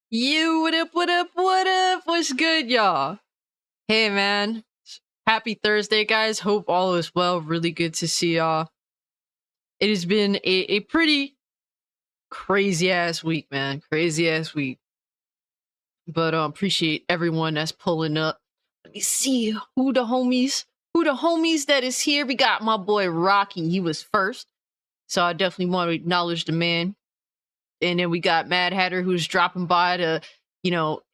You, what up, what up, what up? What's good, y'all? Hey, man. Happy Thursday, guys. Hope all is well. Really good to see y'all. It has been a pretty crazy ass week, man. Crazy ass week. But appreciate everyone that's pulling up. Let me see who the homies that is here. We got my boy Rocky. He was first. So I definitely want to acknowledge the man. And then we got Mad Hatter who's dropping by to,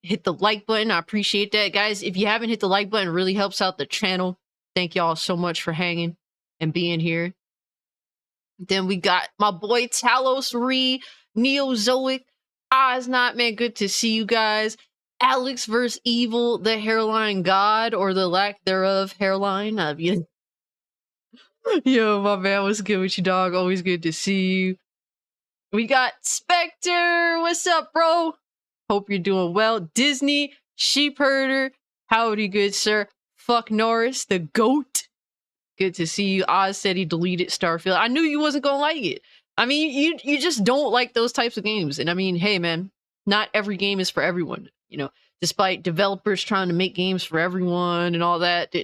hit the like button. I appreciate that, guys. If you haven't hit the like button, it really helps out the channel. Thank y'all so much for hanging and being here. Then we got my boy Talos Ree, Neozoic, Oz Not Man. Good to see you guys. Alex vs. Evil, the hairline god or the lack thereof hairline. Yo, my man, what's good with you, dog? Always good to see you. We got Spectre. What's up, bro? Hope you're doing well. Disney, Sheep Herder. Howdy, good sir. Fuck Norris, the GOAT. Good to see you. Oz said he deleted Starfield. I knew you wasn't gonna like it. I mean, you just don't like those types of games. And I mean, hey, man, not every game is for everyone. Despite developers trying to make games for everyone and all that,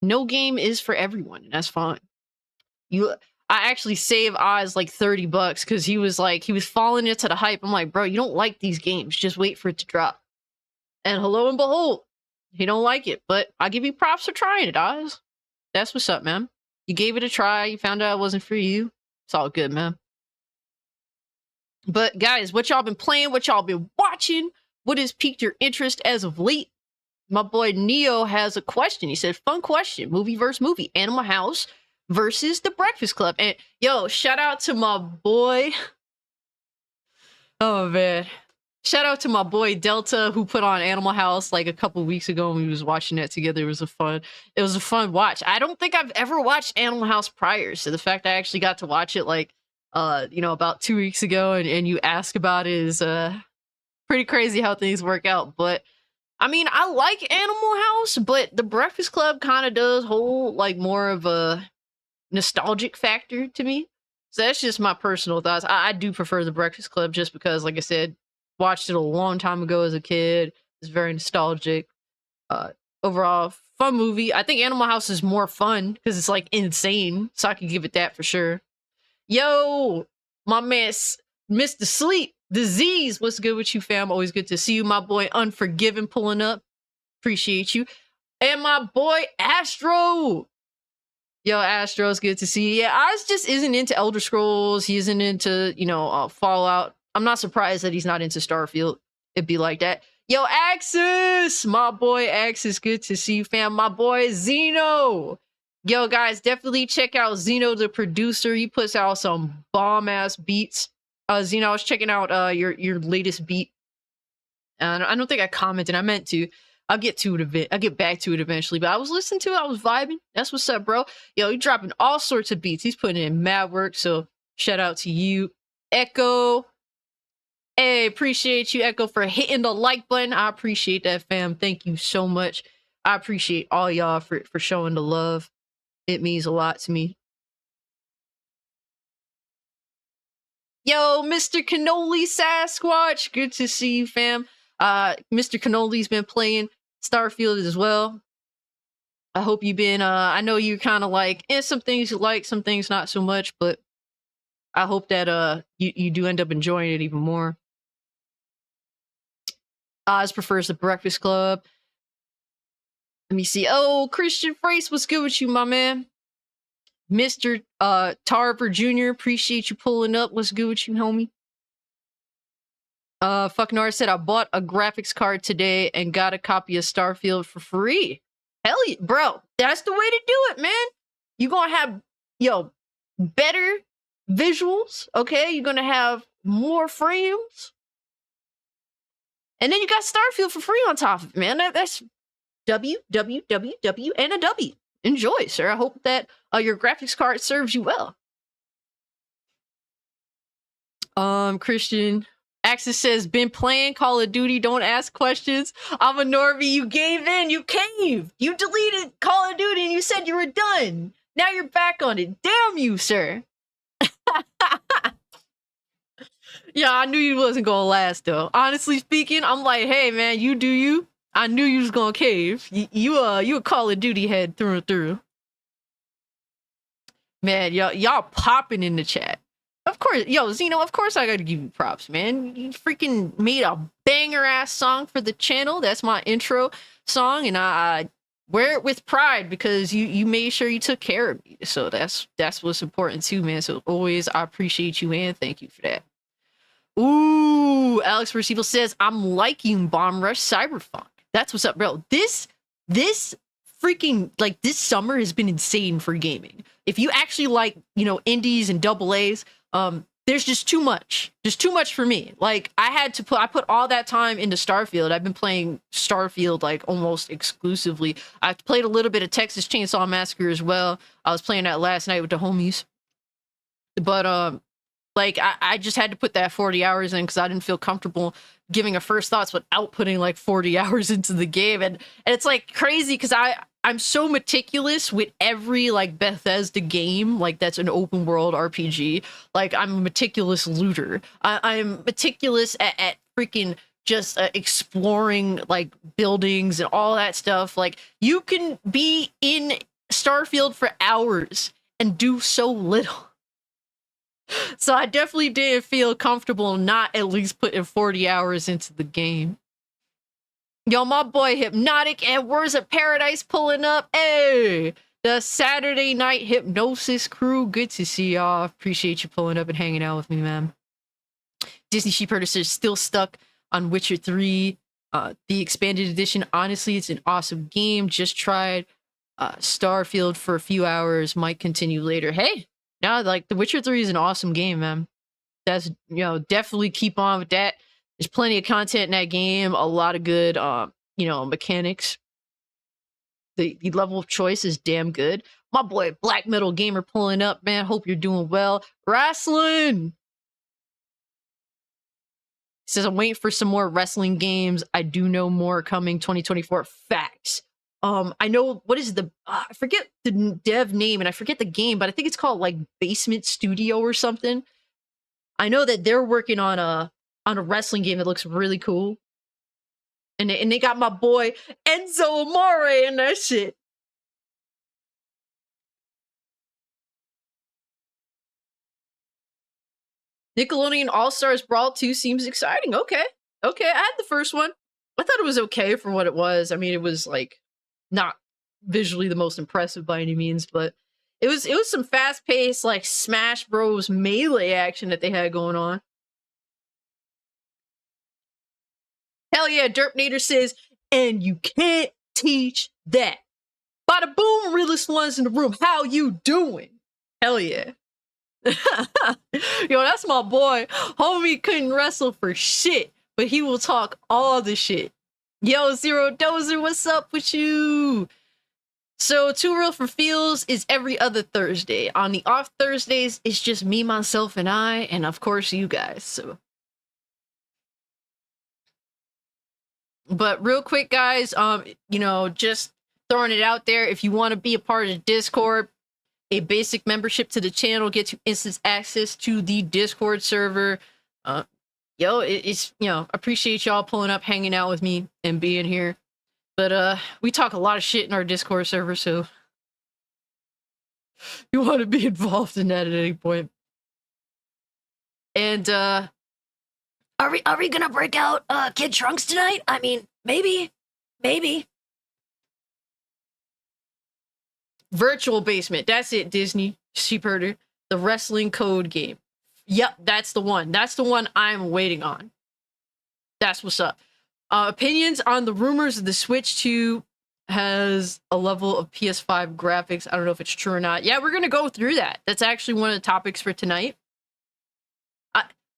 no game is for everyone, and that's fine. I actually saved Oz like $30 because he was falling into the hype. I'm like, bro, you don't like these games. Just wait for it to drop. And hello and behold, he don't like it. But I give you props for trying it, Oz. That's what's up, man. You gave it a try. You found out it wasn't for you. It's all good, man. But guys, what y'all been playing? What y'all been watching? What has piqued your interest as of late? My boy Neo has a question. He said, fun question. Movie versus movie. Animal House versus The Breakfast Club. And yo, shout out to my boy. Oh man. Shout out to my boy Delta who put on Animal House like a couple weeks ago when we was watching that together. It was a fun watch. I don't think I've ever watched Animal House prior. So the fact I actually got to watch it like about 2 weeks ago and you ask about it is pretty crazy how things work out. But I mean, I like Animal House, but The Breakfast Club kind of does hold like more of a nostalgic factor to me. So that's just my personal thoughts. I do prefer The Breakfast Club just because, like I said, watched it a long time ago as a kid. It's very nostalgic. Overall, fun movie. I think Animal House is more fun because it's like insane. So I can give it that for sure. Yo, my man, Mr. Sleep Disease. What's good with you, fam? Always good to see you. My boy Unforgiven pulling up. Appreciate you. And my boy Astro. Yo, Astro, it's good to see you. Yeah, Oz just isn't into Elder Scrolls. He isn't into, Fallout. I'm not surprised that he's not into Starfield. It'd be like that. Yo, Axis! My boy Axis, good to see you, fam. My boy Zeno! Yo, guys, definitely check out Zeno, the producer. He puts out some bomb-ass beats. Zeno, I was checking out your latest beat. And I don't think I commented. I meant to. I'll get to it a bit. I'll get back to it eventually. But I was listening to it. I was vibing. That's what's up, bro. Yo, he's dropping all sorts of beats. He's putting in mad work. So shout out to you. Echo. Hey, appreciate you, Echo, for hitting the like button. I appreciate that, fam. Thank you so much. I appreciate all y'all for showing the love. It means a lot to me. Yo, Mr. Cannoli Sasquatch. Good to see you, fam. Mr. Cannoli's been playing Starfield as well. I hope you've been, I know you're kind of like, some things you like, some things not so much, but I hope that, you do end up enjoying it even more. Oz prefers The Breakfast Club. Let me see. Oh, Christian Frace, what's good with you, my man? Mr. Tarver Jr., appreciate you pulling up. What's good with you, homie? Fuck Nora said, I bought a graphics card today and got a copy of Starfield for free. Hell yeah, bro. That's the way to do it, man. You're gonna have, better visuals, okay? You're gonna have more frames. And then you got Starfield for free on top of it, man. That's W, W, W, W, and a W. Enjoy, sir. I hope that your graphics card serves you well. Christian Axis says, been playing Call of Duty, don't ask questions. I'm a Norby, you gave in, you caved. You deleted Call of Duty and you said you were done. Now you're back on it. Damn you, sir. Yeah, I knew you wasn't gonna last though. Honestly speaking, I'm like, hey man, you do you. I knew you was gonna cave. You a Call of Duty head through and through. Man, y'all popping in the chat. Of course, yo, Zeno, of course I gotta give you props, man. You freaking made a banger ass song for the channel. That's my intro song, and I wear it with pride because you made sure you took care of me. So that's what's important too, man. So always I appreciate you and thank you for that. Ooh, Alex Percival says, I'm liking Bomb Rush Cyberpunk. That's what's up, bro. This freaking, like, this summer has been insane for gaming. If you actually like, you know, indies and double A's, there's just too much. There's too much for me. Like, I put all that time into Starfield. I've been playing Starfield, like, almost exclusively. I played a little bit of Texas Chainsaw Massacre as well. I was playing that last night with the homies. But, like, I just had to put that 40 hours in because I didn't feel comfortable giving a first thoughts without putting like 40 hours into the game. And it's like crazy because I'm so meticulous with every like Bethesda game, like that's an open world RPG. Like I'm a meticulous looter. I'm meticulous at freaking just exploring like buildings and all that stuff. Like you can be in Starfield for hours and do so little. So I definitely didn't feel comfortable not at least putting 40 hours into the game. Yo, my boy Hypnotic and Words of Paradise pulling up. Hey, the Saturday Night Hypnosis crew. Good to see y'all. Appreciate you pulling up and hanging out with me, man. Disney Sheepherder says still stuck on Witcher 3. The expanded edition. Honestly, it's an awesome game. Just tried Starfield for a few hours. Might continue later. Hey. No, like The Witcher 3 is an awesome game, man. That's, you know, definitely keep on with that. There's plenty of content in that game, a lot of good you know, mechanics. The level of choice is damn good. My boy Black Metal Gamer pulling up, man. Hope you're doing well. Wrestling says I'm waiting for some more wrestling games. I do know more coming 2024. Facts. I know what is the I forget the dev name and I forget the game, but I think it's called like Basement Studio or something. I know that they're working on a wrestling game that looks really cool. And they got my boy Enzo Amore in that shit. Nickelodeon All-Stars Brawl 2 seems exciting. Okay. Okay, I had the first one. I thought it was okay for what it was. I mean, it was like not visually the most impressive by any means, but it was some fast-paced like Smash Bros melee action that they had going on. Hell yeah, Derpnator says, and you can't teach that. Bada boom, realest ones in the room. How you doing? Hell yeah. Yo, that's my boy. Homie couldn't wrestle for shit, but he will talk all the shit. Yo, Zero Dozer, what's up with you? So, Too Real for Feels is every other Thursday. On the off Thursdays, it's just me, myself, and I, and of course you guys. So, but real quick, guys, you know, just throwing it out there. If you want to be a part of the Discord, a basic membership to the channel gets you instant access to the Discord server. Yo, it's, you know, appreciate y'all pulling up, hanging out with me, and being here. But we talk a lot of shit in our Discord server, so you want to be involved in that at any point. And are we gonna break out Kid Trunks tonight? I mean, maybe. Virtual Basement. That's it, Disney Sheepherder. The wrestling code game. Yep, that's the one. That's the one I'm waiting on. That's what's up. Opinions on the rumors of the Switch 2 has a level of PS5 graphics. I don't know if it's true or not. Yeah, we're gonna go through that. That's actually one of the topics for tonight.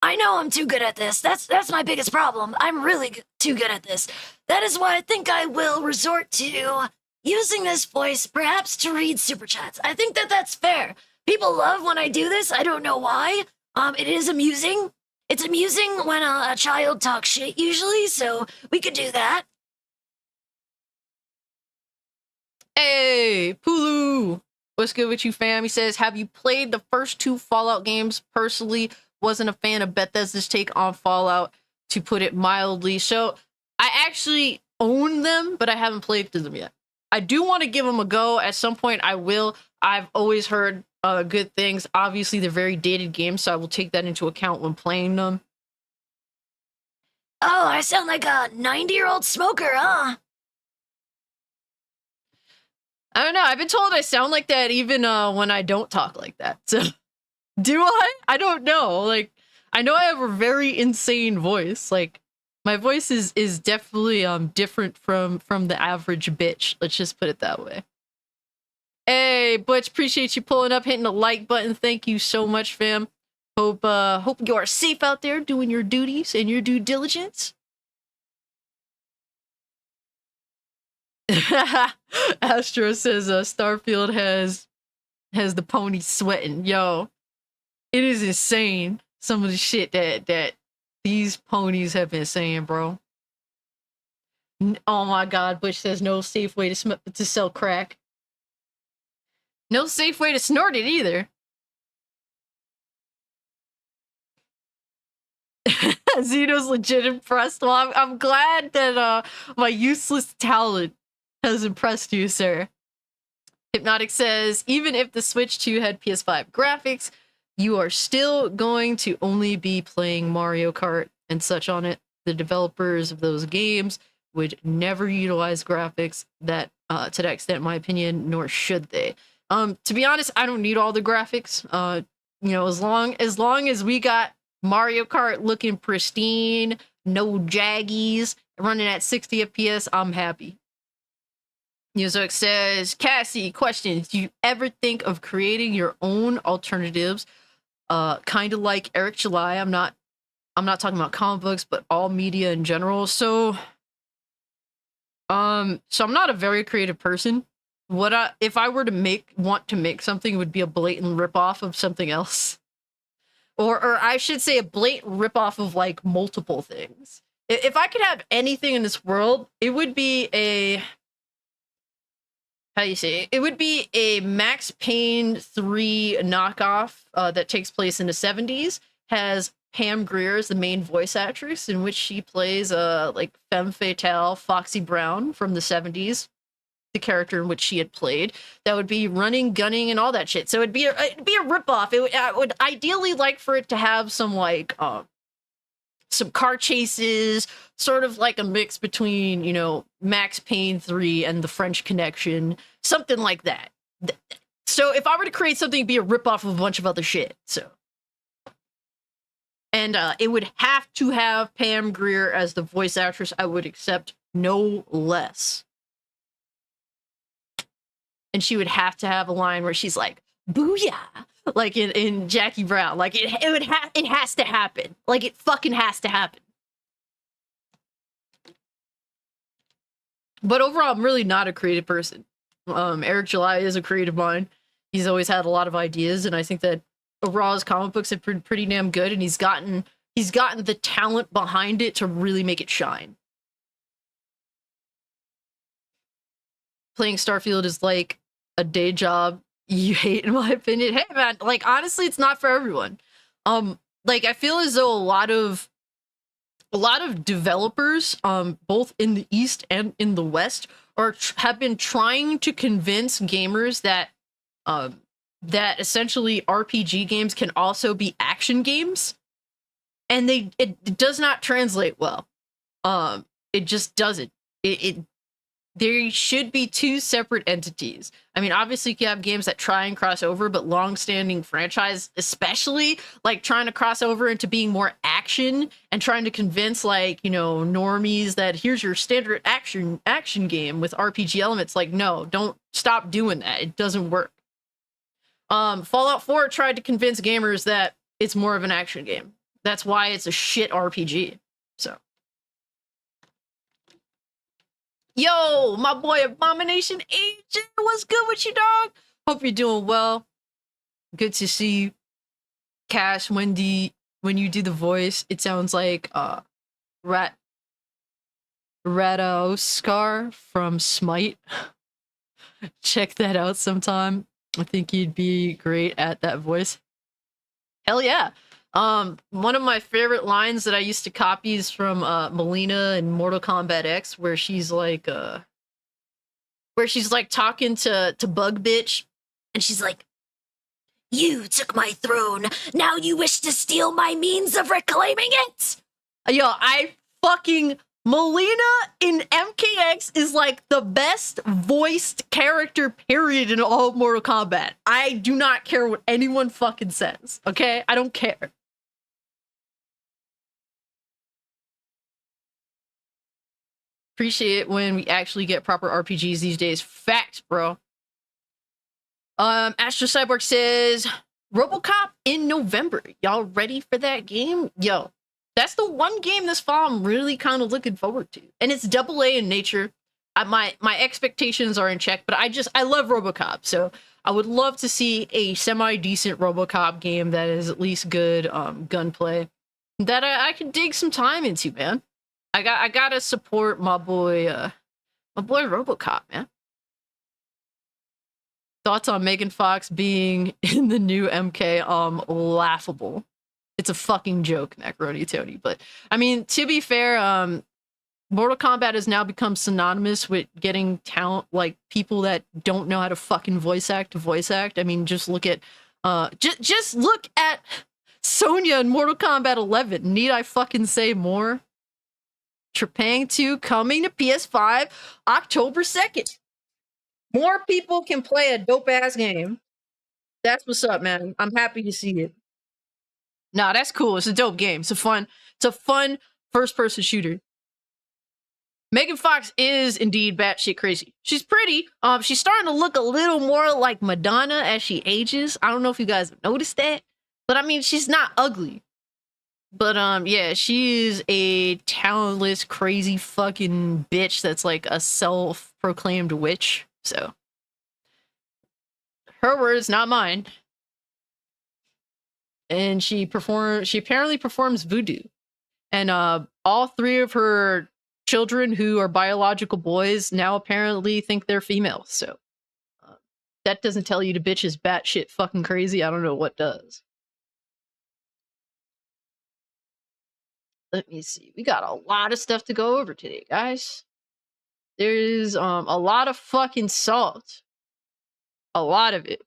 I know I'm too good at this. That's my biggest problem. I'm really too good at this. That is why I think I will resort to using this voice perhaps to read super chats. I think that's fair. People love when I do this. I don't know why. It is amusing. It's amusing when a child talks shit usually, so we could do that. Hey, Pulu. What's good with you, fam? He says, have you played the first two Fallout games? Personally, wasn't a fan of Bethesda's take on Fallout, to put it mildly. So I actually own them, but I haven't played through them yet. I do want to give them a go. At some point, I will. I've always heard good things. Obviously, they're very dated games, so I will take that into account when playing them. Oh, I sound like a 90-year-old smoker, huh? I don't know. I've been told I sound like that even when I don't talk like that. So, do I? I don't know. Like, I know I have a very insane voice. Like, my voice is definitely different from the average bitch. Let's just put it that way. Hey, Butch, appreciate you pulling up, hitting the like button. Thank you so much, fam. Hope you are safe out there doing your duties and your due diligence. Astro says Starfield has the pony sweating. Yo, it is insane. Some of the shit that these ponies have been saying, bro. Oh my god, Butch says no safe way to sell crack. No safe way to snort it either. Zeno's legit impressed. Well, I'm glad that my useless talent has impressed you, sir. Hypnotic says, even if the Switch 2 had PS5 graphics, you are still going to only be playing Mario Kart and such on it. The developers of those games would never utilize graphics that to that extent, in my opinion, nor should they. To be honest, I don't need all the graphics. You know, as long as we got Mario Kart looking pristine, no jaggies, running at 60 FPS, I'm happy. Music says, Cassie, questions. Do you ever think of creating your own alternatives? Kind of like Eric July. I'm not talking about comic books, but all media in general. So I'm not a very creative person. If I were to want to make something, it would be a blatant ripoff of something else. Or I should say a blatant ripoff of like multiple things. If I could have anything in this world, it would be a it would be a Max Payne 3 knockoff that takes place in the 70s. Has Pam Grier as the main voice actress, in which she plays like femme fatale Foxy Brown from the 70s, the character in which she had played. That would be running, gunning, and all that shit. So it'd be a ripoff. I would ideally like for it to have some like some car chases, sort of like a mix between, you know, Max Payne 3 and The French Connection, something like that. So if I were to create something, it'd be a ripoff of a bunch of other shit. So, and it would have to have Pam Grier as the voice actress. I would accept no less. And she would have to have a line where she's like, "Booyah!" Like in Jackie Brown. Like it has to happen. Like it fucking has to happen. But overall, I'm really not a creative person. Eric July is a creative mind. He's always had a lot of ideas, and I think that overall his comic books have been pretty damn good, and he's gotten the talent behind it to really make it shine. Playing Starfield is like a day job you hate, in my opinion. Hey man, like honestly, it's not for everyone. Like I feel as though a lot of developers, both in the East and in the West, have been trying to convince gamers that that essentially RPG games can also be action games, and it does not translate well. It just doesn't. There should be two separate entities. I mean, obviously you have games that try and cross over, but long-standing franchise, especially like trying to cross over into being more action and trying to convince like, you know, normies that here's your standard action game with RPG elements. Like, no, don't stop doing that. It doesn't work. Fallout 4 tried to convince gamers that it's more of an action game. That's why it's a shit RPG. So. Yo, my boy Abomination Agent, what's good with you, dog? Hope you're doing well. Good to see you. Cash, when you do the voice, it sounds like Radaoskar from Smite. Check that out sometime. I think you'd be great at that voice. Hell yeah. One of my favorite lines that I used to copy is from Melina in Mortal Kombat X, where she's like talking to Bug Bitch, And she's like, "You took my throne. Now you wish to steal my means of reclaiming it?" Yo, I fucking Melina in MKX is like the best voiced character period in all of Mortal Kombat. I do not care what anyone fucking says, okay? I don't care. Appreciate it when we actually get proper RPGs these days. Facts, bro. Astro Cyborg says RoboCop in November. Y'all ready for that game? Yo, that's the one game this fall I'm really kind of looking forward to. And it's AA in nature. My expectations are in check, but I love RoboCop, so I would love to see a semi-decent RoboCop game that is at least good gunplay that I can dig some time into, man. I gotta support my boy RoboCop, man. Thoughts on Megan Fox being in the new MK? Laughable. It's a fucking joke, Macaroni Tony. But I mean, to be fair, Mortal Kombat has now become synonymous with getting talent, like people that don't know how to fucking voice act. I mean, just look at just look at Sonya in Mortal Kombat 11. Need I fucking say more? Trepang 2 coming to PS5 October 2nd. More people can play a dope-ass game. That's what's up, man. I'm happy to see it. Nah, that's cool. It's a dope game. It's a fun first-person shooter. Megan Fox is indeed batshit crazy. She's pretty. She's starting to look a little more like Madonna as she ages. I don't know if you guys have noticed that, but I mean, she's not ugly. But yeah, she is a talentless, crazy fucking bitch that's like a self-proclaimed witch. So, her words, not mine. And she apparently performs voodoo. And all three of her children who are biological boys now apparently think they're female. So, that doesn't tell you the bitch is batshit fucking crazy. I don't know what does. Let me see. We got a lot of stuff to go over today, guys. There's a lot of fucking salt. A lot of it.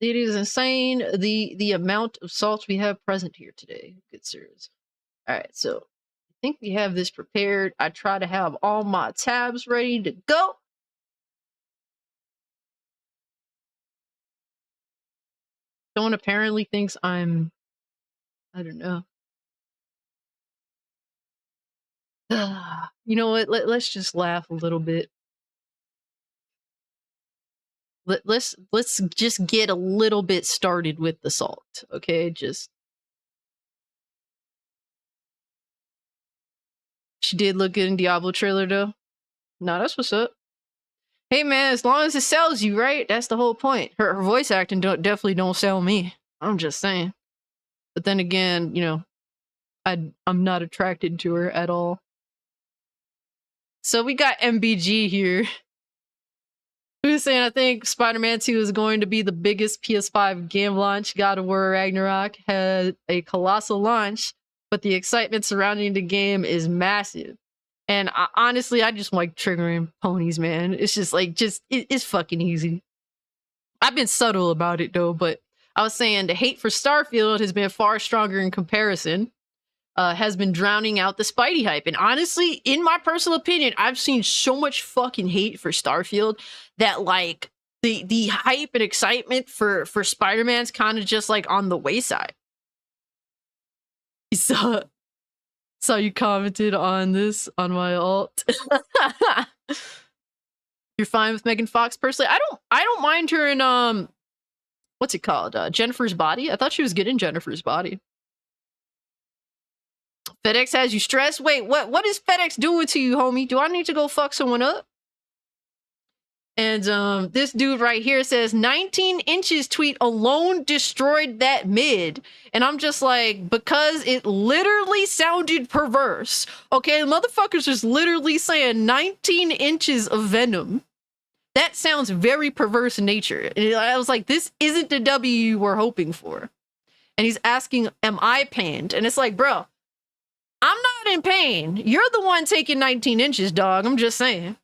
It is insane the amount of salt we have present here today. Good sirs. Alright, so I think we have this prepared. I try to have all my tabs ready to go. Someone apparently thinks I don't know. You know what? Let's just laugh a little bit. Let's just get a little bit started with the salt, okay? She did look good in Diablo trailer though. Nah, that's what's up. Hey man, as long as it sells you, right? That's the whole point. Her voice acting definitely don't sell me. I'm just saying. But then again, you know, I'm not attracted to her at all. So we got MBG here. Who's saying I think Spider-Man 2 is going to be the biggest PS5 game launch. God of War Ragnarok had a colossal launch, but the excitement surrounding the game is massive. And honestly, I just like triggering ponies, man. It's just like, it's fucking easy. I've been subtle about it though, but I was saying the hate for Starfield has been far stronger in comparison. Has been drowning out the Spidey hype. And honestly, in my personal opinion, I've seen so much fucking hate for Starfield that like the hype and excitement for Spider-Man's kind of just like on the wayside. Saw you commented on this on my alt. You're fine with Megan Fox personally? I don't mind her in what's it called? Jennifer's Body. I thought she was good in Jennifer's Body. FedEx has you stressed? Wait, what is FedEx doing to you, homie? Do I need to go fuck someone up? And this dude right here says 19 inches tweet alone destroyed that mid. And I'm just like, because it literally sounded perverse. Okay, motherfuckers is literally saying 19 inches of venom. That sounds very perverse in nature. And I was like, this isn't the W you were hoping for. And he's asking, am I pained? And it's like, bro, I'm not in pain. You're the one taking 19 inches, dog. I'm just saying.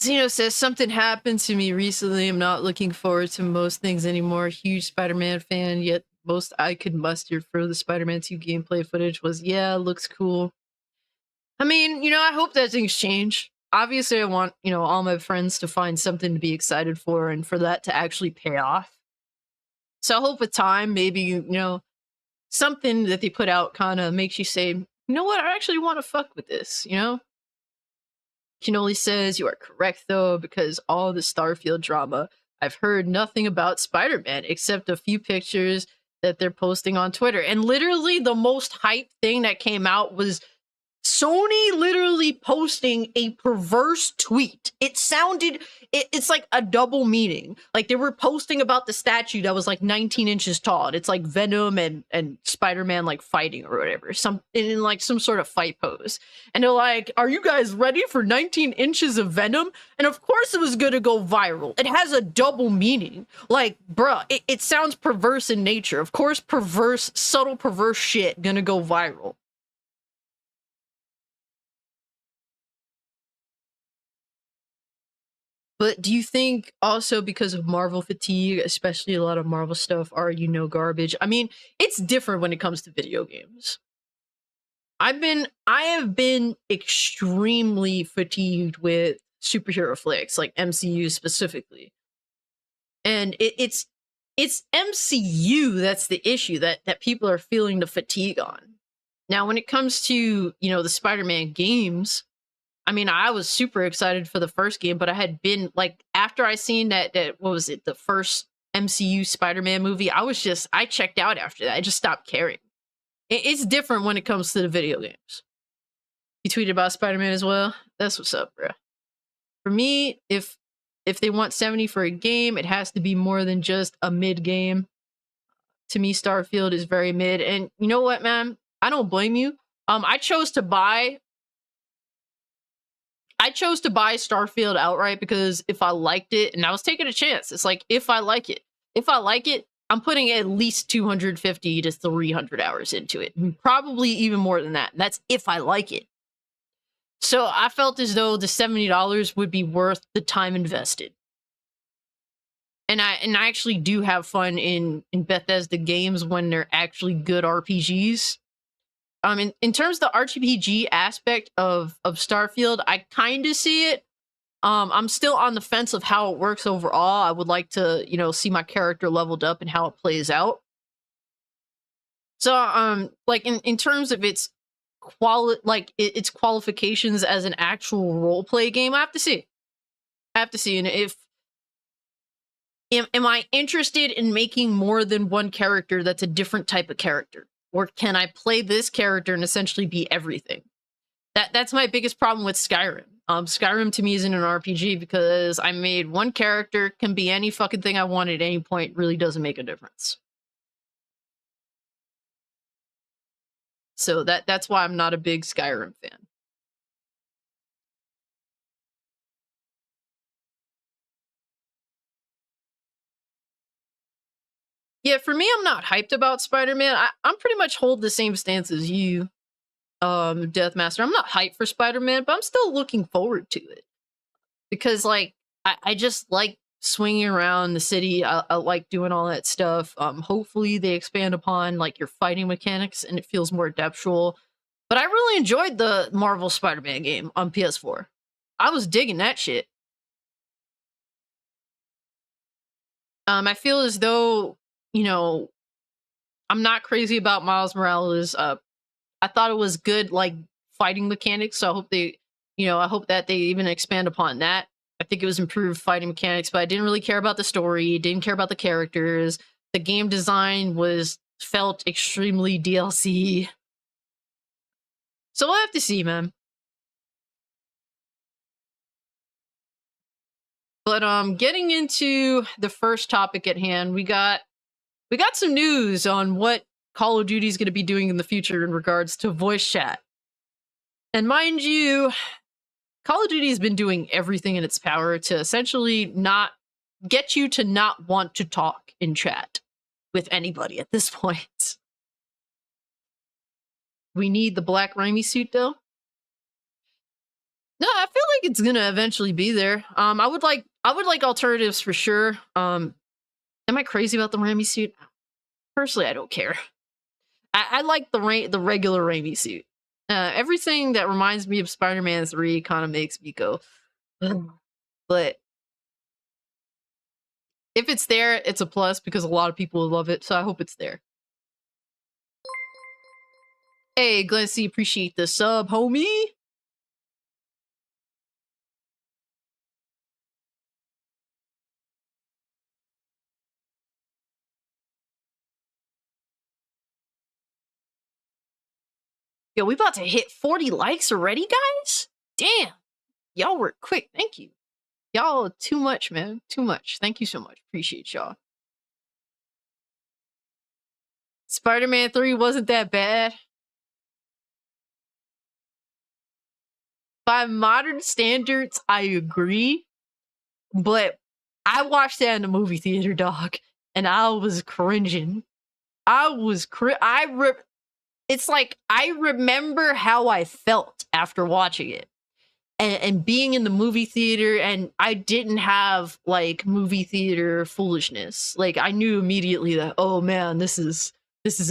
Zeno says, something happened to me recently. I'm not looking forward to most things anymore. Huge Spider-Man fan, yet most I could muster for the Spider-Man 2 gameplay footage was, yeah, looks cool. I mean, I hope that things change. Obviously, I want, all my friends to find something to be excited for and for that to actually pay off. So I hope with time, maybe, something that they put out kind of makes you say, you know what, I actually want to fuck with this, Kinoli says, you are correct, though, because all the Starfield drama, I've heard nothing about Spider-Man except a few pictures that they're posting on Twitter. And literally the most hype thing that came out was Sony literally posting a perverse tweet. It sounded, it's like a double meaning. Like they were posting about the statue that was like 19 inches tall. And it's like Venom and Spider-Man like fighting or whatever. In like some sort of fight pose. And they're like, are you guys ready for 19 inches of Venom? And of course it was gonna go viral. It has a double meaning. Like, bruh, it sounds perverse in nature. Of course perverse, subtle perverse shit gonna go viral. But do you think also because of Marvel fatigue, especially a lot of Marvel stuff are, garbage? I mean, it's different when it comes to video games. I have been extremely fatigued with superhero flicks, like MCU specifically. And it's MCU that's the issue that people are feeling the fatigue on. Now, when it comes to, the Spider-Man games, I mean, I was super excited for the first game, but I had been like, after I seen that what was it, the first MCU Spider-Man movie, I checked out after that. I just stopped caring. It's different when it comes to the video games. You tweeted about Spider-Man as well? That's what's up, bro. For me, if they want 70 for a game, it has to be more than just a mid game. To me, Starfield is very mid. And you know what, man? I don't blame you. I chose to buy Starfield outright because if I liked it, and I was taking a chance, it's like, if I like it, I'm putting at least 250 to 300 hours into it. Probably even more than that. And that's if I like it. So I felt as though the $70 would be worth the time invested. And I actually do have fun in Bethesda games when they're actually good RPGs. In terms of the RPG aspect of Starfield, I kind of see it. I'm still on the fence of how it works overall. I would like to, see my character leveled up and how it plays out. So, like in terms of its its qualifications as an actual role play game, I have to see. And if am I interested in making more than one character that's a different type of character? Or can I play this character and essentially be everything? That's my biggest problem with Skyrim. Skyrim to me isn't an RPG because I made one character, can be any fucking thing I want at any point, really doesn't make a difference. So that's why I'm not a big Skyrim fan. Yeah, for me, I'm not hyped about Spider-Man. I'm pretty much hold the same stance as you, Deathmaster. I'm not hyped for Spider-Man, but I'm still looking forward to it. Because, like, I just like swinging around the city. I like doing all that stuff. Hopefully they expand upon, like, your fighting mechanics and it feels more adeptual. But I really enjoyed the Marvel Spider-Man game on PS4. I was digging that shit. I feel as though, you know, I'm not crazy about Miles Morales. I thought it was good, like, fighting mechanics. So I hope I hope that they even expand upon that. I think it was improved fighting mechanics, but I didn't really care about the story. Didn't care about the characters. The game design felt extremely DLC. So we'll have to see, man. But getting into the first topic at hand, we got some news on what Call of Duty is going to be doing in the future in regards to voice chat. And mind you, Call of Duty has been doing everything in its power to essentially not get you to not want to talk in chat with anybody at this point. We need the black Raimi suit though. No, I feel like it's gonna eventually be there. I would like alternatives for sure. Am I crazy about the Raimi suit? Personally, I don't care. I like the regular Raimi suit. Everything that reminds me of Spider-Man 3 kind of makes me go, ugh. But if it's there, it's a plus because a lot of people love it, so I hope it's there. Hey, Glenn C, appreciate the sub, homie. Yo, we about to hit 40 likes already, guys? Damn. Y'all were quick. Thank you. Y'all too much, man. Too much. Thank you so much. Appreciate y'all. Spider-Man 3 wasn't that bad. By modern standards, I agree. But I watched that in the movie theater, dog, and I was cringing. It's like I remember how I felt after watching it. And being in the movie theater, and I didn't have like movie theater foolishness. Like I knew immediately that, oh man, this is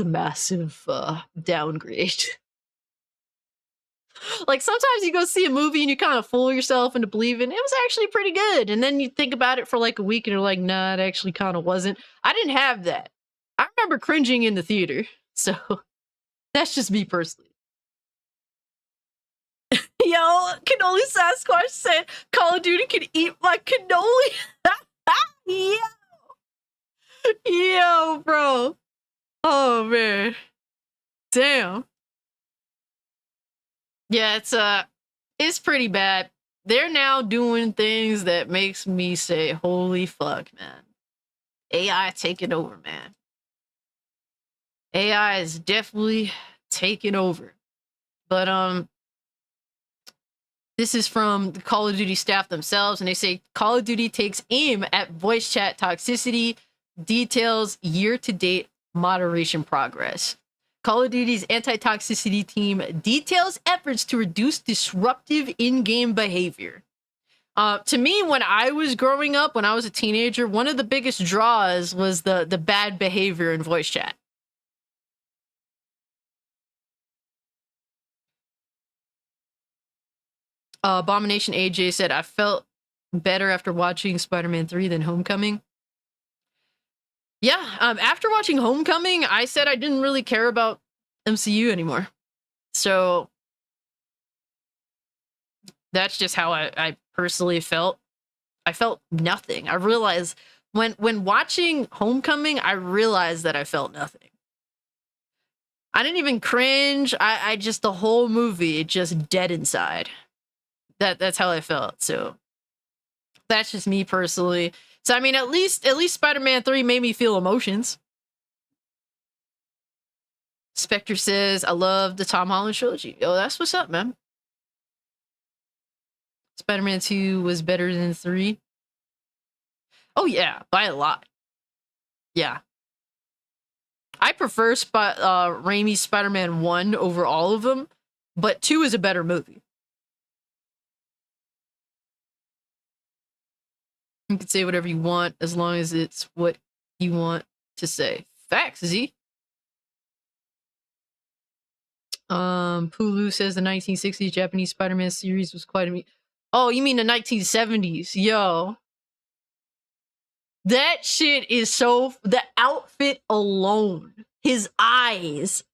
a massive downgrade. Like sometimes you go see a movie and you kind of fool yourself into believing it was actually pretty good, and then you think about it for like a week and you're like, nah, it actually kind of wasn't. I didn't have that. I remember cringing in the theater, so that's just me personally. Yo, Cannoli Sasquatch said Call of Duty can eat my cannoli. Yo, bro. Oh man. Damn. Yeah, it's pretty bad. They're now doing things that makes me say, holy fuck, man. AI taking over, man. AI is definitely taking over. But this is from the Call of Duty staff themselves, and they say Call of Duty takes aim at voice chat toxicity, details year-to-date moderation progress. Call of Duty's anti-toxicity team details efforts to reduce disruptive in-game behavior. To me, when I was growing up, when I was a teenager, one of the biggest draws was the bad behavior in voice chat. Abomination AJ said, I felt better after watching Spider-Man 3 than Homecoming. Yeah, after watching Homecoming, I said I didn't really care about MCU anymore. So that's just how I personally felt. I felt nothing. I realized when watching Homecoming, I realized that I felt nothing. I didn't even cringe. I just, the whole movie, just dead inside. That's how I felt. So that's just me personally. So I mean, at least Spider-Man 3 made me feel emotions. Spectre says, I love the Tom Holland trilogy. Oh, that's what's up, man. Spider-Man 2 was better than 3. Oh yeah, by a lot. Yeah. I prefer Raimi's Spider-Man 1 over all of them, but 2 is a better movie. You can say whatever you want as long as it's what you want to say. Facts, Z. Pulu says the 1960s Japanese Spider-Man series was quite a... Oh, you mean the 1970s? Yo. That shit is so... The outfit alone, his eyes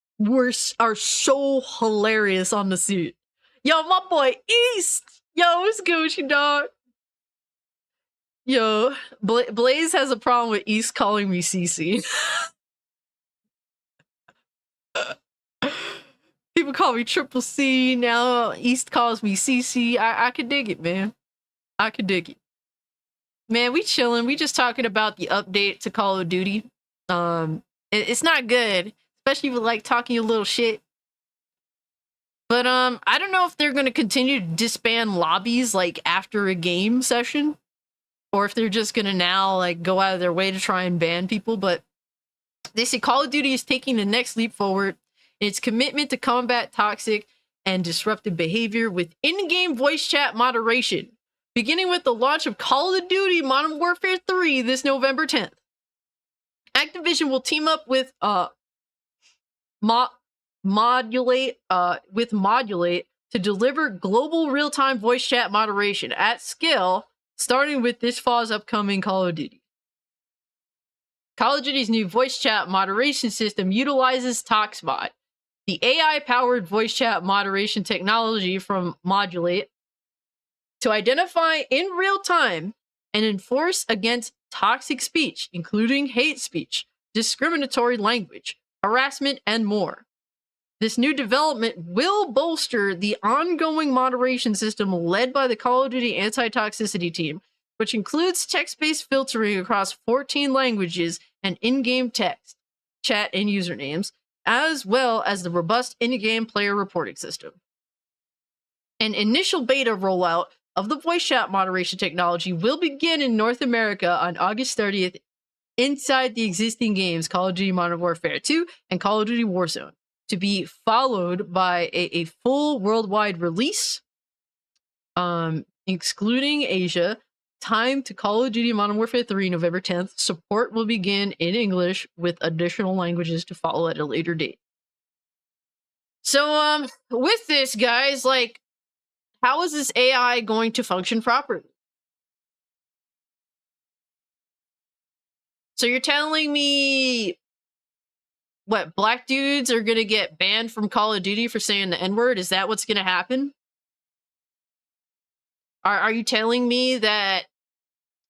are so hilarious on the suit. Yo, my boy East. Yo, what's good with you, dog? Yo, Blaze has a problem with East calling me CC. People call me Triple C. Now East calls me CC. I could dig it, man. I could dig it. Man, we chilling. We just talking about the update to Call of Duty. It's not good, especially with like talking a little shit. But I don't know if they're gonna continue to disband lobbies like after a game session, or if they're just gonna now like go out of their way to try and ban people. But they say Call of Duty is taking the next leap forward in its commitment to combat toxic and disruptive behavior with in-game voice chat moderation, beginning with the launch of Call of Duty Modern Warfare 3 this November 10th. Activision will team up with Modulate to deliver global real-time voice chat moderation at scale, starting with this fall's upcoming Call of Duty. Call of Duty's new voice chat moderation system utilizes ToxBot, the AI-powered voice chat moderation technology from Modulate, to identify in real time and enforce against toxic speech, including hate speech, discriminatory language, harassment, and more. This new development will bolster the ongoing moderation system led by the Call of Duty anti-toxicity team, which includes text-based filtering across 14 languages and in-game text, chat, and usernames, as well as the robust in-game player reporting system. An initial beta rollout of the voice chat moderation technology will begin in North America on August 30th inside the existing games Call of Duty Modern Warfare 2 and Call of Duty Warzone, to be followed by a full worldwide release, excluding Asia, timed to Call of Duty Modern Warfare 3 November 10th. Support will begin in English with additional languages to follow at a later date. So, with this, guys, like, how is this AI going to function properly? So you're telling me, what, black dudes are gonna get banned from Call of Duty for saying the N-word? Is that what's gonna happen? Are you telling me that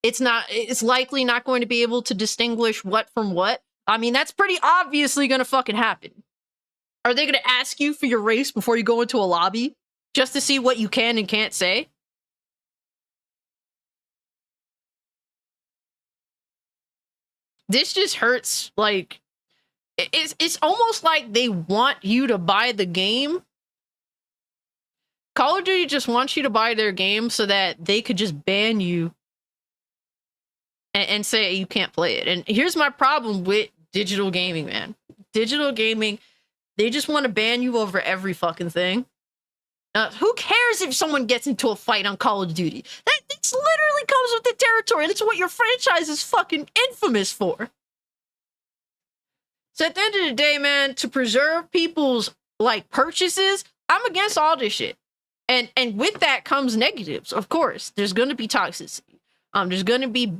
it's likely not going to be able to distinguish what from what? I mean, that's pretty obviously gonna fucking happen. Are they gonna ask you for your race before you go into a lobby just to see what you can and can't say? This just hurts. Like, it's almost like they want you to buy the game. Call of Duty just wants you to buy their game so that they could just ban you and say you can't play it. And here's my problem with digital gaming, man. Digital gaming, they just want to ban you over every fucking thing. Who cares if someone gets into a fight on Call of Duty? That's literally comes with the territory. That's what your franchise is fucking infamous for. So at the end of the day, man, to preserve people's, like, purchases, I'm against all this shit. And with that comes negatives, of course. There's going to be toxicity. There's going to be,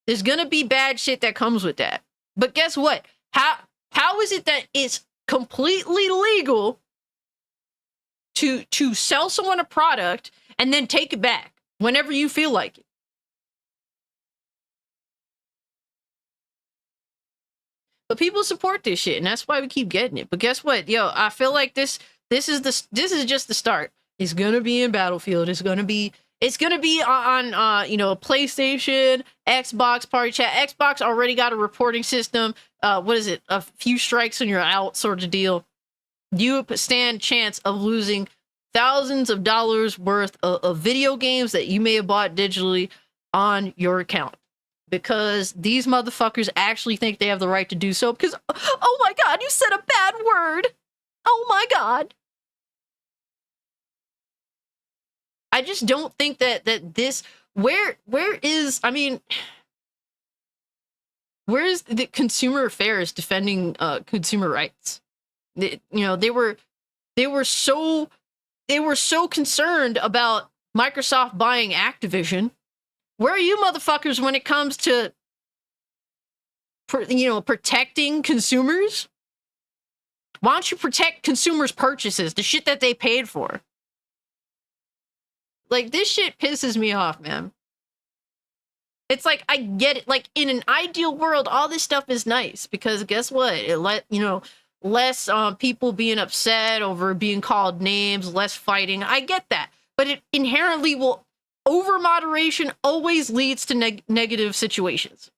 there's going to be bad shit that comes with that. But guess what? How is it that it's completely legal to sell someone a product and then take it back whenever you feel like it? But people support this shit, and that's why we keep getting it. But guess what? Yo, I feel like this is just the start. It's gonna be in Battlefield. It's gonna be on PlayStation, Xbox, Party Chat. Xbox already got a reporting system. What is it? A few strikes and you're out, sort of deal. You stand chance of losing thousands of dollars worth of video games that you may have bought digitally on your account, because these motherfuckers actually think they have the right to do so. Because, oh my god, you said a bad word. Oh my god. I just don't think that this, where is the Consumer Affairs defending consumer rights? They were They were so concerned about Microsoft buying Activision. Where are you motherfuckers when it comes to protecting consumers? Why don't you protect consumers' purchases, the shit that they paid for? Like, this shit pisses me off, man. It's like, I get it. Like, in an ideal world, all this stuff is nice because guess what? It less people being upset over being called names, less fighting. I get that. But it inherently will, over moderation always leads to negative situations.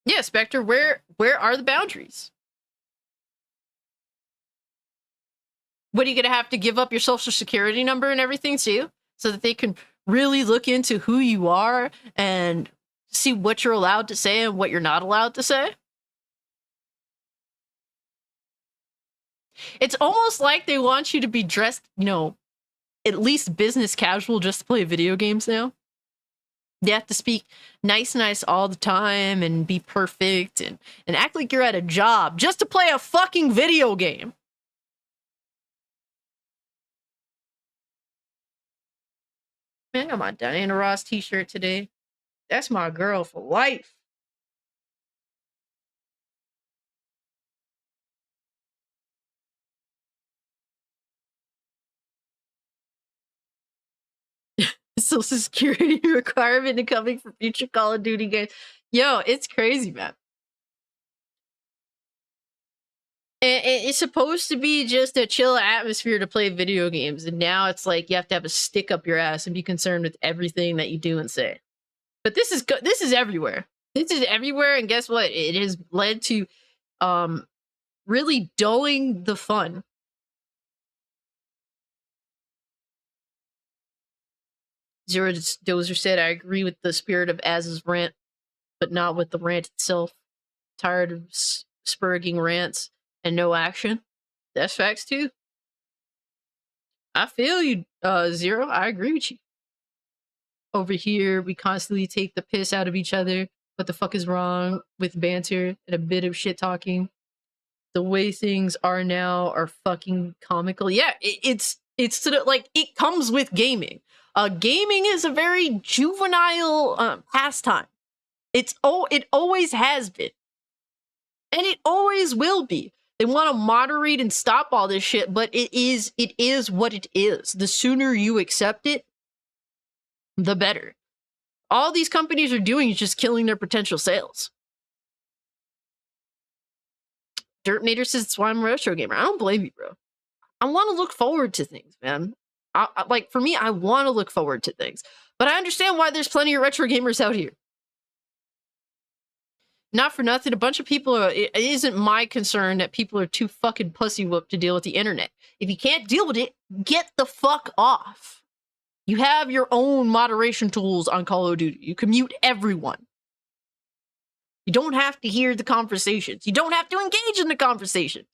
Yeah, Spectre, where are the boundaries? What, are you going to have to give up your social security number and everything too? So that they can really look into who you are and see what you're allowed to say and what you're not allowed to say? It's almost like they want you to be dressed, at least business casual just to play video games now. You have to speak nice all the time and be perfect and act like you're at a job just to play a fucking video game. Man, I got my Diana Ross t-shirt today. That's my girl for life. Social security requirement and coming for future Call of Duty games. Yo, it's crazy, man. It's supposed to be just a chill atmosphere to play video games, and now it's like you have to have a stick up your ass and be concerned with everything that you do and say. But this is everywhere. This is everywhere, and guess what? It has led to really dulling the fun. Zero Dozer said, I agree with the spirit of Az's rant, but not with the rant itself. Tired of spurging rants and no action. That's facts too. I feel you, Zero. I agree with you. Over here, we constantly take the piss out of each other. What the fuck is wrong with banter and a bit of shit talking? The way things are now are fucking comical. Yeah, it's sort of like it comes with gaming. Gaming is a very juvenile pastime. It always has been, and it always will be. They want to moderate and stop all this shit, but it is what it is. The sooner you accept it, the better. All these companies are doing is just killing their potential sales. Dirtmater says that's why I'm a retro gamer. I don't blame you, bro. I want to look forward to things, man. Like, for me, I want to look forward to things. But I understand why there's plenty of retro gamers out here. Not for nothing, a bunch of people it isn't my concern that people are too fucking pussy whooped to deal with the internet. If you can't deal with it, get the fuck off. You have your own moderation tools on Call of Duty. You can mute everyone. You don't have to hear the conversations. You don't have to engage in the conversations.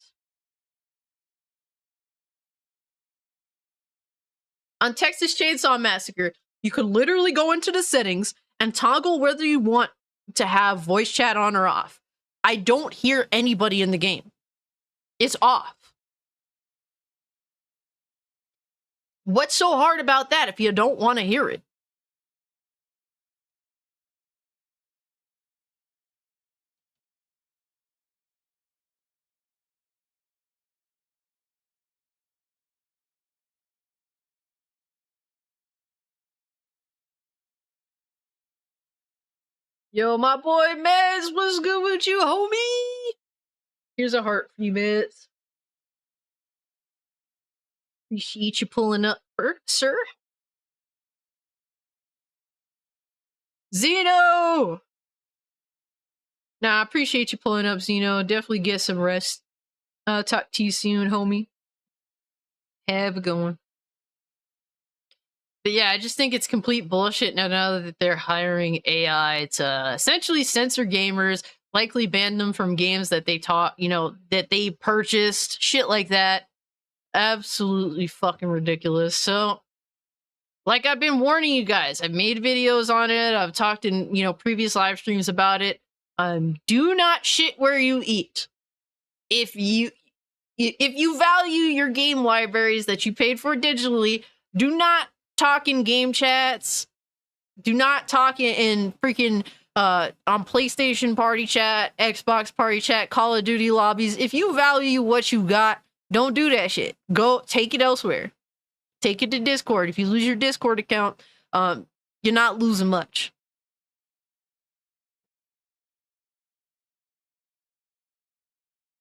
On Texas Chainsaw Massacre, you can literally go into the settings and toggle whether you want to have voice chat on or off. I don't hear anybody in the game. It's off. What's so hard about that if you don't want to hear it? Yo, my boy Mez, what's good with you, homie? Here's a heart for you, Mez. Appreciate you pulling up, sir. Zeno! Nah, I appreciate you pulling up, Zeno. Definitely get some rest. Talk to you soon, homie. Have a good one. But yeah, I just think it's complete bullshit now that they're hiring AI to essentially censor gamers, likely ban them from games that they taught, that they purchased, shit like that. Absolutely fucking ridiculous. So, like I've been warning you guys, I've made videos on it. I've talked in, previous live streams about it. Do not shit where you eat. If you If you value your game libraries that you paid for digitally, do not talk in game chats. Do not talk in freaking on PlayStation party chat, Xbox party chat, Call of Duty lobbies. If you value what you got, don't do that shit. Go take it elsewhere. Take it to Discord. If you lose your Discord account, you're not losing much.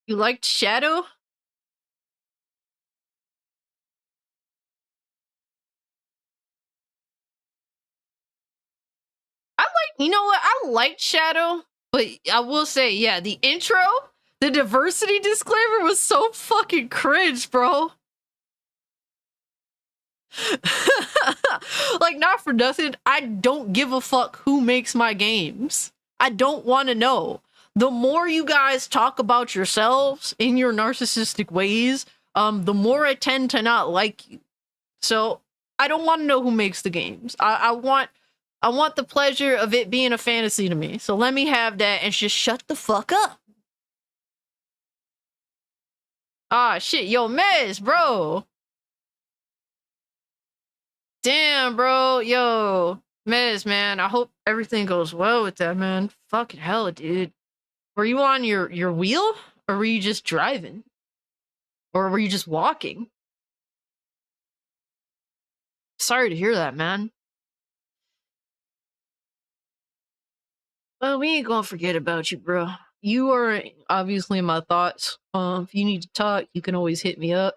You liked Shadow? You know what? I liked Shadow, but I will say, yeah, the intro, the diversity disclaimer was so fucking cringe, bro. Like, not for nothing, I don't give a fuck who makes my games. I don't want to know. The more you guys talk about yourselves in your narcissistic ways, the more I tend to not like you. So I don't want to know who makes the games. I want the pleasure of it being a fantasy to me. So let me have that and just shut the fuck up. Ah, shit. Yo, Mez, bro. Damn, bro. Yo, Mez, man. I hope everything goes well with that, man. Fucking hell, dude. Were you on your wheel? Or were you just driving? Or were you just walking? Sorry to hear that, man. Well, we ain't gonna forget about you, bro. You are obviously in my thoughts. If you need to talk, you can always hit me up.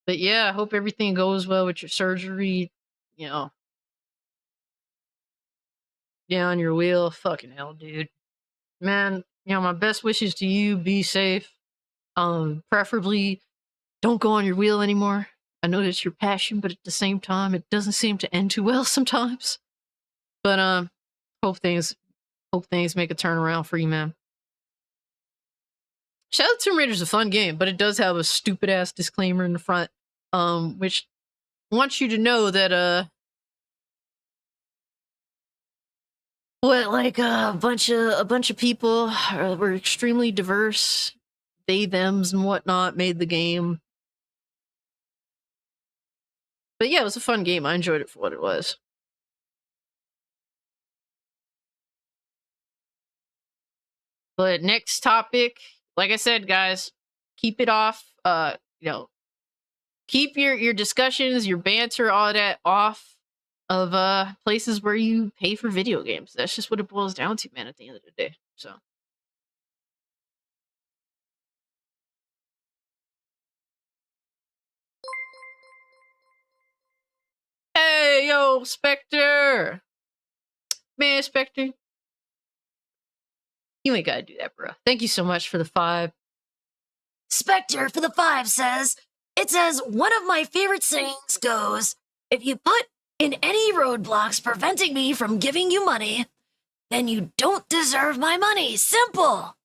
But yeah, I hope everything goes well with your surgery. You know, yeah, on your wheel. Fucking hell, dude. Man, you know, my best wishes to you. Be safe. Preferably don't go on your wheel anymore. I know that's your passion, but at the same time, it doesn't seem to end too well sometimes. But hope things make a turnaround for you, man. Shadow of the Tomb Raider is a fun game, but it does have a stupid ass disclaimer in the front, which wants you to know that a bunch of people were extremely diverse, they thems and whatnot made the game. But yeah, it was a fun game. I enjoyed it for what it was. But next topic, like I said, guys, keep it off. You know, keep your discussions, your banter, all that off of places where you pay for video games. That's just what it boils down to, man, at the end of the day. So hey, yo, Spectre. Man, Spectre. You ain't gotta do that, bro. Thank you so much for the 5. Spectre for the 5 says, one of my favorite sayings goes, if you put in any roadblocks preventing me from giving you money, then you don't deserve my money. Simple.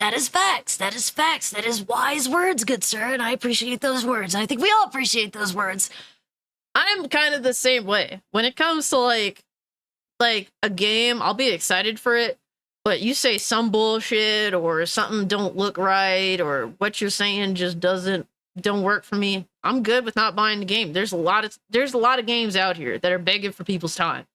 That is facts. That is facts. That is wise words, good sir, and I appreciate those words. I think we all appreciate those words. I'm kind of the same way. When it comes to like a game, I'll be excited for it. But you say some bullshit or something don't look right or what you're saying just don't work for me, I'm good with not buying the game. There's a lot of games out here that are begging for people's time.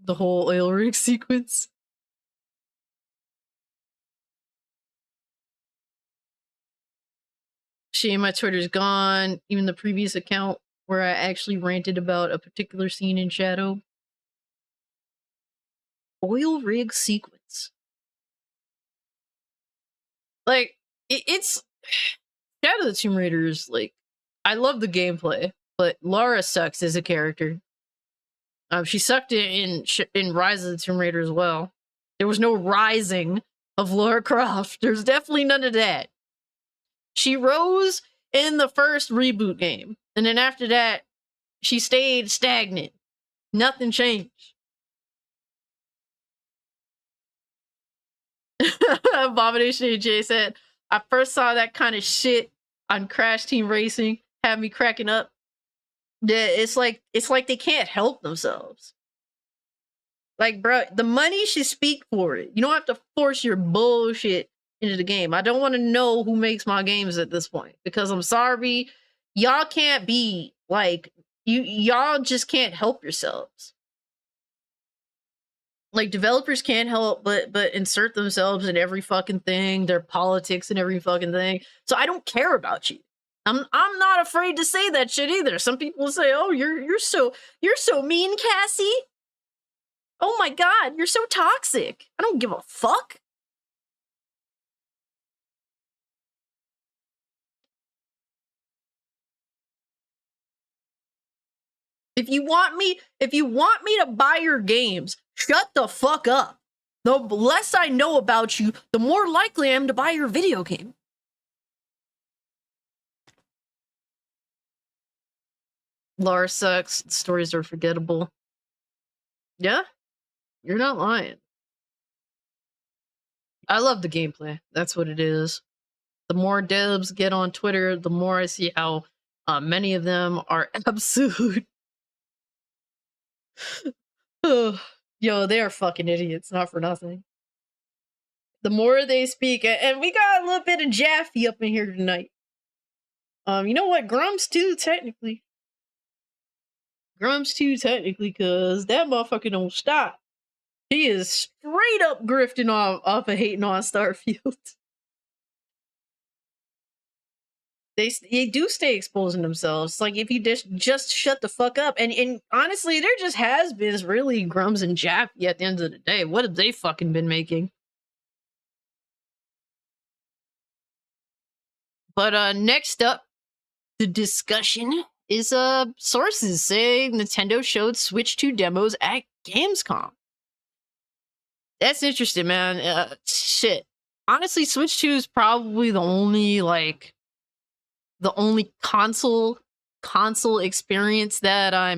The whole oil rig sequence. Shame my Twitter's gone. Even the previous account where I actually ranted about a particular scene in Shadow. Oil rig sequence. Like, it's Shadow of the Tomb Raider is like, I love the gameplay, but Lara sucks as a character. She sucked in Rise of the Tomb Raider as well. There was no rising of Lara Croft. There's definitely none of that. She rose in the first reboot game, and then after that, she stayed stagnant. Nothing changed. Abomination AJ said, I first saw that kind of shit on Crash Team Racing, had me cracking up. it's like they can't help themselves. Like, bro, the money should speak for it. You don't have to force your bullshit into the game. I don't want to know who makes my games at this point because I'm sorry, y'all can't be like y'all just can't help yourselves. Like developers can't help but insert themselves in every fucking thing, their politics and every fucking thing. So I don't care about you. I'm not afraid to say that shit either. Some people say, "Oh, you're so mean, Cassie. Oh my god, you're so toxic." I don't give a fuck. If you want me to buy your games, shut the fuck up. The less I know about you, the more likely I am to buy your video game. Lara sucks. Stories are forgettable. Yeah, you're not lying. I love the gameplay. That's what it is. The more devs get on Twitter, the more I see how many of them are absolute. Yo, they are fucking idiots, not for nothing. The more they speak, and we got a little bit of Jaffe up in here tonight. You know what? Grumps too, technically. Cause that motherfucker don't stop. He is straight up grifting off of hating on Starfield. They do stay exposing themselves. Like if you just shut the fuck up, and honestly, they're just has-beens, really, Grums and Jaffe at the end of the day. What have they fucking been making? But next up, the discussion is sources say Nintendo showed Switch 2 demos at Gamescom. That's interesting, man. Shit. Honestly, Switch 2 is probably the only console experience that I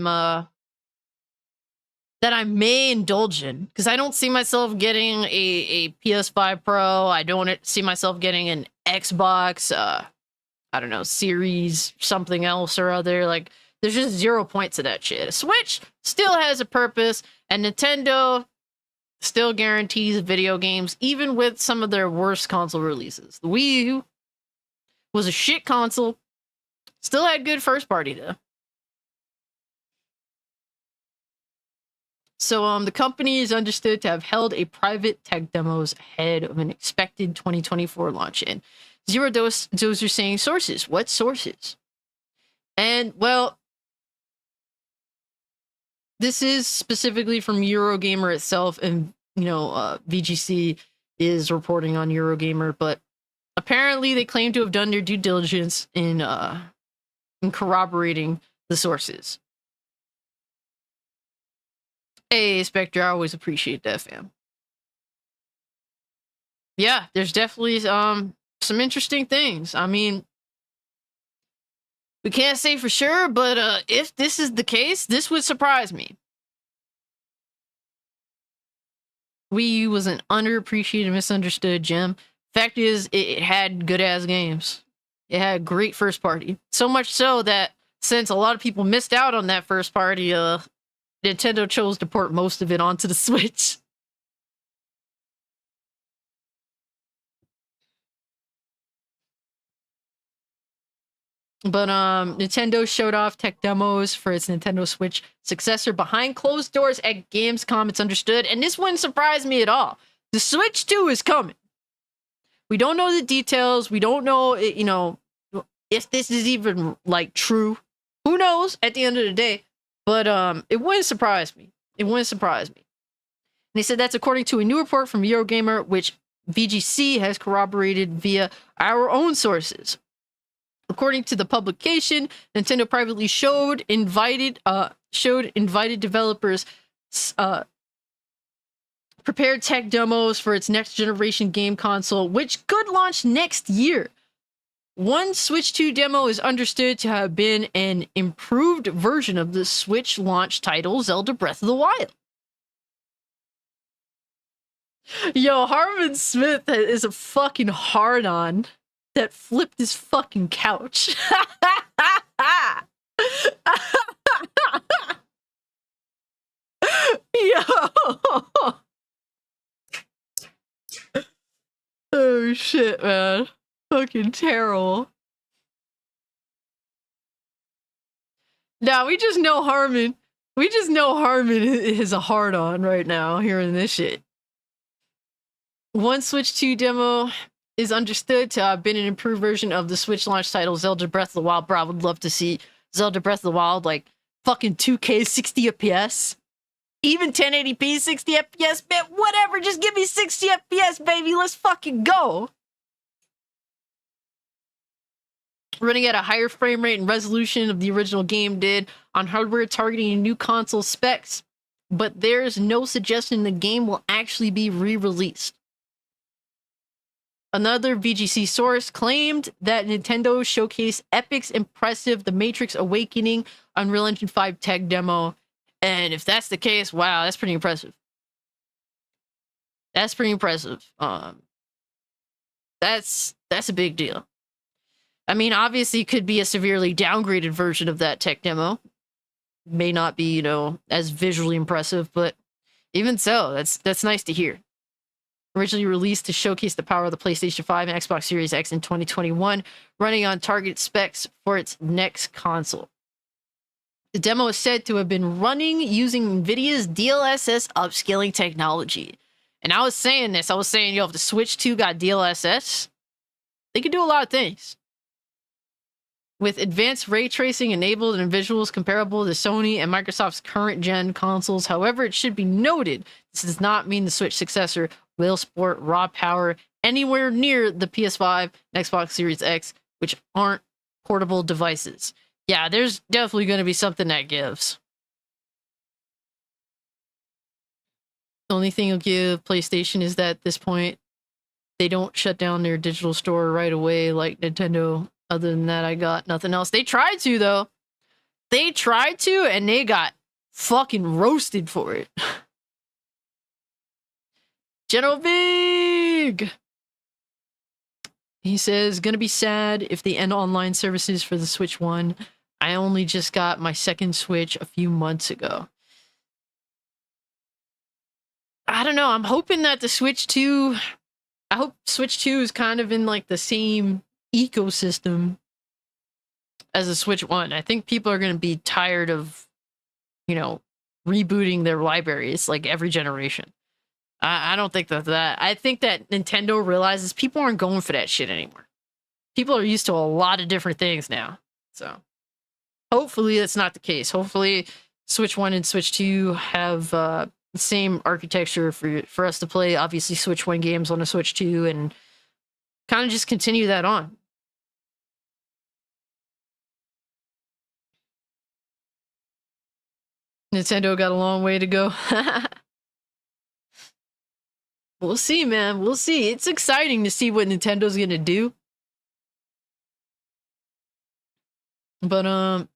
may indulge in, because I don't see myself getting a PS5 Pro. I don't see myself getting an Xbox, I don't know, Series something else or other. Like, there's just 0 points to that shit. Switch still has a purpose, and Nintendo still guarantees video games, even with some of their worst console releases. The Wii U was a shit console, still had good first party though. So the company is understood to have held a private tech demos ahead of an expected 2024 launch. And Zero Dose, those are saying sources. What sources? And well, this is specifically from Eurogamer itself, and VGC is reporting on Eurogamer, but apparently they claim to have done their due diligence in corroborating the sources. Hey, Spectre, I always appreciate that, fam. Yeah, there's definitely some interesting things. I mean, we can't say for sure, but if this is the case, this would surprise me. Wii U was an underappreciated, misunderstood gem. Fact is, it had good-ass games. It had great first party. So much so that since a lot of people missed out on that first party, Nintendo chose to port most of it onto the Switch. But Nintendo showed off tech demos for its Nintendo Switch successor behind closed doors at Gamescom, it's understood. And this wouldn't surprise me at all. The Switch 2 is coming. We don't know the details. We don't know, if this is even, like, true. Who knows at the end of the day? But it wouldn't surprise me. It wouldn't surprise me. And they said that's according to a new report from Eurogamer, which VGC has corroborated via our own sources. According to the publication, Nintendo privately showed invited developers prepared tech demos for its next generation game console, which could launch next year. One Switch 2 demo is understood to have been an improved version of the Switch launch title, Zelda Breath of the Wild. Yo, Harvin Smith is a fucking hard-on that flipped his fucking couch. Yo! Oh shit, man. Fucking terrible. Now we just know Harmon. We just know Harmon is a hard-on right now hearing this shit. One Switch 2 demo is understood to have been an improved version of the Switch launch title Zelda Breath of the Wild. Bro, I would love to see Zelda Breath of the Wild like fucking 2K 60 FPS. Even 1080p 60 FPS, man, whatever, just give me 60 FPS, baby. Let's fucking go. Running at a higher frame rate and resolution of the original game did on hardware targeting new console specs, but there's no suggestion the game will actually be re-released. Another VGC source claimed that Nintendo showcased Epic's impressive The Matrix Awakening Unreal Engine 5 tech demo. And if that's the case, wow, that's pretty impressive. That's pretty impressive. That's a big deal. I mean, obviously, it could be a severely downgraded version of that tech demo. May not be, you know, as visually impressive, but even so, that's nice to hear. Originally released to showcase the power of the PlayStation 5 and Xbox Series X in 2021, running on target specs for its next console. The demo is said to have been running using NVIDIA's DLSS upscaling technology. And I was saying this, yo, if the Switch 2 got DLSS, they could do a lot of things. With advanced ray tracing enabled and visuals comparable to Sony and Microsoft's current gen consoles. However, it should be noted, this does not mean the Switch successor will sport raw power anywhere near the PS5 and Xbox Series X, which aren't portable devices. Yeah, there's definitely going to be something that gives. The only thing you'll give PlayStation is that at this point, they don't shut down their digital store right away like Nintendo. Other than that, I got nothing else. They tried to, though. They tried to, and they got fucking roasted for it. Genovig! He says, gonna be sad if they end online services for the Switch 1. I only just got my second Switch a few months ago. I don't know. I'm hoping that the Switch 2... I hope Switch 2 is kind of in, like, the same ecosystem as the Switch 1. I think people are going to be tired of, you know, rebooting their libraries, like, every generation. I don't think that... I think that Nintendo realizes people aren't going for that shit anymore. People are used to a lot of different things now. So, hopefully that's not the case. Hopefully Switch 1 and Switch 2 have the same architecture for us to play, obviously, Switch 1 games on a Switch 2 and kind of just continue that on. Nintendo got a long way to go. We'll see, man. We'll see. It's exciting to see what Nintendo's gonna do. But,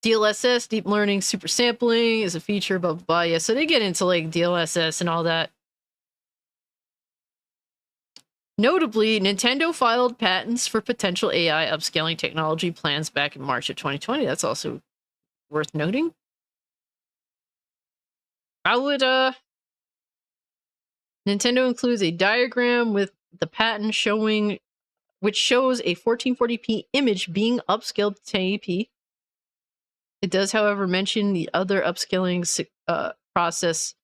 DLSS, deep learning, super sampling is a feature, blah, blah, blah. Yeah, so they get into, like, DLSS and all that. Notably, Nintendo filed patents for potential AI upscaling technology plans back in March of 2020. That's also worth noting. I would, Nintendo includes a diagram with the patent showing, which shows a 1440p image being upscaled to 1080p. It does, however, mention the other upscaling process,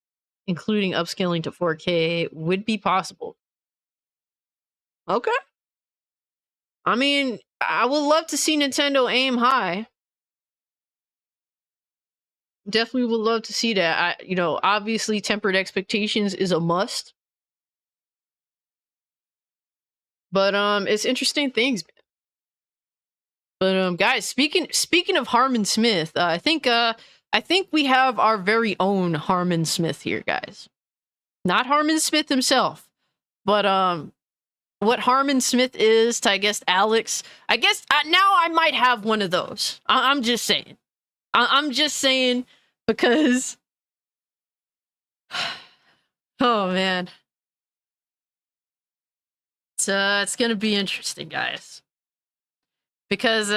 including upscaling to 4K, would be possible. Okay. I mean, I would love to see Nintendo aim high. Definitely would love to see that. You know, obviously tempered expectations is a must. But it's interesting things. But guys, speaking of Harmon Smith, I think we have our very own Harmon Smith here, guys. Not Harmon Smith himself, but what Harmon Smith is to, I guess, Alex. I guess now I might have one of those. I'm just saying. I'm just saying because oh man. It's gonna be interesting, guys. Because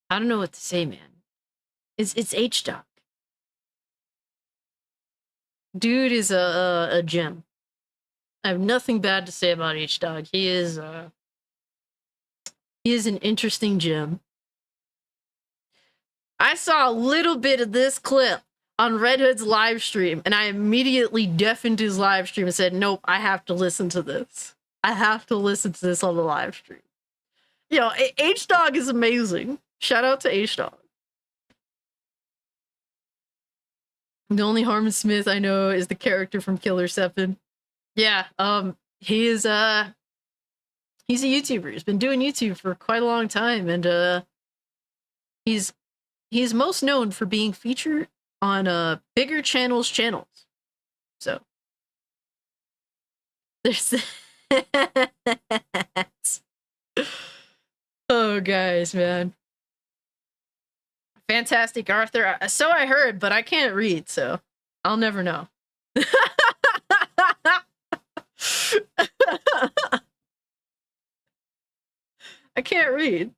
I don't know what to say, man. It's H Dog. Dude is a gem. I have nothing bad to say about H Dog. He is an interesting gem. I saw a little bit of this clip on Red Hood's live stream, and I immediately deafened his live stream and said, nope, I have to listen to this. I have to listen to this on the live stream. You know, H Dog is amazing. Shout out to H Dog. The only Harmon Smith I know is the character from Killer 7. Yeah, he is he's a YouTuber. He's been doing YouTube for quite a long time, and he's most known for being featured on bigger channels. So there's that. Oh, guys, man. Fantastic Arthur. So I heard, but I can't read, so I'll never know. I can't read.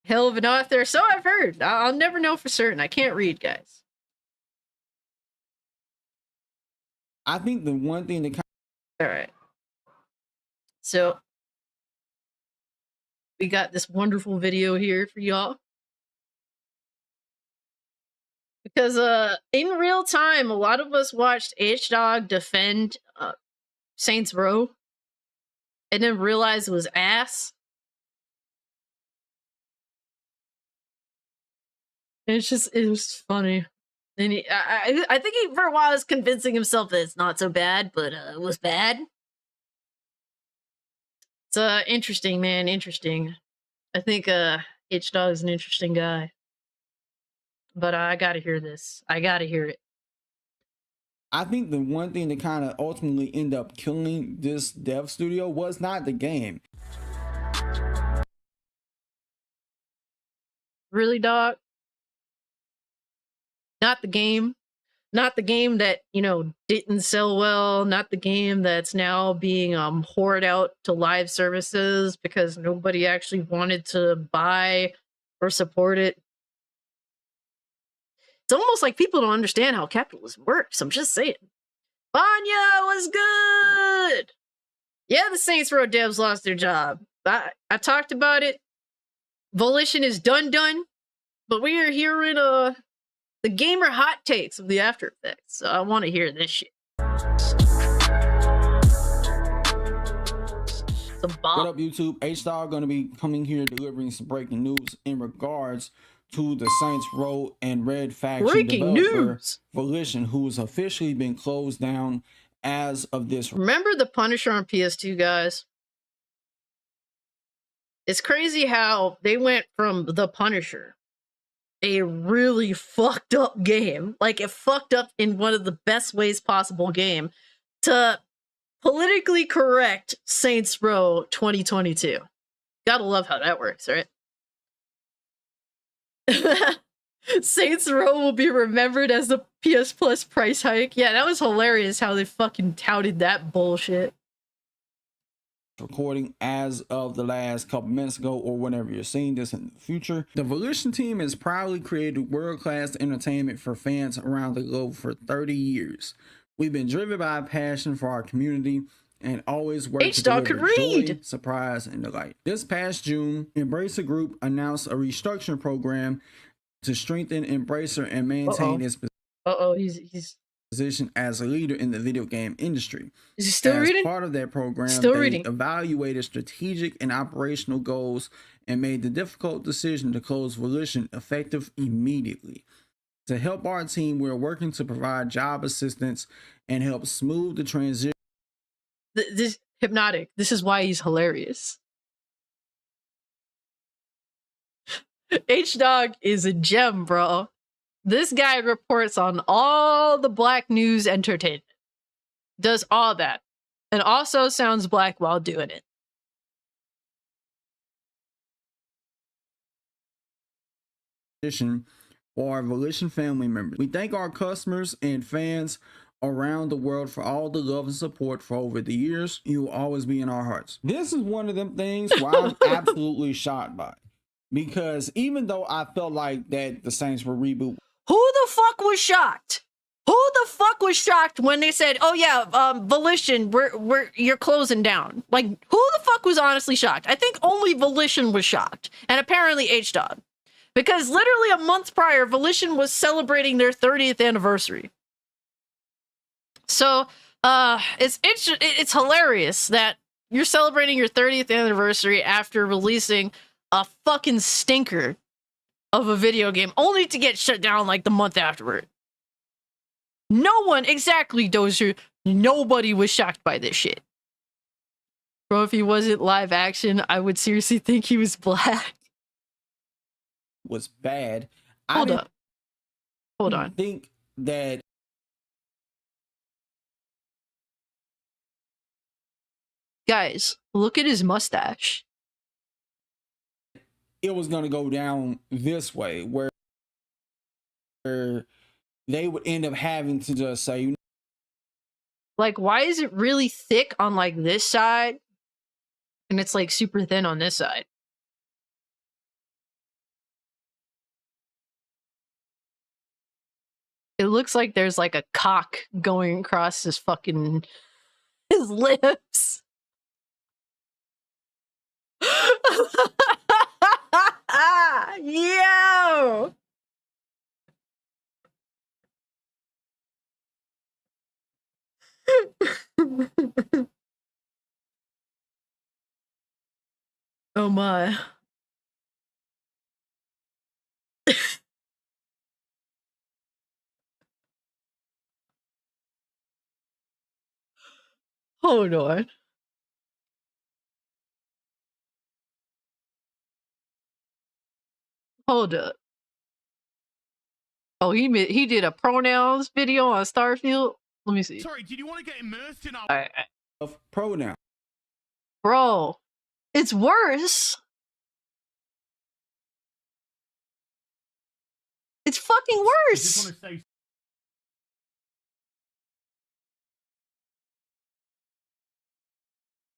Hell of an author. So I've heard. I'll never know for certain. I can't read, guys. I think the one thing that all right. So we got this wonderful video here for y'all. Because in real time, a lot of us watched H-Dog defend Saints Row and then realized it was ass. And it was funny. And I think he, for a while, was convincing himself that it's not so bad, but it was bad. It's interesting, man, interesting. I think H-Dog is an interesting guy. But I gotta hear this. I gotta hear it. I think the one thing that kind of ultimately ended up killing this dev studio was not the game. Really, dog? Not the game. Not the game that, you know, didn't sell well. Not the game that's now being hoarded out to live services because nobody actually wanted to buy or support it. It's almost like people don't understand how capitalism works. I'm just saying. Vanya was good. Yeah, the Saints Row devs lost their job. I talked about it. Volition is done. But we are hearing the gamer hot takes of the After Effects. So I want to hear this shit. What up, YouTube? H-Dog gonna be coming here delivering some breaking news in regards to the Saints Row and Red Faction breaking developer news. Volition, who has officially been closed down as of this. Remember the Punisher on PS2, guys? It's crazy how they went from the Punisher, a really fucked up game, like it fucked up in one of the best ways possible game, to politically correct Saints Row 2022. Gotta love how that works, right? Saints Row will be remembered as the PS Plus price hike. Yeah, that was hilarious how they fucking touted that bullshit. Recording as of the last couple minutes ago, or whenever you're seeing this in the future. The Volition team has proudly created world-class entertainment for fans around the globe for 30 years. We've been driven by a passion for our community and always work to deliver joy, surprise, and delight. This past June, Embracer Group announced a restructuring program to strengthen Embracer and maintain its position as a leader in the video game industry. Is he still reading? As part of that program, they evaluated strategic and operational goals and made the difficult decision to close Volition effective immediately. To help our team, we're working to provide job assistance and help smooth the transition. This Hypnotic. This is why he's hilarious. H-Dog is a gem, bro. This guy reports on all the black news entertainment. Does all that. And also sounds black while doing it. For our Volition family members. We thank our customers and fans around the world for all the love and support for over the years. You will always be in our hearts. This is one of them things where I'm absolutely shocked by. Because even though I felt like that the Saints were reboot. Who the fuck was shocked? Who the fuck was shocked when they said, "Oh yeah, Volition, you're closing down"? Like, who the fuck was honestly shocked? I think only Volition was shocked, and apparently H-Dog, because literally a month prior, Volition was celebrating their 30th anniversary. So, it's hilarious that you're celebrating your 30th anniversary after releasing a fucking stinker of a video game, only to get shut down like the month afterward. No one, exactly, Dozier, nobody was shocked by this shit. Bro, if he wasn't live action, I would seriously think he was black. Was bad. Hold up. Hold on. I think that guys, look at his mustache. it was going to go down this way, where they would end up having to just say, like, why is it really thick on like this side and it's like super thin on this side? It looks like there's like a cock going across his lips. Yo! Oh my. Hold on. Hold up. Oh, he did a pronouns video on Starfield. Let me see. Sorry, did you want to get immersed in our of pronoun. Bro, it's worse. It's fucking I just worse. want to say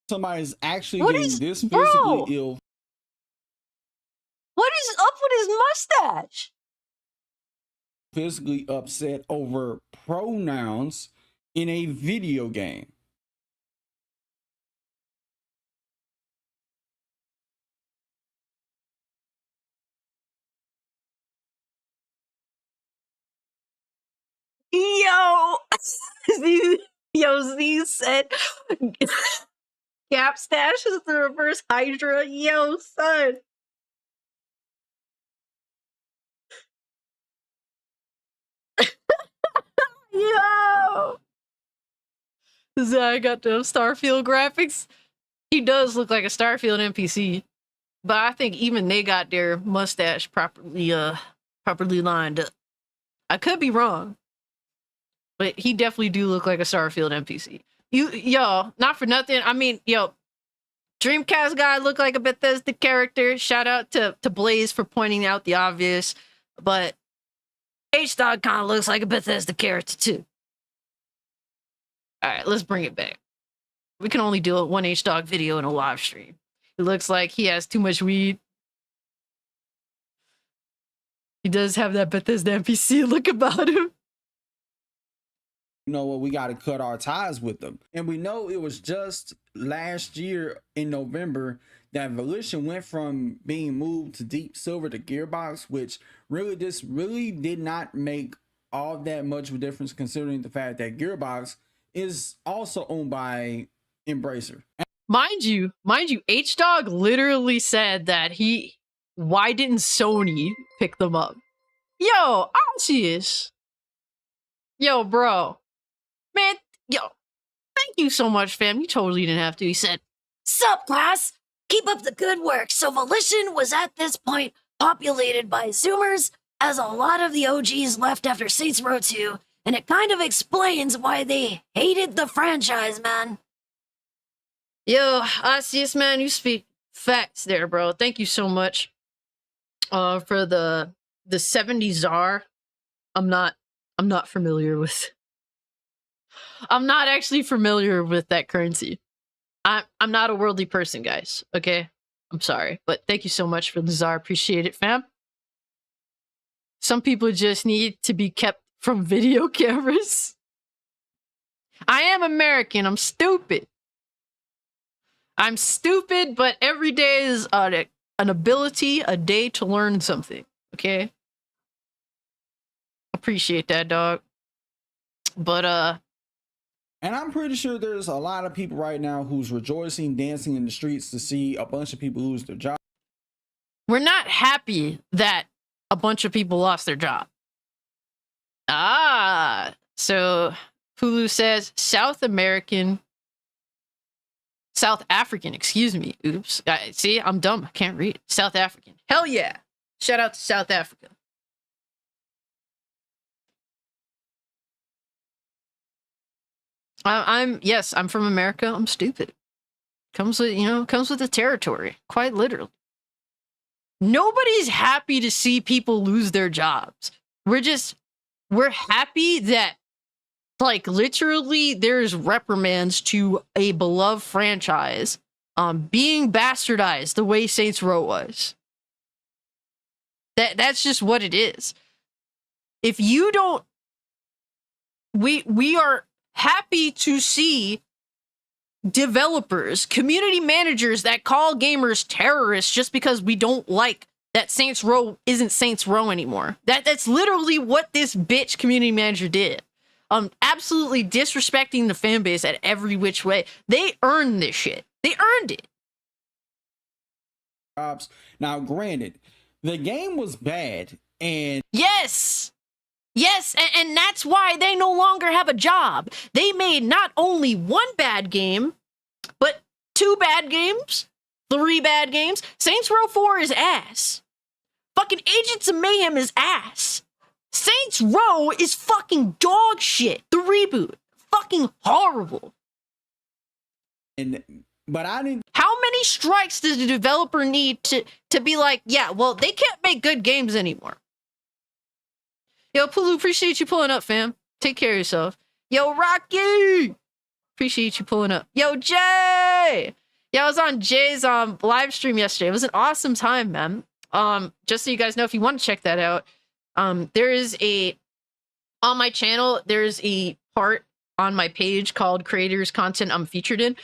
Somebody's actually What getting is- this bro? physically ill. What is up with his mustache? Physically upset over pronouns in a video game. Yo, Z said Gap Stash is the reverse Hydra. Yo, son. Yo. Zach got the Starfield graphics. He does look like a Starfield NPC, but I think even they got their mustache properly lined up. I could be wrong, but he definitely do look like a Starfield NPC. Yo, not for nothing. I mean, yo, Dreamcast guy look like a Bethesda character. Shout out to Blaze for pointing out the obvious, but H-Dog kind of looks like a Bethesda character too. All right, let's bring it back. We can only do a one H-Dog video in a live stream. It looks like he has too much weed. He does have that Bethesda NPC look about him. You know what? We got to cut our ties with them. And we know it was just last year in November that Volition went from being moved to Deep Silver to Gearbox, which really did not make all that much of a difference, considering the fact that Gearbox is also owned by Embracer. Mind you, H-Dog literally said that why didn't Sony pick them up? Yo, Arceus. Yo, bro. Man, yo, thank you so much, fam. You totally didn't have to. He said, Sup, class? Keep up the good work. So Volition was at this point populated by Zoomers, as a lot of the OGs left after Saints Row 2, and it kind of explains why they hated the franchise, man. yo, Arceus, man, you speak facts there, bro. Thank you so much for the 70 Czar. I'm not familiar with I'm not actually familiar with that currency. I'm not a worldly person, guys. Okay, I'm sorry, but thank you so much for the czar. Appreciate it, fam. Some people just need to be kept from video cameras. I am American. I'm stupid. I'm stupid, but every day is an ability, a day to learn something. Okay, appreciate that, dog. But and I'm pretty sure there's a lot of people right now who's rejoicing, dancing in the streets to see a bunch of people lose their job. We're not happy that a bunch of people lost their job. Ah, so Hulu says South African, excuse me. Oops. See, I'm dumb. I can't read. South African. Hell yeah. Shout out to South Africa. I'm from America. I'm stupid. Comes with the territory, quite literally. Nobody's happy to see people lose their jobs. We're happy that, like, literally there's reprimands to a beloved franchise being bastardized the way Saints Row was. That's just what it is. If you don't, we are happy to see developers, community managers that call gamers terrorists just because we don't like that Saints Row isn't Saints Row anymore. That's literally what this bitch community manager did. Absolutely disrespecting the fan base at every which way. They earned this shit. They earned it. Now, granted, the game was bad, and yes, and that's why they no longer have a job. They made not only one bad game, but 2 bad games, 3 bad games. Saints Row 4 is ass. Fucking Agents of Mayhem is ass. Saints Row is fucking dog shit. The reboot, fucking horrible. But I didn't. How many strikes does the developer need to be like, yeah, well, they can't make good games anymore? Yo, Pulu, appreciate you pulling up, fam. Take care of yourself. Yo, Rocky, appreciate you pulling up. Yo, Jay. Yeah, I was on Jay's live stream yesterday. It was an awesome time, man. Just so you guys know, if you want to check that out, there is on my channel, there's a part on my page called Creators Content I'm Featured in.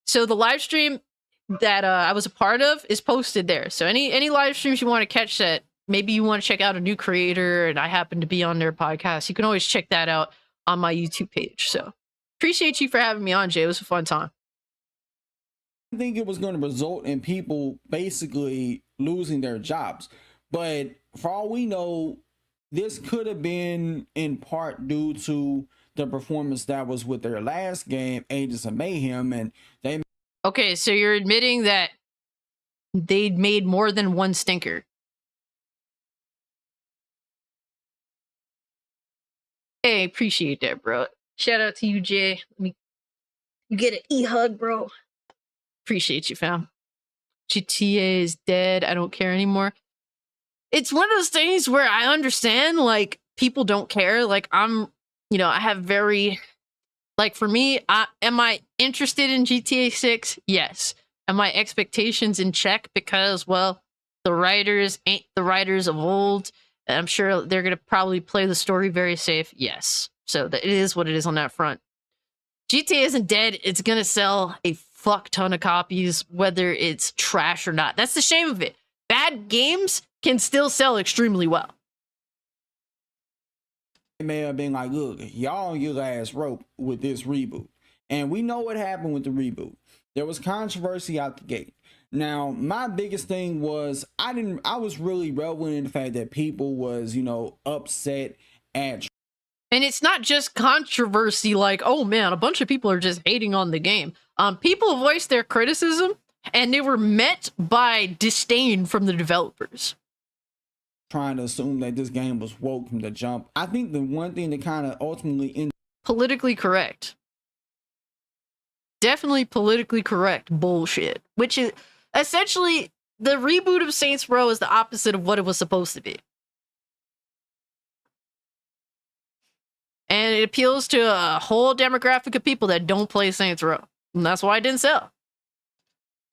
So the live stream that I was a part of is posted there. So any live streams you want to catch that maybe you want to check out a new creator and I happen to be on their podcast, you can always check that out on my YouTube page. So appreciate you for having me on, Jay. It was a fun time. I think it was going to result in people basically losing their jobs, but for all we know, this could have been in part due to the performance that was with their last game, Agents of Mayhem, and they. Okay, so you're admitting that they made more than one stinker. Hey, appreciate that, bro. Shout out to you, Jay. Let me get an e-hug, bro. Appreciate you, fam. GTA is dead. I don't care anymore. It's one of those things where I understand, like, people don't care. Like, I have very, like, for me, am I interested in GTA 6? Yes. Am my expectations in check because, well, the writers ain't the writers of old, and I'm sure they're going to probably play the story very safe? Yes. So it is what it is on that front. GTA isn't dead. It's going to sell a fuck ton of copies, whether it's trash or not. That's the shame of it. Bad games can still sell extremely well. They may have been like, look, y'all on your last rope with this reboot. And we know what happened with the reboot. There was controversy out the gate. Now, my biggest thing was I was really reveling in the fact that people was, upset at. And it's not just controversy like, oh man, a bunch of people are just hating on the game. People voiced their criticism and they were met by disdain from the developers. Trying to assume that this game was woke from the jump. I think the one thing that kind of ultimately politically correct. Definitely politically correct bullshit. Which is essentially the reboot of Saints Row is the opposite of what it was supposed to be. And it appeals to a whole demographic of people that don't play Saints Row. And that's why it didn't sell.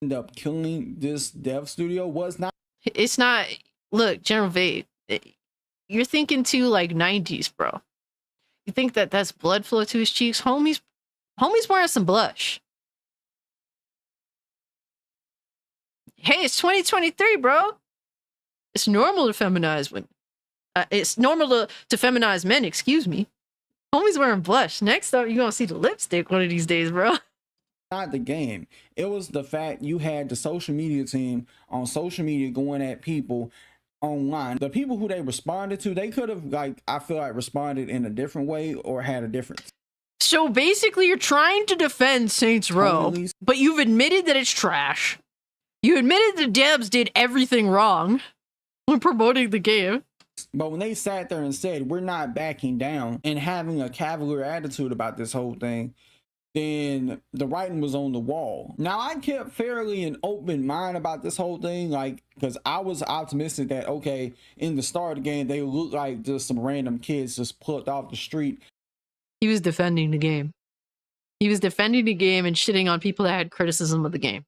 End up killing this dev studio was not. It's not. Look, General Vade, you're thinking too like 90s, bro. You think that that's blood flow to his cheeks? Homie's wearing some blush. Hey, it's 2023, bro. It's normal to feminize women. It's normal to feminize men, excuse me. Homie's wearing blush. Next up, you're gonna see the lipstick one of these days, bro. Not the game. It was the fact you had the social media team on social media going at people online. The people who they responded to, they could have, like, I feel like responded in a different way or had a different. So basically, you're trying to defend Saints Row, but you've admitted that it's trash. You admitted the devs did everything wrong when promoting the game. But when they sat there and said, we're not backing down and having a cavalier attitude about this whole thing, then the writing was on the wall. Now, I kept fairly an open mind about this whole thing, like, because I was optimistic that, okay, in the start of the game, they looked like just some random kids just plucked off the street. He was defending the game. He was defending the game and shitting on people that had criticism of the game.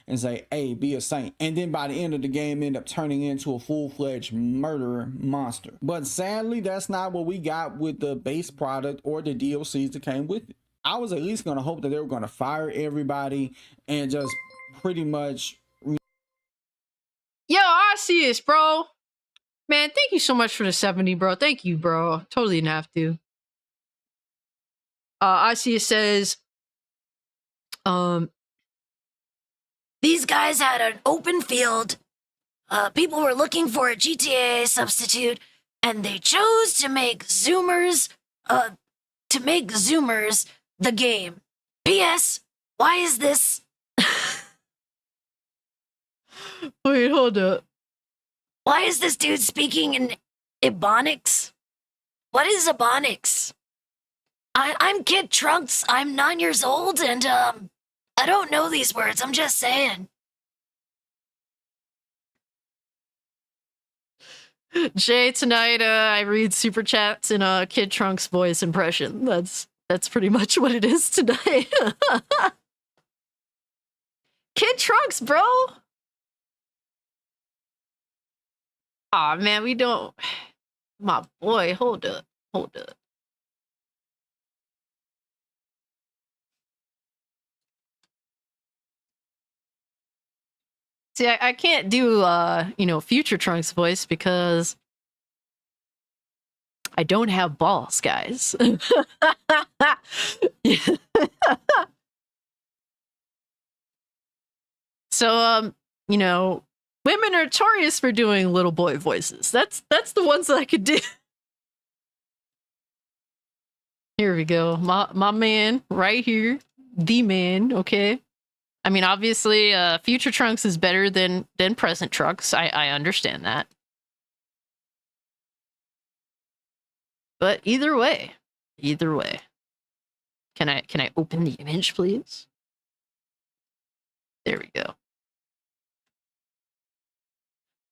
And say, hey, be a saint. And then by the end of the game, end up turning into a full-fledged murderer monster. But sadly, that's not what we got with the base product or the DLCs that came with it. I was at least going to hope that they were going to fire everybody and just pretty much... Yo, I see this, bro. Man, thank you so much for the 70, bro. Thank you, bro. Totally didn't have to. I see it says... These guys had an open field. People were looking for a GTA substitute, and they chose to make Zoomers, the game. P.S. Why is this? Wait, hold up. Why is this dude speaking in Ebonics? What is Ebonics? I'm Kid Trunks. I'm 9 years old, and I don't know these words. I'm just saying. Jay, tonight I read super chats in a Kid Trunks voice impression. That's pretty much what it is tonight. Kid Trunks, bro. Aw, man, we don't. My boy, hold up. See, I can't do, Future Trunks voice because I don't have balls, guys. So, women are notorious for doing little boy voices. That's the ones that I could do. Here we go. My man right here. The man, okay? I mean, obviously, future Trunks is better than present Trunks. I understand that. But either way. Can I open the image, please? There we go.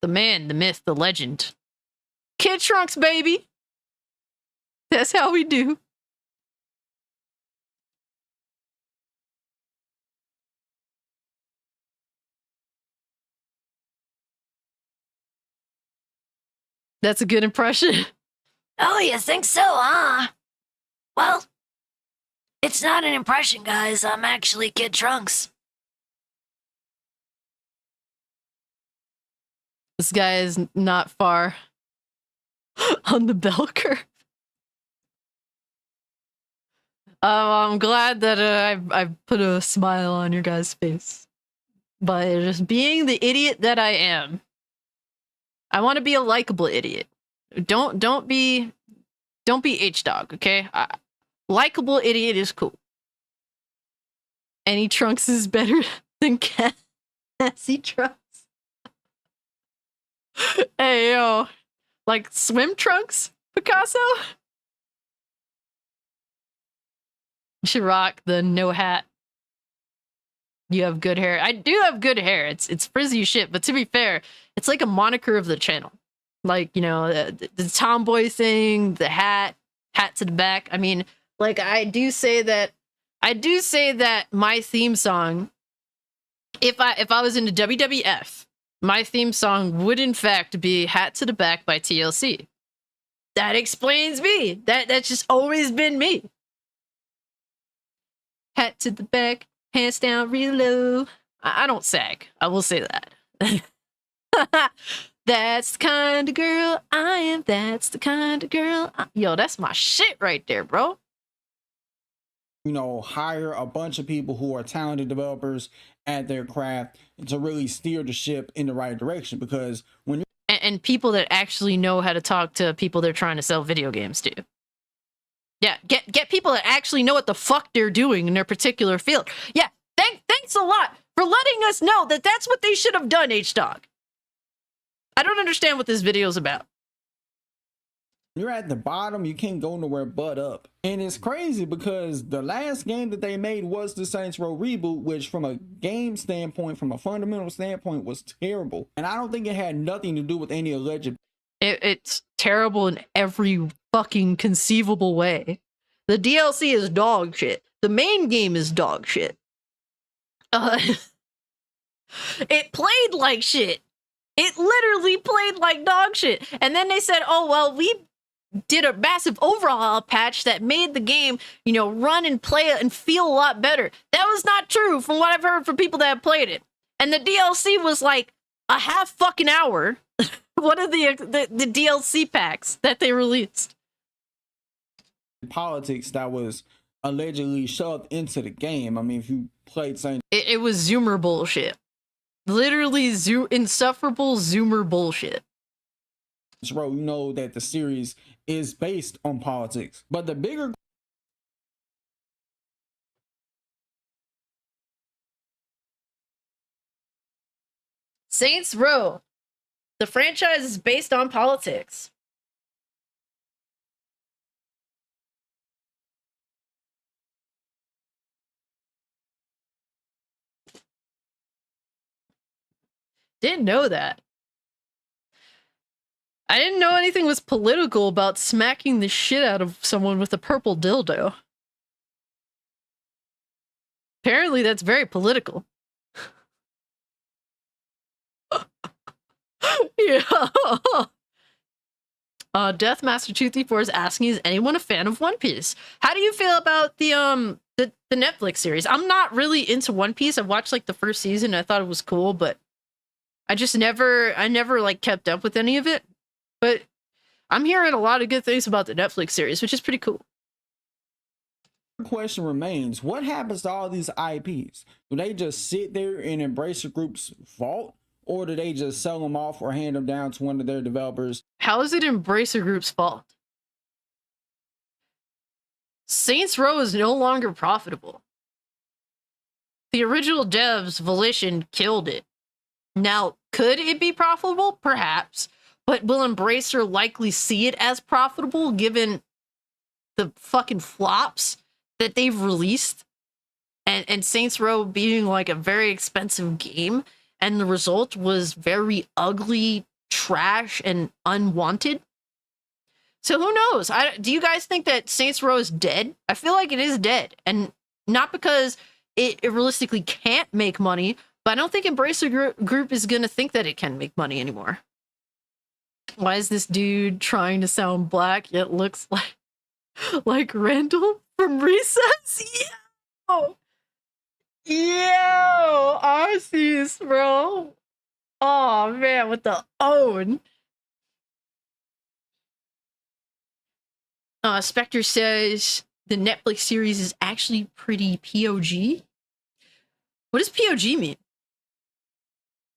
The man, the myth, the legend. Kid Trunks, baby! That's how we do. That's a good impression. Oh, you think so, huh? Well, it's not an impression, guys. I'm actually Kid Trunks. This guy is not far on the bell curve. I'm glad that I've put a smile on your guys' face by just being the idiot that I am. I want to be a likable idiot. Don't be H-Dog, okay? Likable idiot is cool. Any Trunks is better than Cassie Trunks. Hey, yo. Like swim trunks, Picasso? You should rock the no hat. You have good hair. I do have good hair. It's frizzy shit, but to be fair, it's like a moniker of the channel. Like, the tomboy thing, the hat hat to the back. I mean, like I do say that my theme song, if I was into WWF, my theme song would in fact be Hat to the Back by TLC. That explains me. That's just always been me. Hat to the back, hands down real low. I don't sag. I will say that. That's the kind of girl I am. That's the kind of girl yo, that's my shit right there, bro. You know, hire a bunch of people who are talented developers at their craft to really steer the ship in the right direction. Because when and people that actually know how to talk to people they're trying to sell video games to. Yeah, get people that actually know what the fuck they're doing in their particular field. Yeah, thanks a lot for letting us know that that's what they should have done, H-Dog. I don't understand what this video is about. you're at the bottom, you can't go nowhere but up. And it's crazy because the last game that they made was the Saints Row reboot, which from a game standpoint, from a fundamental standpoint, was terrible. And I don't think it had nothing to do with any alleged... It's terrible in every fucking conceivable way. The DLC is dog shit. The main game is dog shit. It played like shit. It literally played like dog shit. And then they said, oh, well, we did a massive overhaul patch that made the game, you know, run and play it and feel a lot better. That was not true from what I've heard from people that have played it. And the DLC was like a half fucking hour. What are the DLC packs that they released? Politics that was allegedly shoved into the game. I mean, if you played Saints... It was Zoomer bullshit. Literally insufferable Zoomer bullshit. Row, you know that the series is based on politics. But the bigger... Saints Row. The franchise is based on politics. Didn't know that. I didn't know anything was political about smacking the shit out of someone with a purple dildo. Apparently that's very political. Yeah. Deathmaster234 is asking, is anyone a fan of One Piece? How do you feel about the Netflix series? I'm not really into One Piece. I've watched like the first season. I thought it was cool, but I never like kept up with any of it. But I'm hearing a lot of good things about the Netflix series, which is pretty cool. The question remains, what happens to all these IPs? Do they just sit there in Embracer Group's vault? Or do they just sell them off or hand them down to one of their developers? How is it Embracer Group's fault? Saints Row is no longer profitable. The original devs, Volition, killed it. Now, could it be profitable? Perhaps. But will Embracer likely see it as profitable given the fucking flops that they've released? And Saints Row being like a very expensive game, and the result was very ugly, trash, and unwanted. So who knows? Do you guys think that Saints Row is dead? I feel like it is dead. And not because it realistically can't make money, but I don't think Embracer Group is going to think that it can make money anymore. Why is this dude trying to sound black yet looks like Randall from Recess? Yo! Yo! Arceus, bro! Oh man, with the own. Spectre says the Netflix series is actually pretty POG. What does POG mean?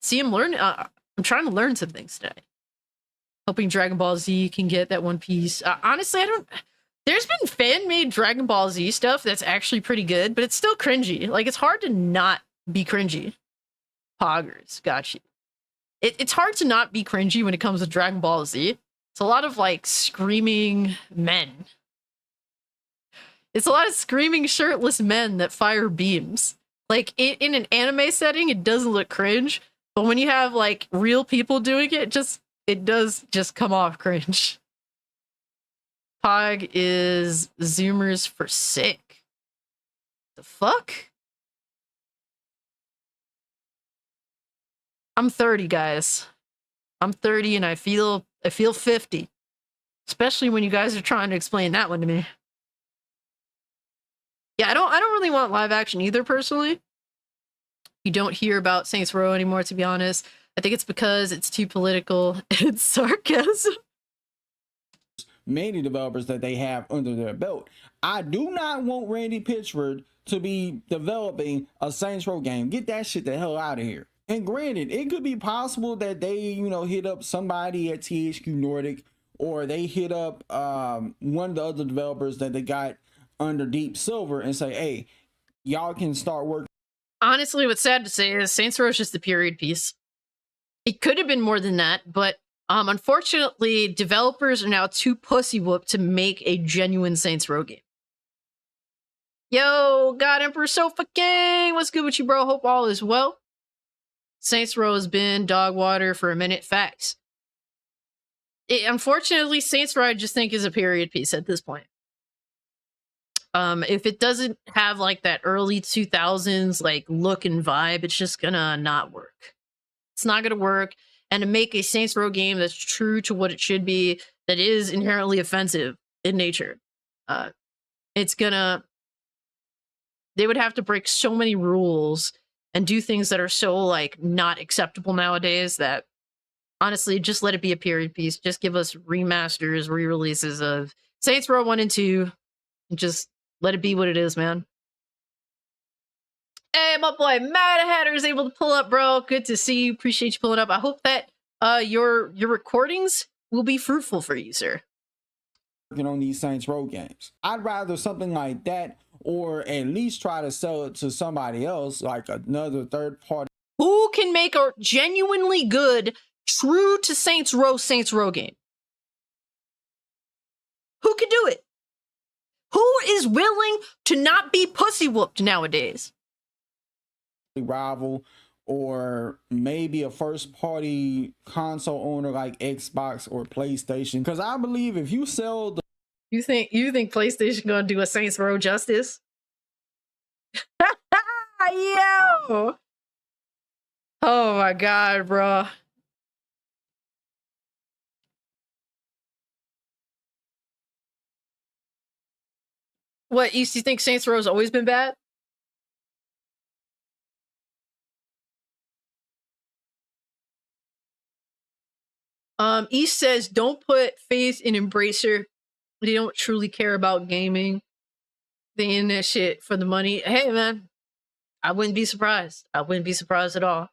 See, I'm learning. I'm trying to learn some things today. Hoping Dragon Ball Z can get that One Piece. Honestly, I don't... There's been fan-made Dragon Ball Z stuff that's actually pretty good, but it's still cringy. Like, it's hard to not be cringy. Poggers, got you. It's hard to not be cringy when it comes to Dragon Ball Z. It's a lot of, like, screaming men. It's a lot of screaming shirtless men that fire beams. Like, in an anime setting, it doesn't look cringe, but when you have, like, real people doing it, it does just come off cringe. Pog is Zoomers for sick. The fuck? I'm 30, guys. I'm 30 and I feel 50. Especially when you guys are trying to explain that one to me. Yeah, I don't really want live action either, personally. You don't hear about Saints Row anymore, to be honest. I think it's because it's too political and sarcasm. Many developers that they have under their belt. I do not want Randy Pitchford to be developing a Saints Row game. Get that shit the hell out of here. And granted, it could be possible that they, you know, hit up somebody at THQ Nordic, or they hit up one of the other developers that they got under Deep Silver and say, hey, y'all can start working. Honestly, what's sad to say is Saints Row is just a period piece. It could have been more than that, but unfortunately, developers are now too pussy whooped to make a genuine Saints Row game. Yo, God Emperor Sofa Gang, what's good with you, bro? Hope all is well. Saints Row has been dog water for a minute. Facts. Unfortunately, Saints Row I just think is a period piece at this point. If it doesn't have like that early 2000s like look and vibe, it's just gonna not work. It's not gonna work. And to make a Saints Row game that's true to what it should be, that is inherently offensive in nature, it's gonna... They would have to break so many rules and do things that are so like not acceptable nowadays that honestly, just let it be a period piece. Just give us remasters, re-releases of Saints Row 1 and 2, and just let it be what it is, man. Hey, my boy Mad Hatter is able to pull up, bro. Good to see you. Appreciate you pulling up. I hope that your recordings will be fruitful for you, sir. Working on these Saints Row games. I'd rather something like that, or at least try to sell it to somebody else, like another third party. Who can make a genuinely good, true to Saints Row game? Who can do it? Who is willing to not be pussy whooped nowadays? Rival, or maybe a first party console owner like Xbox or PlayStation, because I believe if you sell the... You think PlayStation gonna do a Saints Row justice? Yo! Oh my god, bro. What, you think Saints Row's always been bad? East says, don't put faith in Embracer. They don't truly care about gaming. They in that shit for the money. Hey, man, I wouldn't be surprised. I wouldn't be surprised at all.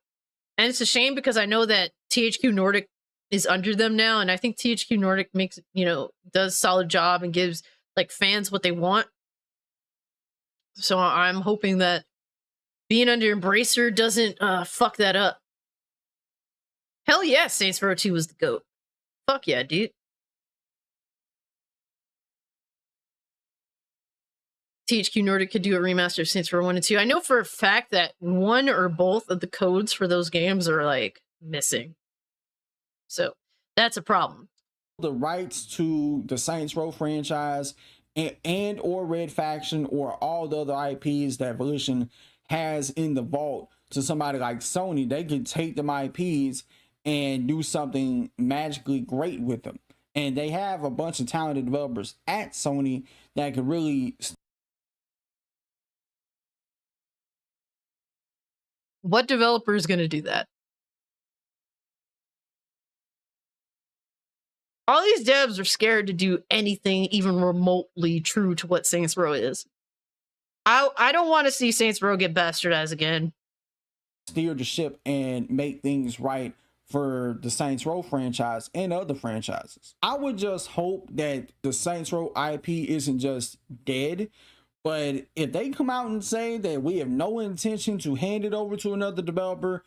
And it's a shame because I know that THQ Nordic is under them now, and I think THQ Nordic makes, you know, does solid job and gives like fans what they want. So I'm hoping that being under Embracer doesn't fuck that up. Hell yeah, Saints Row 2 was the GOAT. Fuck yeah, dude. THQ Nordic could do a remaster of Saints Row 1 and 2. I know for a fact that one or both of the codes for those games are like missing. So that's a problem. The rights to the Saints Row franchise and or Red Faction or all the other IPs that Volition has in the vault to somebody like Sony, they can take them IPs and do something magically great with them. And they have a bunch of talented developers at Sony that could really... What developer is going to do that? All these devs are scared to do anything even remotely true to what Saints Row is. I don't want to see Saints Row get bastardized again. Steer the ship and make things right for the Saints Row franchise and other franchises. I would just hope that the Saints Row IP isn't just dead, but if they come out and say that we have no intention to hand it over to another developer,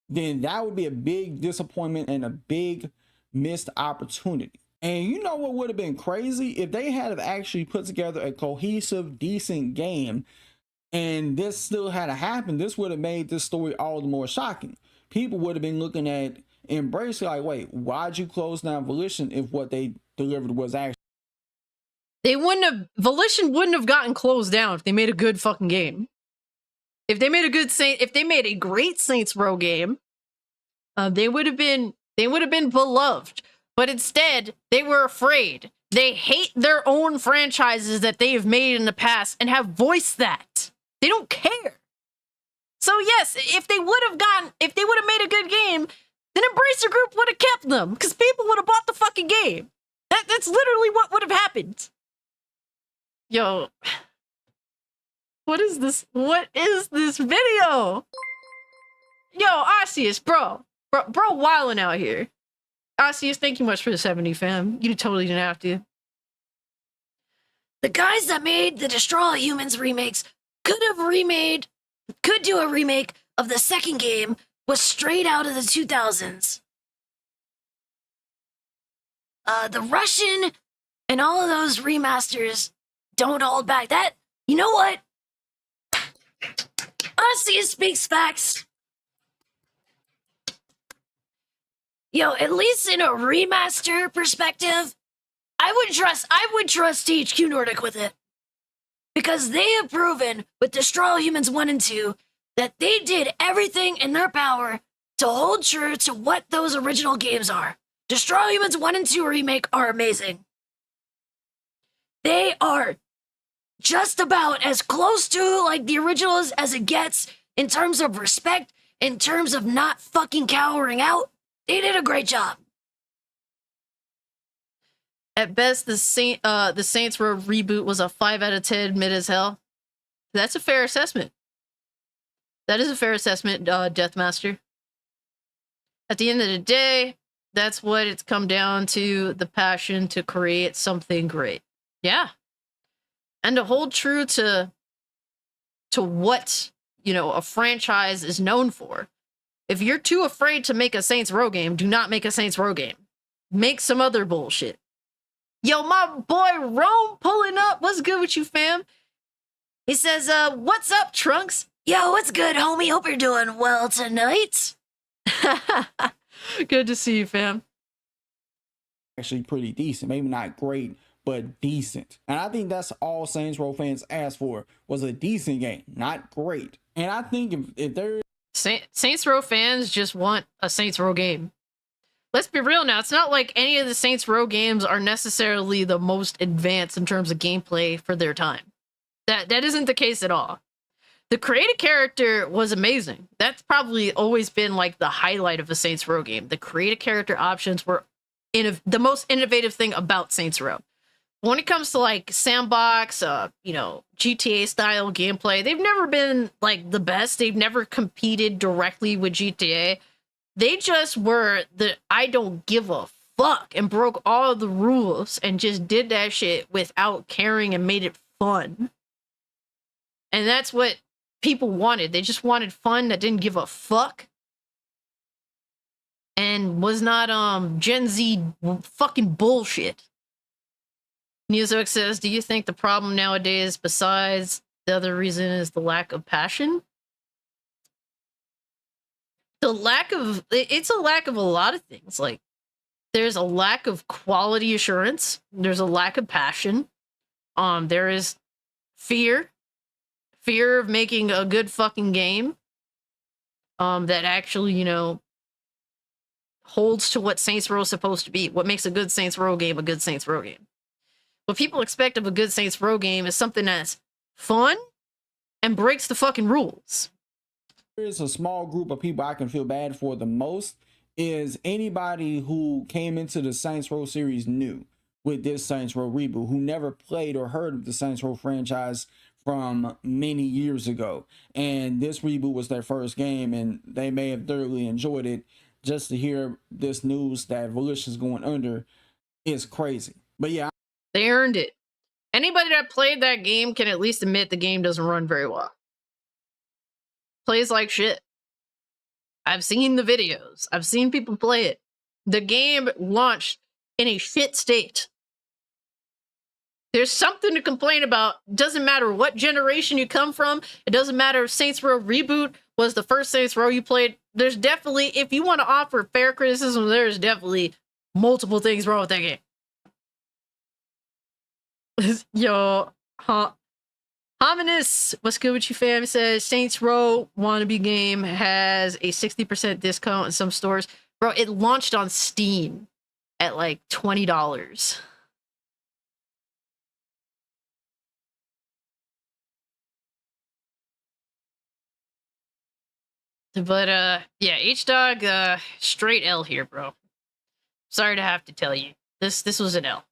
then that would be a big disappointment and a big missed opportunity. And you know what would have been crazy? If they had actually put together a cohesive, decent game and this still had happened, this would have made this story all the more shocking. People would have been looking at Embrace like, wait, why'd you close down Volition if what they delivered was actually Volition wouldn't have gotten closed down if they made a good fucking game. If they made a great Saints Row game, they would have been beloved. But instead, they were afraid. They hate their own franchises that they have made in the past and have voiced that. They don't care. So yes, if they would have made a good game, then Embracer Group would have kept them because people would have bought the fucking game. That's literally what would have happened. Yo, what is this? What is this video? Yo, Arceus, bro, wilding out here. Arceus, thank you much for the 70, fam. You totally didn't have to. The guys that made the Destroy All Humans remakes could do a remake of the second game was straight out of the 2000s. The Russian and all of those remasters don't hold back. That, you know what? Arceus speaks facts. Yo, at least in a remaster perspective, I would trust THQ Nordic with it. Because they have proven with Destroy All Humans 1 and 2 that they did everything in their power to hold true to what those original games are. Destroy All Humans 1 and 2 remake are amazing. They are just about as close to like the originals as it gets in terms of respect, in terms of not fucking cowering out. They did a great job. At best, the Saints Row reboot was a 5 out of 10, mid as hell. That's a fair assessment. That is a fair assessment, Deathmaster. At the end of the day, that's what it's come down to, the passion to create something great. Yeah. And to hold true to what, a franchise is known for. If you're too afraid to make a Saints Row game, do not make a Saints Row game. Make some other bullshit. Yo, my boy Rome pulling up. What's good with you, fam? He says, what's up, Trunks? Yo, what's good, homie? Hope you're doing well tonight. Good to see you, fam. Actually pretty decent. Maybe not great, but decent. And I think that's all Saints Row fans asked for, was a decent game, not great. And I think if there... Saints Row fans just want a Saints Row game. Let's be real now. It's not like any of the Saints Row games are necessarily the most advanced in terms of gameplay for their time. That isn't the case at all. The creative character was amazing. That's probably always been like the highlight of a Saints Row game. The creative character options were the most innovative thing about Saints Row. When it comes to like sandbox, GTA style gameplay, they've never been like the best. They've never competed directly with GTA. They just were the I don't give a fuck and broke all the rules and just did that shit without caring and made it fun. And that's what people wanted. They just wanted fun that didn't give a fuck and was not Gen Z fucking bullshit. Neozoic says, do you think the problem nowadays, besides the other reason, is the lack of passion? It's a lack of a lot of things. Like, there's a lack of quality assurance. There's a lack of passion. There is fear of making a good fucking game. That actually, holds to what Saints Row is supposed to be. What makes a good Saints Row game a good Saints Row game. What people expect of a good Saints Row game is something that's fun and breaks the fucking rules. There's a small group of people I can feel bad for the most is anybody who came into the Saints Row series new with this Saints Row reboot, who never played or heard of the Saints Row franchise from many years ago. And this reboot was their first game and they may have thoroughly enjoyed it. Just to hear this news that Volition's going under is crazy. But yeah. They earned it. Anybody that played that game can at least admit the game doesn't run very well. Plays like shit. I've seen the videos. I've seen people play it. The game launched in a shit state. There's something to complain about. Doesn't matter what generation you come from. It doesn't matter if Saints Row Reboot was the first Saints Row you played. There's definitely, if you want to offer fair criticism, there's definitely multiple things wrong with that game. Yo, Hominus, what's good with you, fam? It says Saints Row wannabe game has a 60% discount in some stores. Bro, it launched on Steam at like $20. But yeah, H-Dog, straight L here, bro. Sorry to have to tell you. This was an L.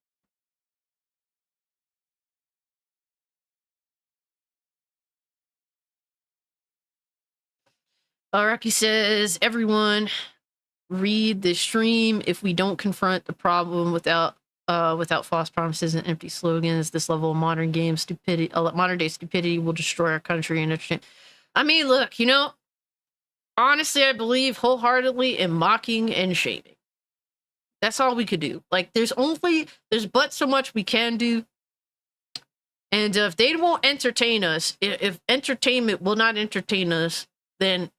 Rocky says, everyone read the stream. If we don't confront the problem without false promises and empty slogans, this level of modern day stupidity will destroy our country and entertainment. I mean, look, you know, honestly, I believe wholeheartedly in mocking and shaming. That's all we could do. Like, there's but so much we can do. And if they won't entertain us, if entertainment will not entertain us, then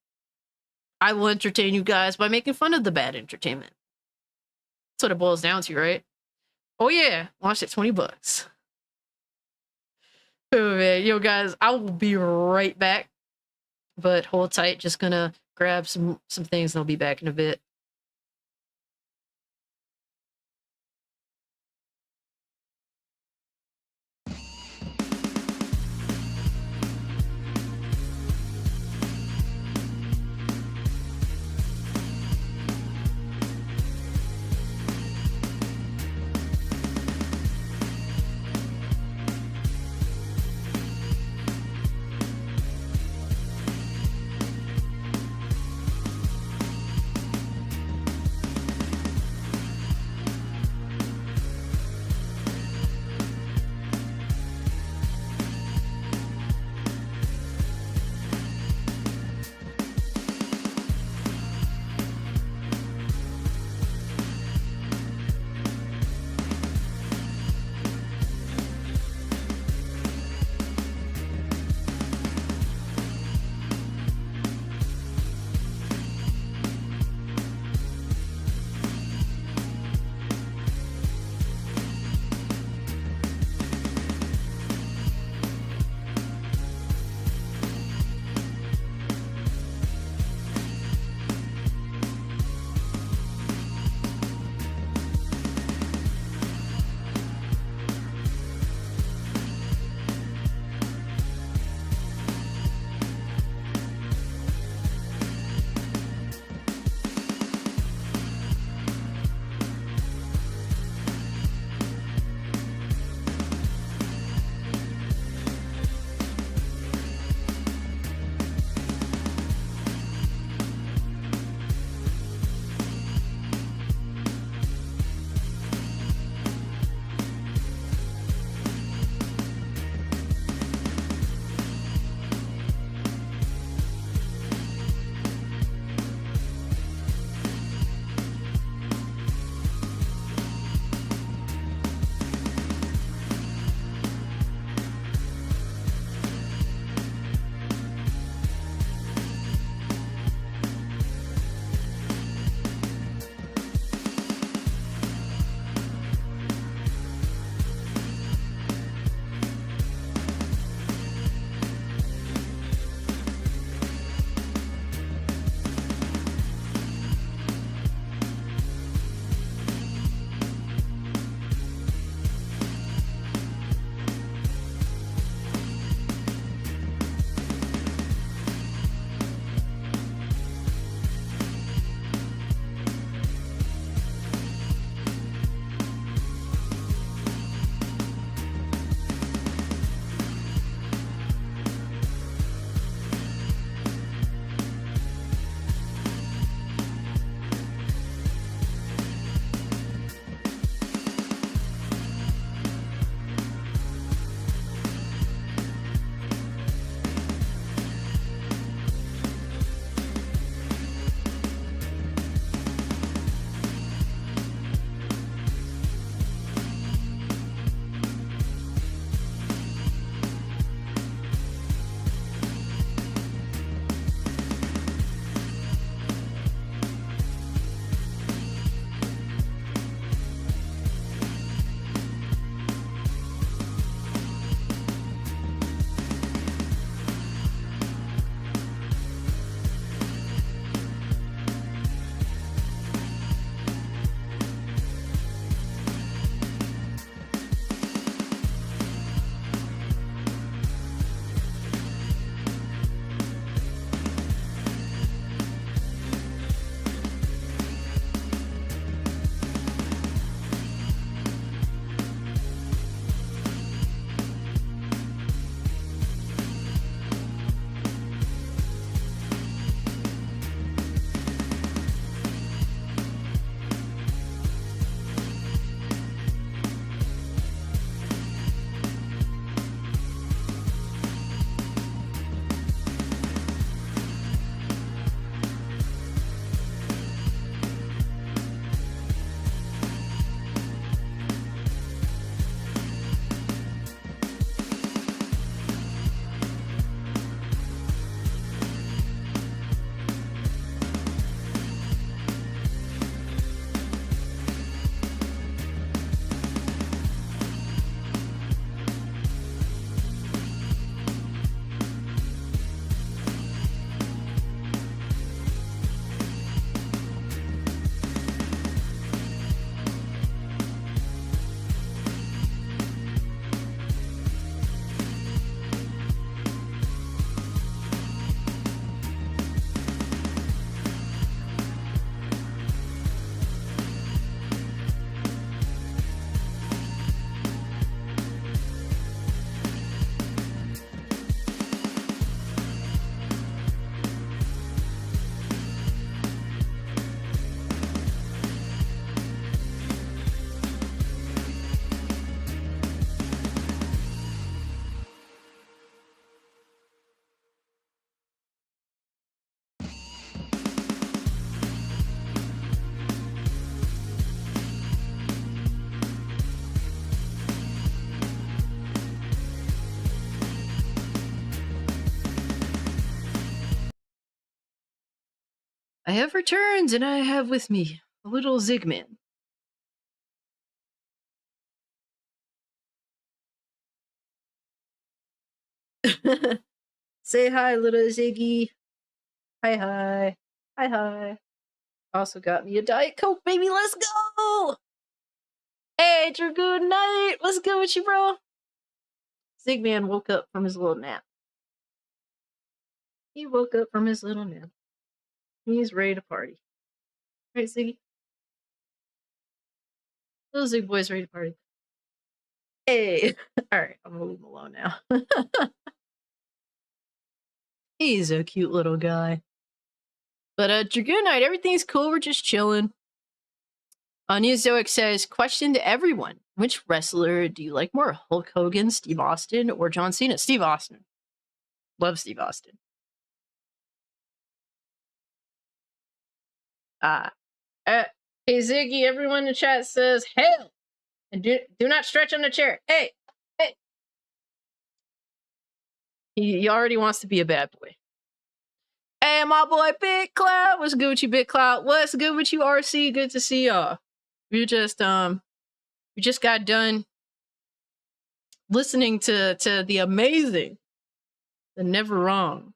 I will entertain you guys by making fun of the bad entertainment. That's what it boils down to, right? Oh yeah, launched at $20. Oh man, yo guys, I will be right back. But hold tight, just gonna grab some things and I'll be back in a bit. I have returned, and I have with me a little Zigman. Say hi, little Ziggy. Hi, hi. Hi, hi. Also got me a Diet Coke, baby. Let's go! Hey, Dragoon Knight. What's good with you, bro? Zigman woke up from his little nap. He woke up from his little nap. He's ready to party. Right, Ziggy? Little Zig boy's ready to party. Hey! Alright, I'm gonna leave him alone now. He's a cute little guy. But, Dragoon Knight, everything's cool. We're just chilling. Neozoic says, question to everyone. Which wrestler do you like more? Hulk Hogan, Steve Austin, or John Cena? Steve Austin. Love Steve Austin. Hey, Ziggy, everyone in the chat says, hail! And do not stretch on the chair. Hey! Hey! He already wants to be a bad boy. Hey, my boy Big Cloud. What's good with you, Big Cloud? What's good with you, RC? Good to see y'all. We just got done listening to the amazing, the never wrong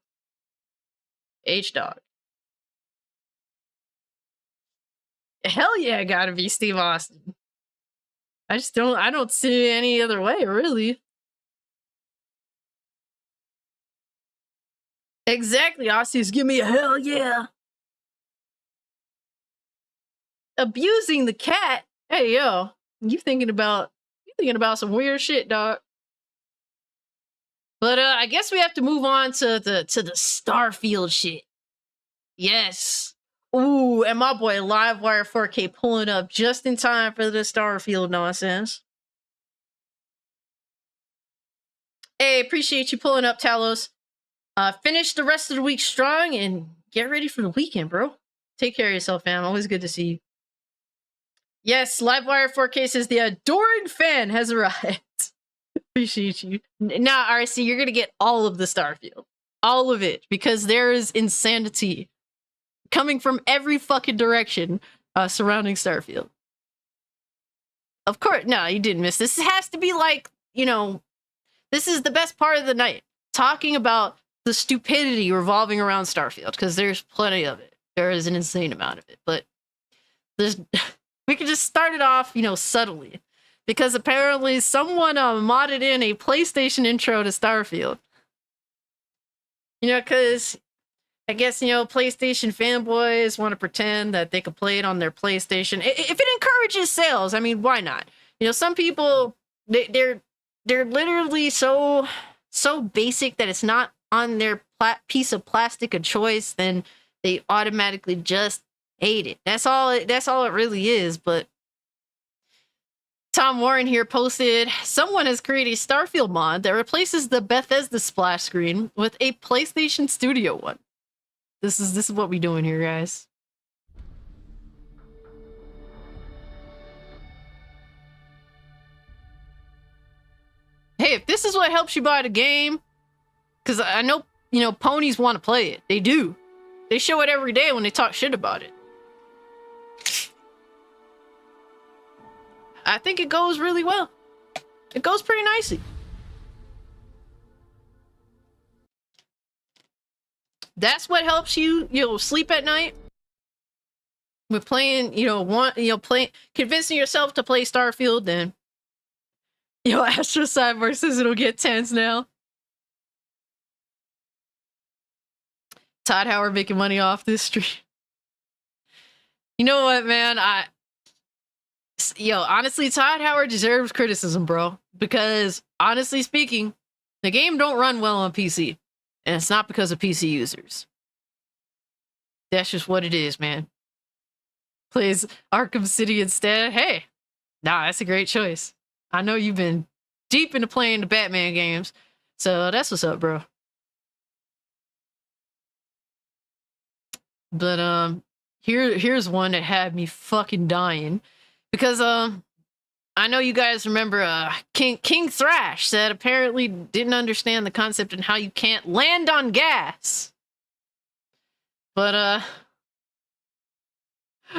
H-Dog. Hell yeah, gotta be Steve Austin. I don't see any other way, really. Exactly, Aussies, give me a hell yeah. Abusing the cat? Hey, yo, you thinking about some weird shit, dog. But I guess we have to move on to the Starfield shit. Yes. Ooh, and my boy Livewire 4K pulling up just in time for the Starfield nonsense. Hey, appreciate you pulling up, Talos. Finish the rest of the week strong and get ready for the weekend, bro. Take care of yourself, fam. Always good to see you. Yes, Livewire 4K says the adoring fan has arrived. Appreciate you. Now, RC, you're gonna get all of the Starfield. All of it. Because there is insanity coming from every fucking direction surrounding Starfield. Of course, no, you didn't miss this. This has to be like, you know, this is the best part of the night. Talking about the stupidity revolving around Starfield, because there's plenty of it. There is an insane amount of it. But there's we can just start it off, you know, subtly. Because apparently someone modded in a PlayStation intro to Starfield. You know, because I guess, you know, PlayStation fanboys want to pretend that they can play it on their PlayStation. If it encourages sales, I mean, why not? You know, some people, they're literally so basic that it's not on their piece of plastic of choice, then they automatically just hate it. That's all it really is. But Tom Warren here posted, someone has created a Starfield mod that replaces the Bethesda splash screen with a PlayStation Studio one. This is what we doing here, guys. Hey, if this is what helps you buy the game, because I know, you know, ponies want to play it. They do. They show it every day when they talk shit about it. I think it goes really well. It goes pretty nicely. That's what helps you, you know, sleep at night. With playing, convincing yourself to play Starfield, then, you know, Astro Cyborg says it'll get tense now. Todd Howard making money off this stream. You know what, man? Honestly, Todd Howard deserves criticism, bro. Because, honestly speaking, the game don't run well on PC. And it's not because of PC users. That's just what it is, man. Plays Arkham City instead. Hey, nah, that's a great choice. I know you've been deep into playing the Batman games. So that's what's up, bro. But, here's one that had me fucking dying. Because, I know you guys remember King Thrash said apparently didn't understand the concept and how you can't land on gas. But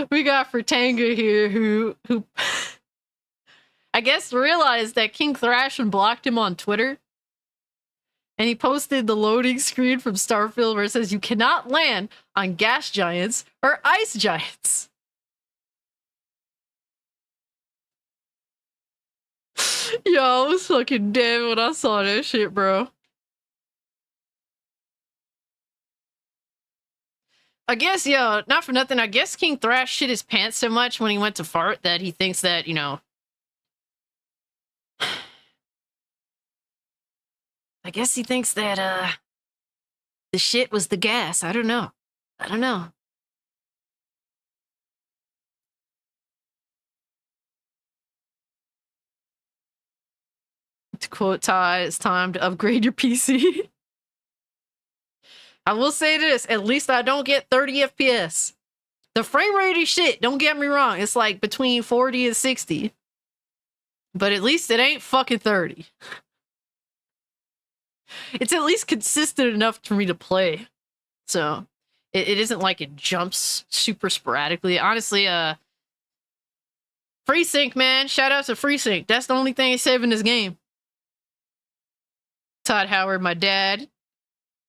We got Fratanga here who I guess realized that King Thrashman blocked him on Twitter. And he posted the loading screen from Starfield where it says you cannot land on gas giants or ice giants. Yo, I was fucking dead when I saw that shit, bro. I guess, yo, not for nothing, I guess King Thrash shit his pants so much when he went to fart that he thinks that, you know, I guess he thinks that, the shit was the gas. I don't know. I don't know. To quote Ty, it's time to upgrade your PC. I will say this, at least I don't get 30 FPS. The frame rate is shit, don't get me wrong. It's like between 40 and 60. But at least it ain't fucking 30. It's at least consistent enough for me to play. So, it isn't like it jumps super sporadically. Honestly, FreeSync, man. Shout out to FreeSync. That's the only thing saving this game. Todd Howard, my dad,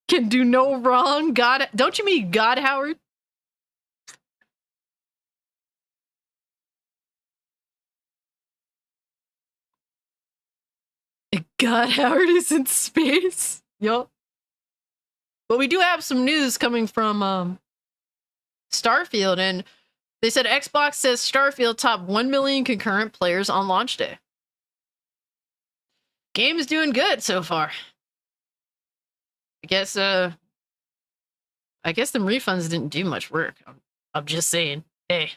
can do no wrong. God, don't you mean God Howard? God Howard is in space. Yup. But we do have some news coming from Starfield, and they said Xbox says Starfield topped 1 million concurrent players on launch day. Game is doing good so far. I guess them refunds didn't do much work. I'm just saying. Hey.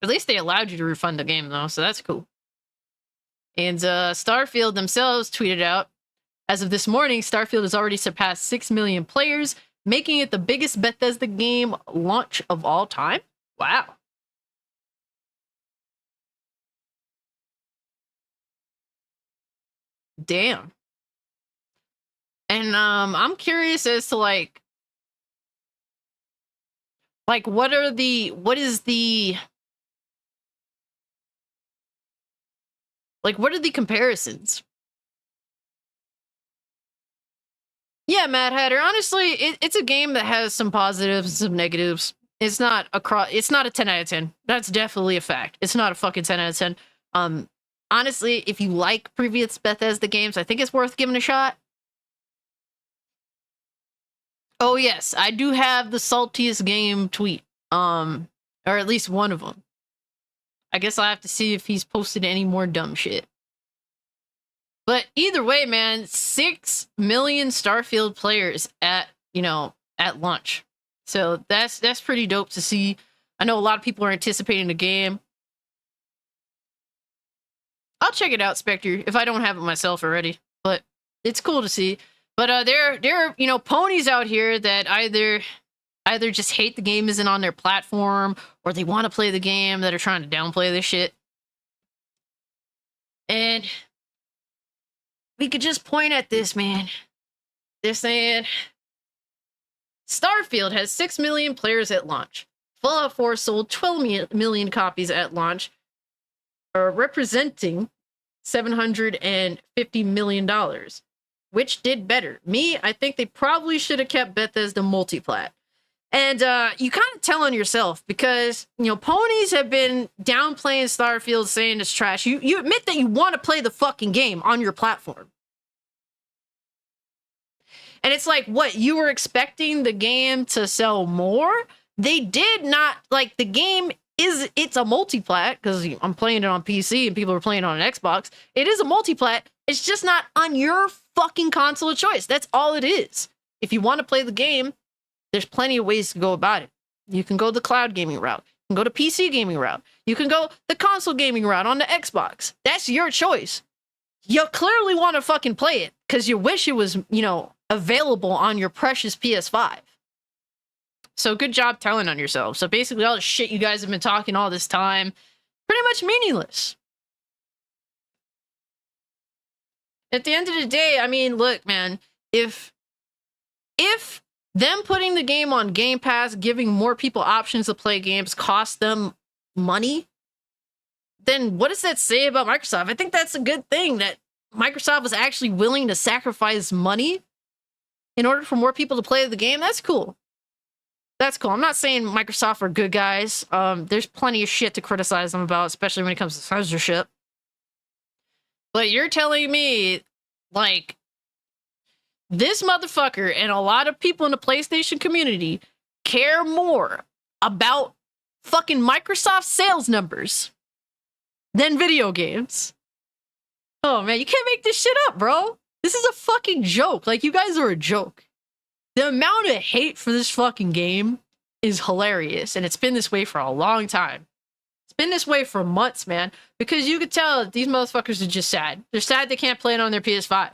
At least they allowed you to refund the game though, so that's cool. And Starfield themselves tweeted out, as of this morning, Starfield has already surpassed 6 million players, making it the biggest Bethesda game launch of all time. Wow. Damn. And I'm curious as to like what are the comparisons? Yeah, Mad Hatter. Honestly, it's a game that has some positives and some negatives. It's not a 10 out of 10. That's definitely a fact. It's not a fucking 10 out of 10. Honestly, if you like previous Bethesda games, I think it's worth giving a shot. Oh yes, I do have the saltiest game tweet. Or at least one of them. I guess I'll have to see if he's posted any more dumb shit. But either way, man, 6 million Starfield players at launch. So that's pretty dope to see. I know a lot of people are anticipating the game. I'll check it out, Spectre, if I don't have it myself already. But it's cool to see. But there are ponies out here that either just hate the game isn't on their platform, or they want to play the game that are trying to downplay this shit. And we could just point at this, man. They're saying Starfield has 6 million players at launch. Fallout 4 sold 12 million copies at launch, representing $750 million. Which did better? Me, I think they probably should have kept Bethesda multiplat. And you kind of tell on yourself because, ponies have been downplaying Starfield, saying it's trash. You admit that you want to play the fucking game on your platform. And it's like, what, you were expecting the game to sell more? They did not, the game it's a multiplat, because I'm playing it on PC and people are playing it on an Xbox. It is a multiplat. It's just not on your fucking console of choice. That's all it is. If you want to play the game, there's plenty of ways to go about it. You can go the cloud gaming route. You can go the PC gaming route. You can go the console gaming route on the Xbox. That's your choice. You clearly want to fucking play it because you wish it was, available on your precious PS5. So good job telling on yourself. So basically all the shit you guys have been talking all this time, pretty much meaningless. At the end of the day, I mean, look, man, if them putting the game on Game Pass, giving more people options to play games, cost them money, then what does that say about Microsoft? I think that's a good thing that Microsoft was actually willing to sacrifice money in order for more people to play the game. That's cool. That's cool. I'm not saying Microsoft are good guys. There's plenty of shit to criticize them about, especially when it comes to censorship. But you're telling me, like, this motherfucker and a lot of people in the PlayStation community care more about fucking Microsoft sales numbers than video games. Oh man, you can't make this shit up, bro. This is a fucking joke. Like, you guys are a joke. The amount of hate for this fucking game is hilarious, and it's been this way for a long time. It's been this way for months, man, because you could tell that these motherfuckers are just sad. They're sad they can't play it on their PS5.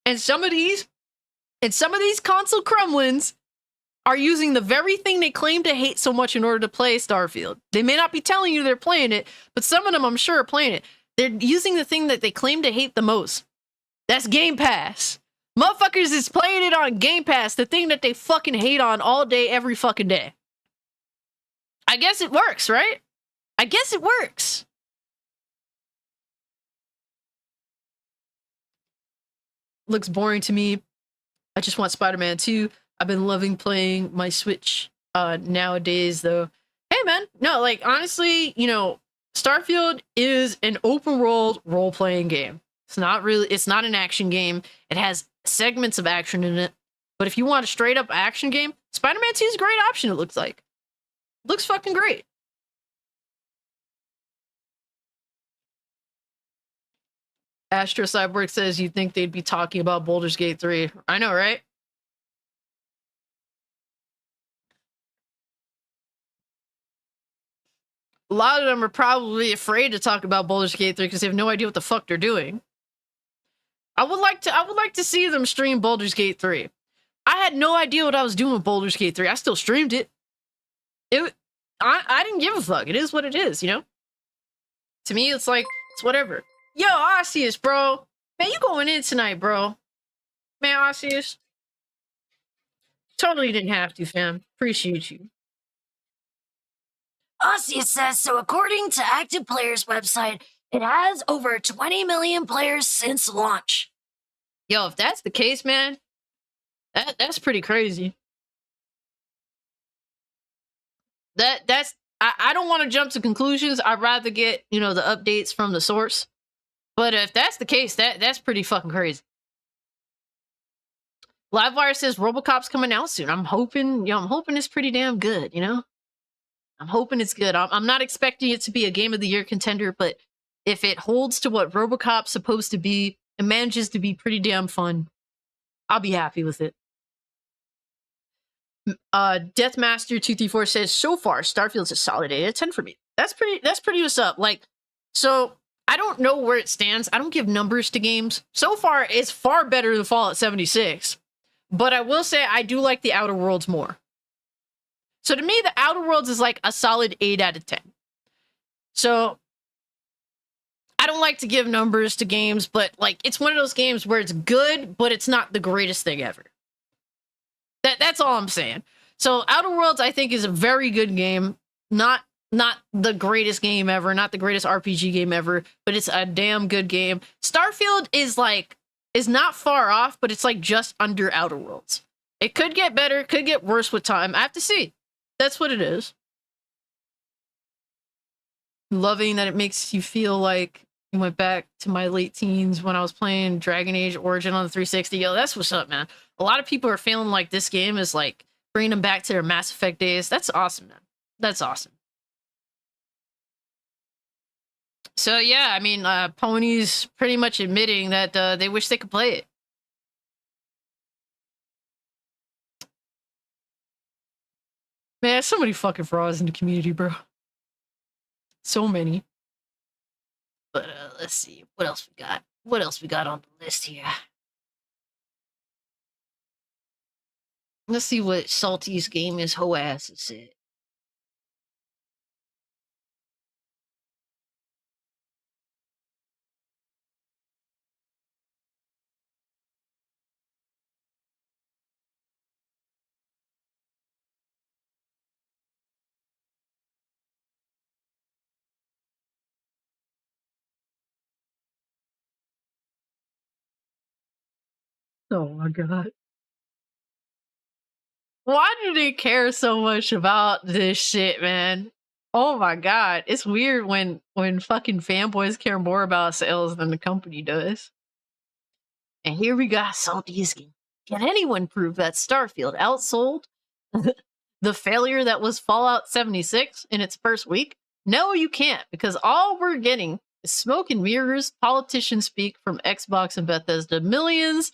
And some of these console crumlins are using the very thing they claim to hate so much in order to play Starfield. They may not be telling you they're playing it, but some of them, I'm sure, are playing it. They're using the thing that they claim to hate the most. That's Game Pass. Motherfuckers is playing it on Game Pass, the thing that they fucking hate on all day, every fucking day. I guess it works, right? I guess it works. Looks boring to me. I just want Spider-Man 2. I've been loving playing my Switch nowadays, though. Hey, man. No, like, honestly, you know, Starfield is an open world role-playing game. It's not an action game. It has segments of action in it. But if you want a straight-up action game, Spider-Man 2 is a great option, it looks like. Looks fucking great. Astro Cyborg says you'd think they'd be talking about Baldur's Gate 3. I know, right? A lot of them are probably afraid to talk about Baldur's Gate 3 because they have no idea what the fuck they're doing. I would like to see them stream Baldur's Gate 3. I had no idea what I was doing with Baldur's Gate 3. I still streamed it. I didn't give a fuck. It is what it is, you know? To me, it's like, it's whatever. Yo, Osseous, bro. Man, you going in tonight, bro. Man, Osseous. Totally didn't have to, fam. Appreciate you. Osseous says, so according to Active Players website, it has over 20 million players since launch. Yo, if that's the case, man, that's pretty crazy. I don't want to jump to conclusions. I'd rather get, you know, the updates from the source. But if that's the case, that's pretty fucking crazy. Livewire says RoboCop's coming out soon. I'm hoping it's pretty damn good, you know? I'm hoping it's good. I'm not expecting it to be a Game of the Year contender, but if it holds to what RoboCop's supposed to be and manages to be pretty damn fun, I'll be happy with it. Deathmaster234 says, so far, Starfield's a solid 8 out of 10 for me. That's pretty what's up. Like, so I don't know where it stands. I don't give numbers to games. So far, it's far better than Fallout 76. But I will say I do like the Outer Worlds more. So to me, the Outer Worlds is like a solid 8 out of 10. So I don't like to give numbers to games, but like it's one of those games where it's good, but it's not the greatest thing ever. That's all I'm saying. So Outer Worlds, I think, is a very good game. Not the greatest game ever, not the greatest RPG game ever, but it's a damn good game. Starfield is not far off, but it's like just under Outer Worlds. It could get better, could get worse with time. I have to see. That's what it is. Loving that it makes you feel like you went back to my late teens when I was playing Dragon Age Origin on the 360. Yo, that's what's up, man. A lot of people are feeling like this game is like bringing them back to their Mass Effect days. That's awesome, man. That's awesome. So yeah, I mean, Pony's pretty much admitting that they wish they could play it. Man, there's so many fucking frauds in the community, bro. So many. But let's see. What else we got? What else we got on the list here? Let's see what Salty's game is hoe ass has said. Oh my god. Why do they care so much about this shit, man? Oh my god. It's weird when fucking fanboys care more about sales than the company does. And here we got Salty Skin. Can anyone prove that Starfield outsold the failure that was Fallout 76 in its first week? No, you can't, because all we're getting is smoke and mirrors, politician speak from Xbox and Bethesda. Millions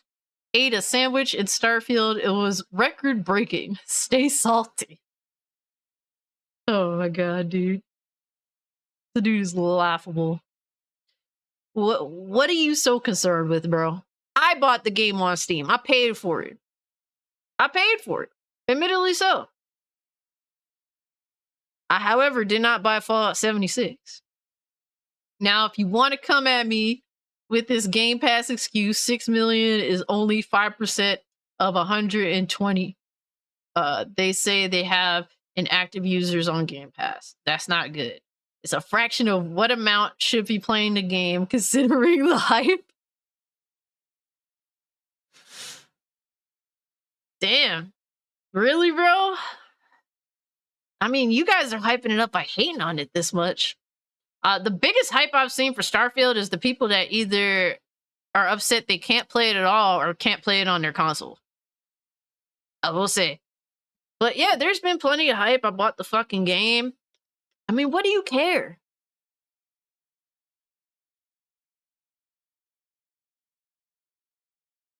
ate a sandwich in Starfield. It was record breaking. Stay salty. Oh my god, dude. The dude is laughable. What are you so concerned with, bro? I bought the game on Steam. I paid for it. I paid for it. Admittedly so. I, however, did not buy Fallout 76. Now, if you want to come at me with this Game Pass excuse, 6 million is only 5% of 120. They say they have inactive users on Game Pass. That's not good. It's a fraction of what amount should be playing the game, considering the hype. Damn. Really, bro? I mean, you guys are hyping it up by hating on it this much. The biggest hype I've seen for Starfield is the people that either are upset they can't play it at all or can't play it on their console. I will say. But yeah, there's been plenty of hype. I bought the fucking game. I mean, what do you care?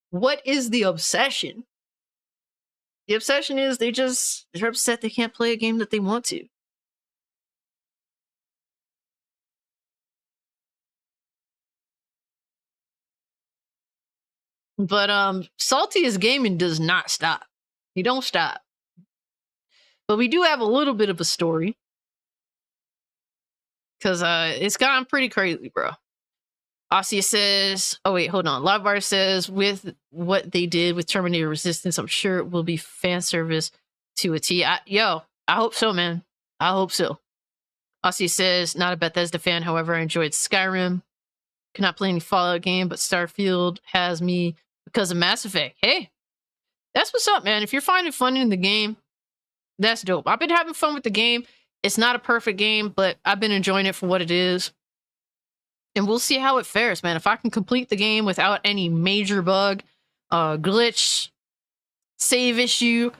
What is the obsession? The obsession is they're upset they can't play a game that they want to. But Salty as Gaming does not stop. He don't stop. But we do have a little bit of a story. Because it's gotten pretty crazy, bro. Ossia says, oh wait, hold on. Loudbar says, with what they did with Terminator Resistance, I'm sure it will be fan service to a T. I hope so, man. I hope so. Ossia says, not a Bethesda fan, however, I enjoyed Skyrim. Cannot play any Fallout game, but Starfield has me because of Mass Effect. Hey, that's what's up, man. If you're finding fun in the game, that's dope. I've been having fun with the game. It's not a perfect game, but I've been enjoying it for what it is. And we'll see how it fares, man. If I can complete the game without any major bug, glitch, save issue,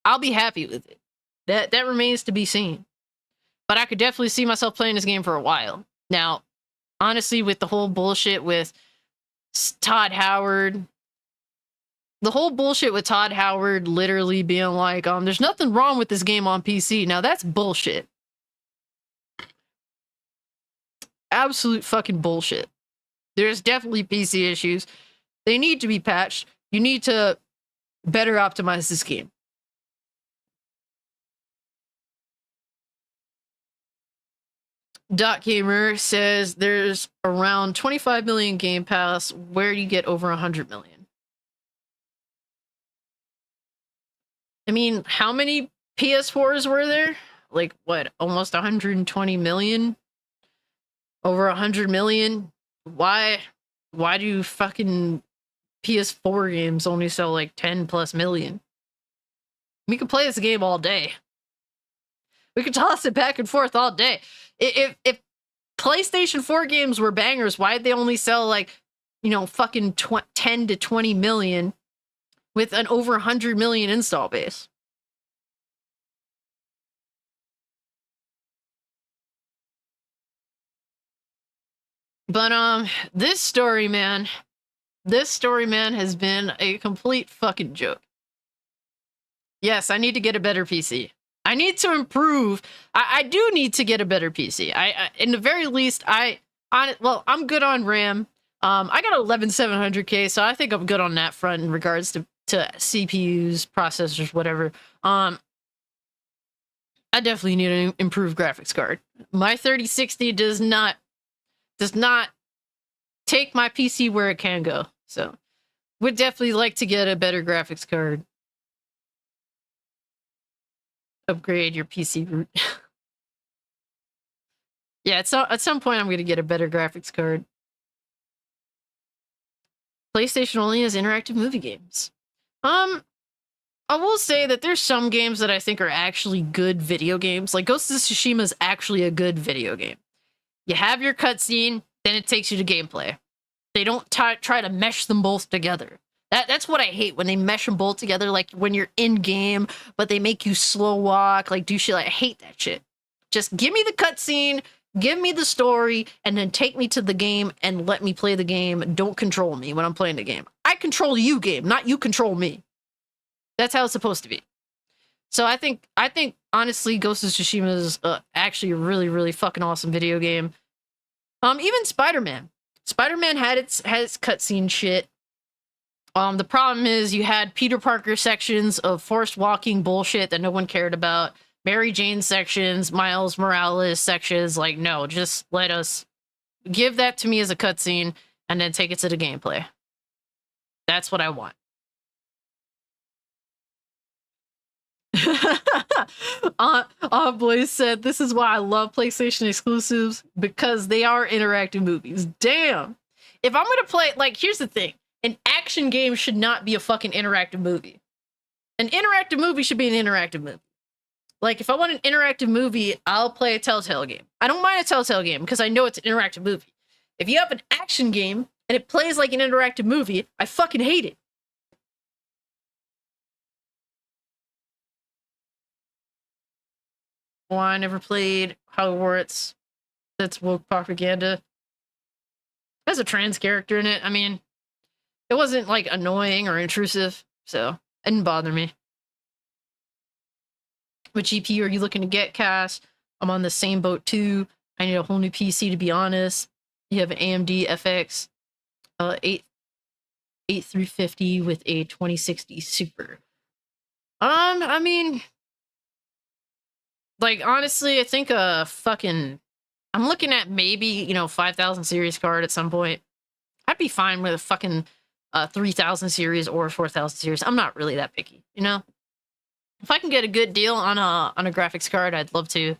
I'll be happy with it. That remains to be seen. But I could definitely see myself playing this game for a while. Now, honestly, with the whole bullshit with Todd Howard, the whole bullshit with Todd Howard literally being like, there's nothing wrong with this game on PC. Now, that's bullshit. Absolute fucking bullshit. There's definitely PC issues. They need to be patched. You need to better optimize this game. Dot Gamer says there's around 25 million Game Pass. Where do you get over 100 million? I mean, how many PS4s were there? Like, what, almost 120 million? Over 100 million? Why do fucking PS4 games only sell like 10 plus million? We could play this game all day. We could toss it back and forth all day. If PlayStation 4 games were bangers, why'd they only sell like, fucking 10 to 20 million with an over 100 million install base? But this story, man, has been a complete fucking joke. Yes, I need to get a better PC. I need to improve. I do need to get a better PC. In the very least, I'm good on RAM. I got 11700K, so I think I'm good on that front in regards to CPUs, processors, whatever. I definitely need an improved graphics card. My 3060 does not take my PC where it can go. So, would definitely like to get a better graphics card. Upgrade your PC root. Yeah, at some point I'm going to get a better graphics card. PlayStation only has interactive movie games. I will say that there's some games that I think are actually good video games. Like Ghost of Tsushima is actually a good video game. You have your cutscene, then it takes you to gameplay. They don't try to mesh them both together. That's what I hate, when they mesh them both together, like when you're in game, but they make you slow walk, like do shit. Like, I hate that shit. Just give me the cutscene, give me the story, and then take me to the game and let me play the game. Don't control me when I'm playing the game. I control you, game, not you control me. That's how it's supposed to be. So I think honestly, Ghost of Tsushima is actually a really, really fucking awesome video game. Even Spider-Man. Spider-Man had its cutscene shit. The problem is you had Peter Parker sections of forced walking bullshit that no one cared about. Mary Jane sections, Miles Morales sections. Like, no, just let us give that to me as a cutscene and then take it to the gameplay. That's what I want. Boys said, this is why I love PlayStation exclusives, because they are interactive movies. Damn. If I'm gonna play, like, here's the thing. An action game should not be a fucking interactive movie. An interactive movie should be an interactive movie. Like, if I want an interactive movie, I'll play a Telltale game. I don't mind a Telltale game because I know it's an interactive movie. If you have an action game and it plays like an interactive movie, I fucking hate it. Well, I never played Hogwarts. That's woke propaganda. Has a trans character in it. I mean, it wasn't like annoying or intrusive, so it didn't bother me. What GPU are you looking to get, Cass? I'm on the same boat too. I need a whole new PC, to be honest. You have an AMD FX 8350 with a 2060 Super. I mean, like, honestly, I think I'm looking at maybe, 5000 series card at some point. I'd be fine with a fucking 3000 series or 4000 series. I'm not really that picky, If I can get a good deal on a graphics card, I'd love to.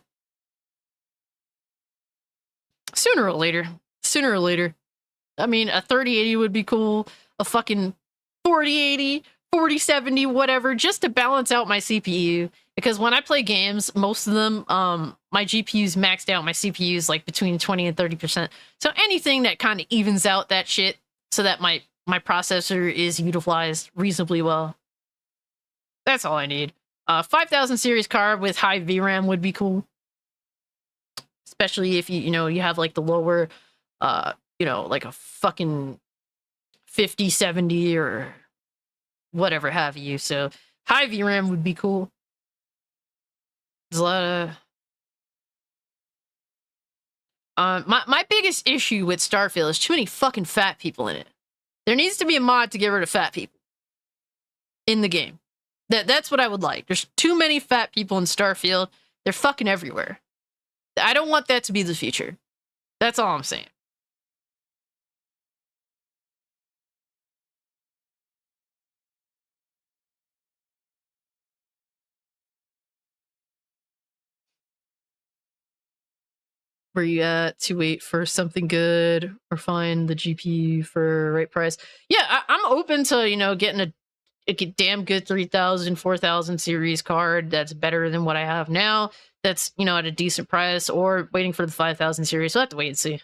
Sooner or later. I mean, a 3080 would be cool. A fucking 4080, 4070, whatever, just to balance out my CPU. Because when I play games, most of them, my GPU's maxed out, my CPU's like between 20 and 30%. So anything that kind of evens out that shit so that my processor is utilized reasonably well. That's all I need. 5000 series card with high VRAM would be cool. Especially if you have like the lower, like a fucking 5070 or whatever have you. So high VRAM would be cool. There's a lot of... my biggest issue with Starfield is too many fucking fat people in it. There needs to be a mod to get rid of fat people in the game. That's what I would like. There's too many fat people in Starfield. They're fucking everywhere. I don't want that to be the future. That's all I'm saying. Where you at to wait for something good or find the GPU for right price? Yeah, I'm open to, getting a damn good 3000, 4000 series card that's better than what I have now. That's, at a decent price, or waiting for the 5000 series. So I have to wait and see.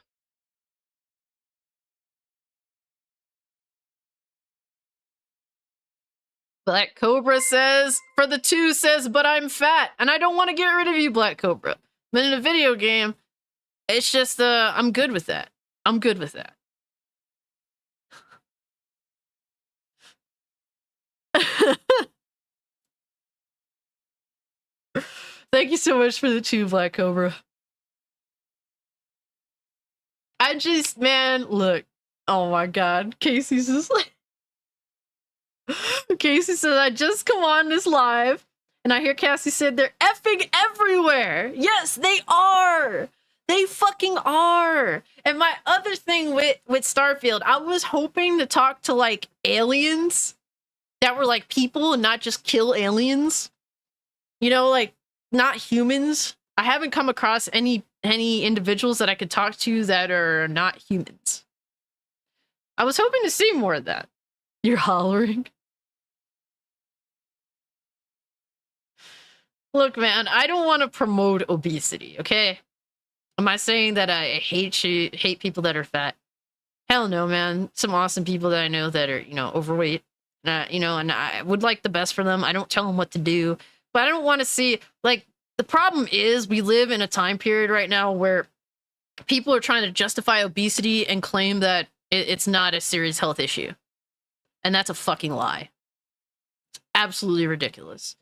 Black Cobra says, for the 2 says, but I'm fat and I don't want to get rid of you, Black Cobra. But in a video game, it's just, I'm good with that. I'm good with that. Thank you so much for the 2, Black Cobra. Man, look. Oh my god. Casey's just like... Casey said, I just come on this live, and I hear Cassie said they're effing everywhere. Yes, they are. They fucking are. And my other thing with Starfield, I was hoping to talk to, like, aliens that were, like, people and not just kill aliens. Like, not humans. I haven't come across any individuals that I could talk to that are not humans. I was hoping to see more of that. You're hollering. Look, man, I don't want to promote obesity, okay? Am I saying that I hate people that are fat? Hell no, man. Some awesome people that I know that are, overweight. And I would like the best for them. I don't tell them what to do. But I don't want to see, like, the problem is we live in a time period right now where people are trying to justify obesity and claim that it's not a serious health issue. And that's a fucking lie. It's absolutely ridiculous.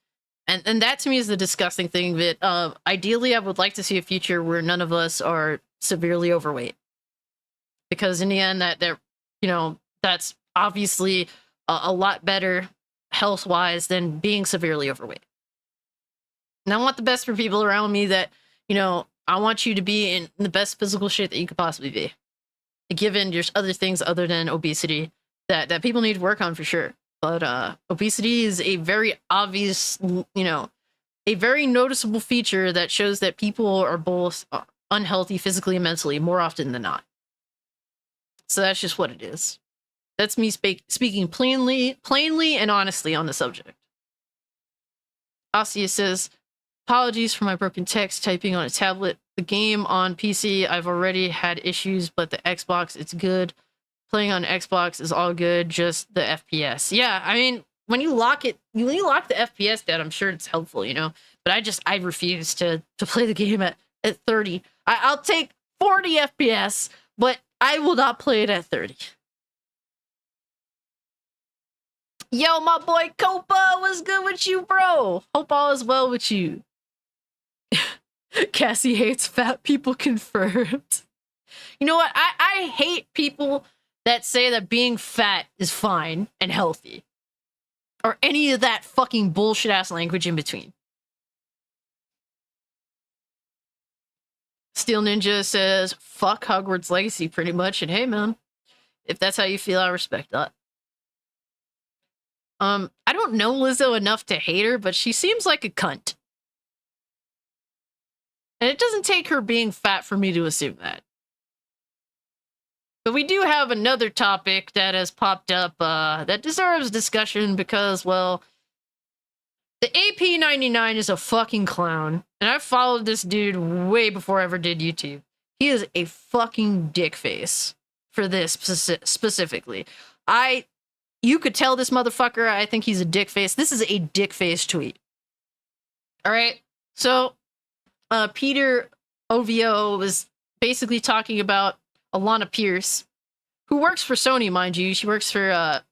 And that to me is the disgusting thing that ideally I would like to see a future where none of us are severely overweight. Because in the end, that's obviously a lot better health-wise than being severely overweight. And I want the best for people around me that, I want you to be in the best physical shape that you could possibly be. Given there's other things other than obesity that people need to work on for sure. But obesity is a very obvious, a very noticeable feature that shows that people are both unhealthy physically and mentally more often than not. So that's just what it is. That's me speaking plainly and honestly on the subject. Ossia says, apologies for my broken text typing on a tablet. The game on PC, I've already had issues, but the Xbox, it's good. Playing on Xbox is all good, just the FPS. Yeah, I mean, when you lock the FPS down, I'm sure it's helpful, But I refuse to play the game at 30. I'll take 40 FPS, but I will not play it at 30. Yo, my boy Copa, what's good with you, bro? Hope all is well with you. Cassie hates fat people confirmed. You know what? I hate people that say that being fat is fine and healthy. Or any of that fucking bullshit ass language in between. Steel Ninja says, fuck Hogwarts Legacy pretty much. And hey, man, if that's how you feel, I respect that. I don't know Lizzo enough to hate her, but she seems like a cunt. And it doesn't take her being fat for me to assume that. But we do have another topic that has popped up that deserves discussion because, well, the AP99 is a fucking clown. And I followed this dude way before I ever did YouTube. He is a fucking dick face for this specifically. You could tell this motherfucker, I think he's a dick face. This is a dick face tweet. All right. So, Peter OVO was basically talking about Alana Pierce, who works for Sony, mind you. She works for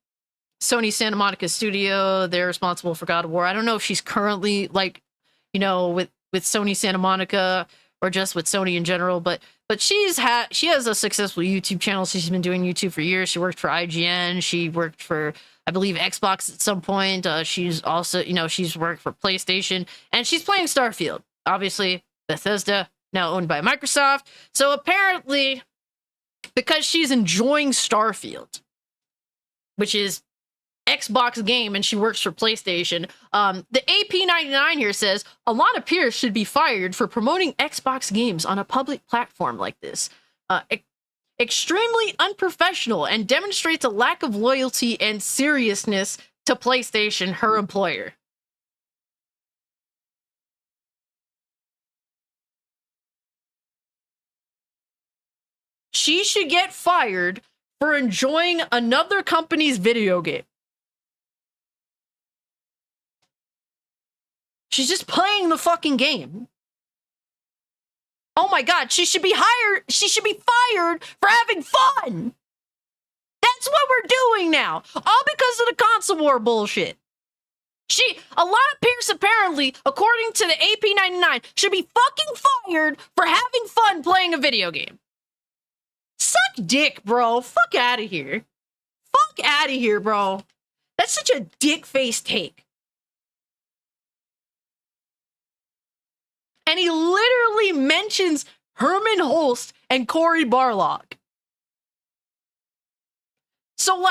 Sony Santa Monica Studio. They're responsible for God of War. I don't know if she's currently with Sony Santa Monica or just with Sony in general, but she has a successful YouTube channel. She's been doing YouTube for years. She worked for IGN. She worked for, I believe, Xbox at some point. She's also, she's worked for PlayStation, and she's playing Starfield. Obviously, Bethesda, now owned by Microsoft. So apparently, because she's enjoying Starfield, which is Xbox game, and she works for PlayStation, the AP99 here says Alana Pierce should be fired for promoting Xbox games on a public platform like this. Extremely unprofessional and demonstrates a lack of loyalty and seriousness to PlayStation, her employer. She should get fired for enjoying another company's video game. She's just playing the fucking game. Oh my god, she should be fired for having fun. That's what we're doing now. All because of the console war bullshit. Alana Pierce apparently, according to the AP99, should be fucking fired for having fun playing a video game. Suck dick, bro. Fuck out of here. Fuck out of here, bro. That's such a dick-faced take. And he literally mentions Herman Holst and Cory Barlog. So,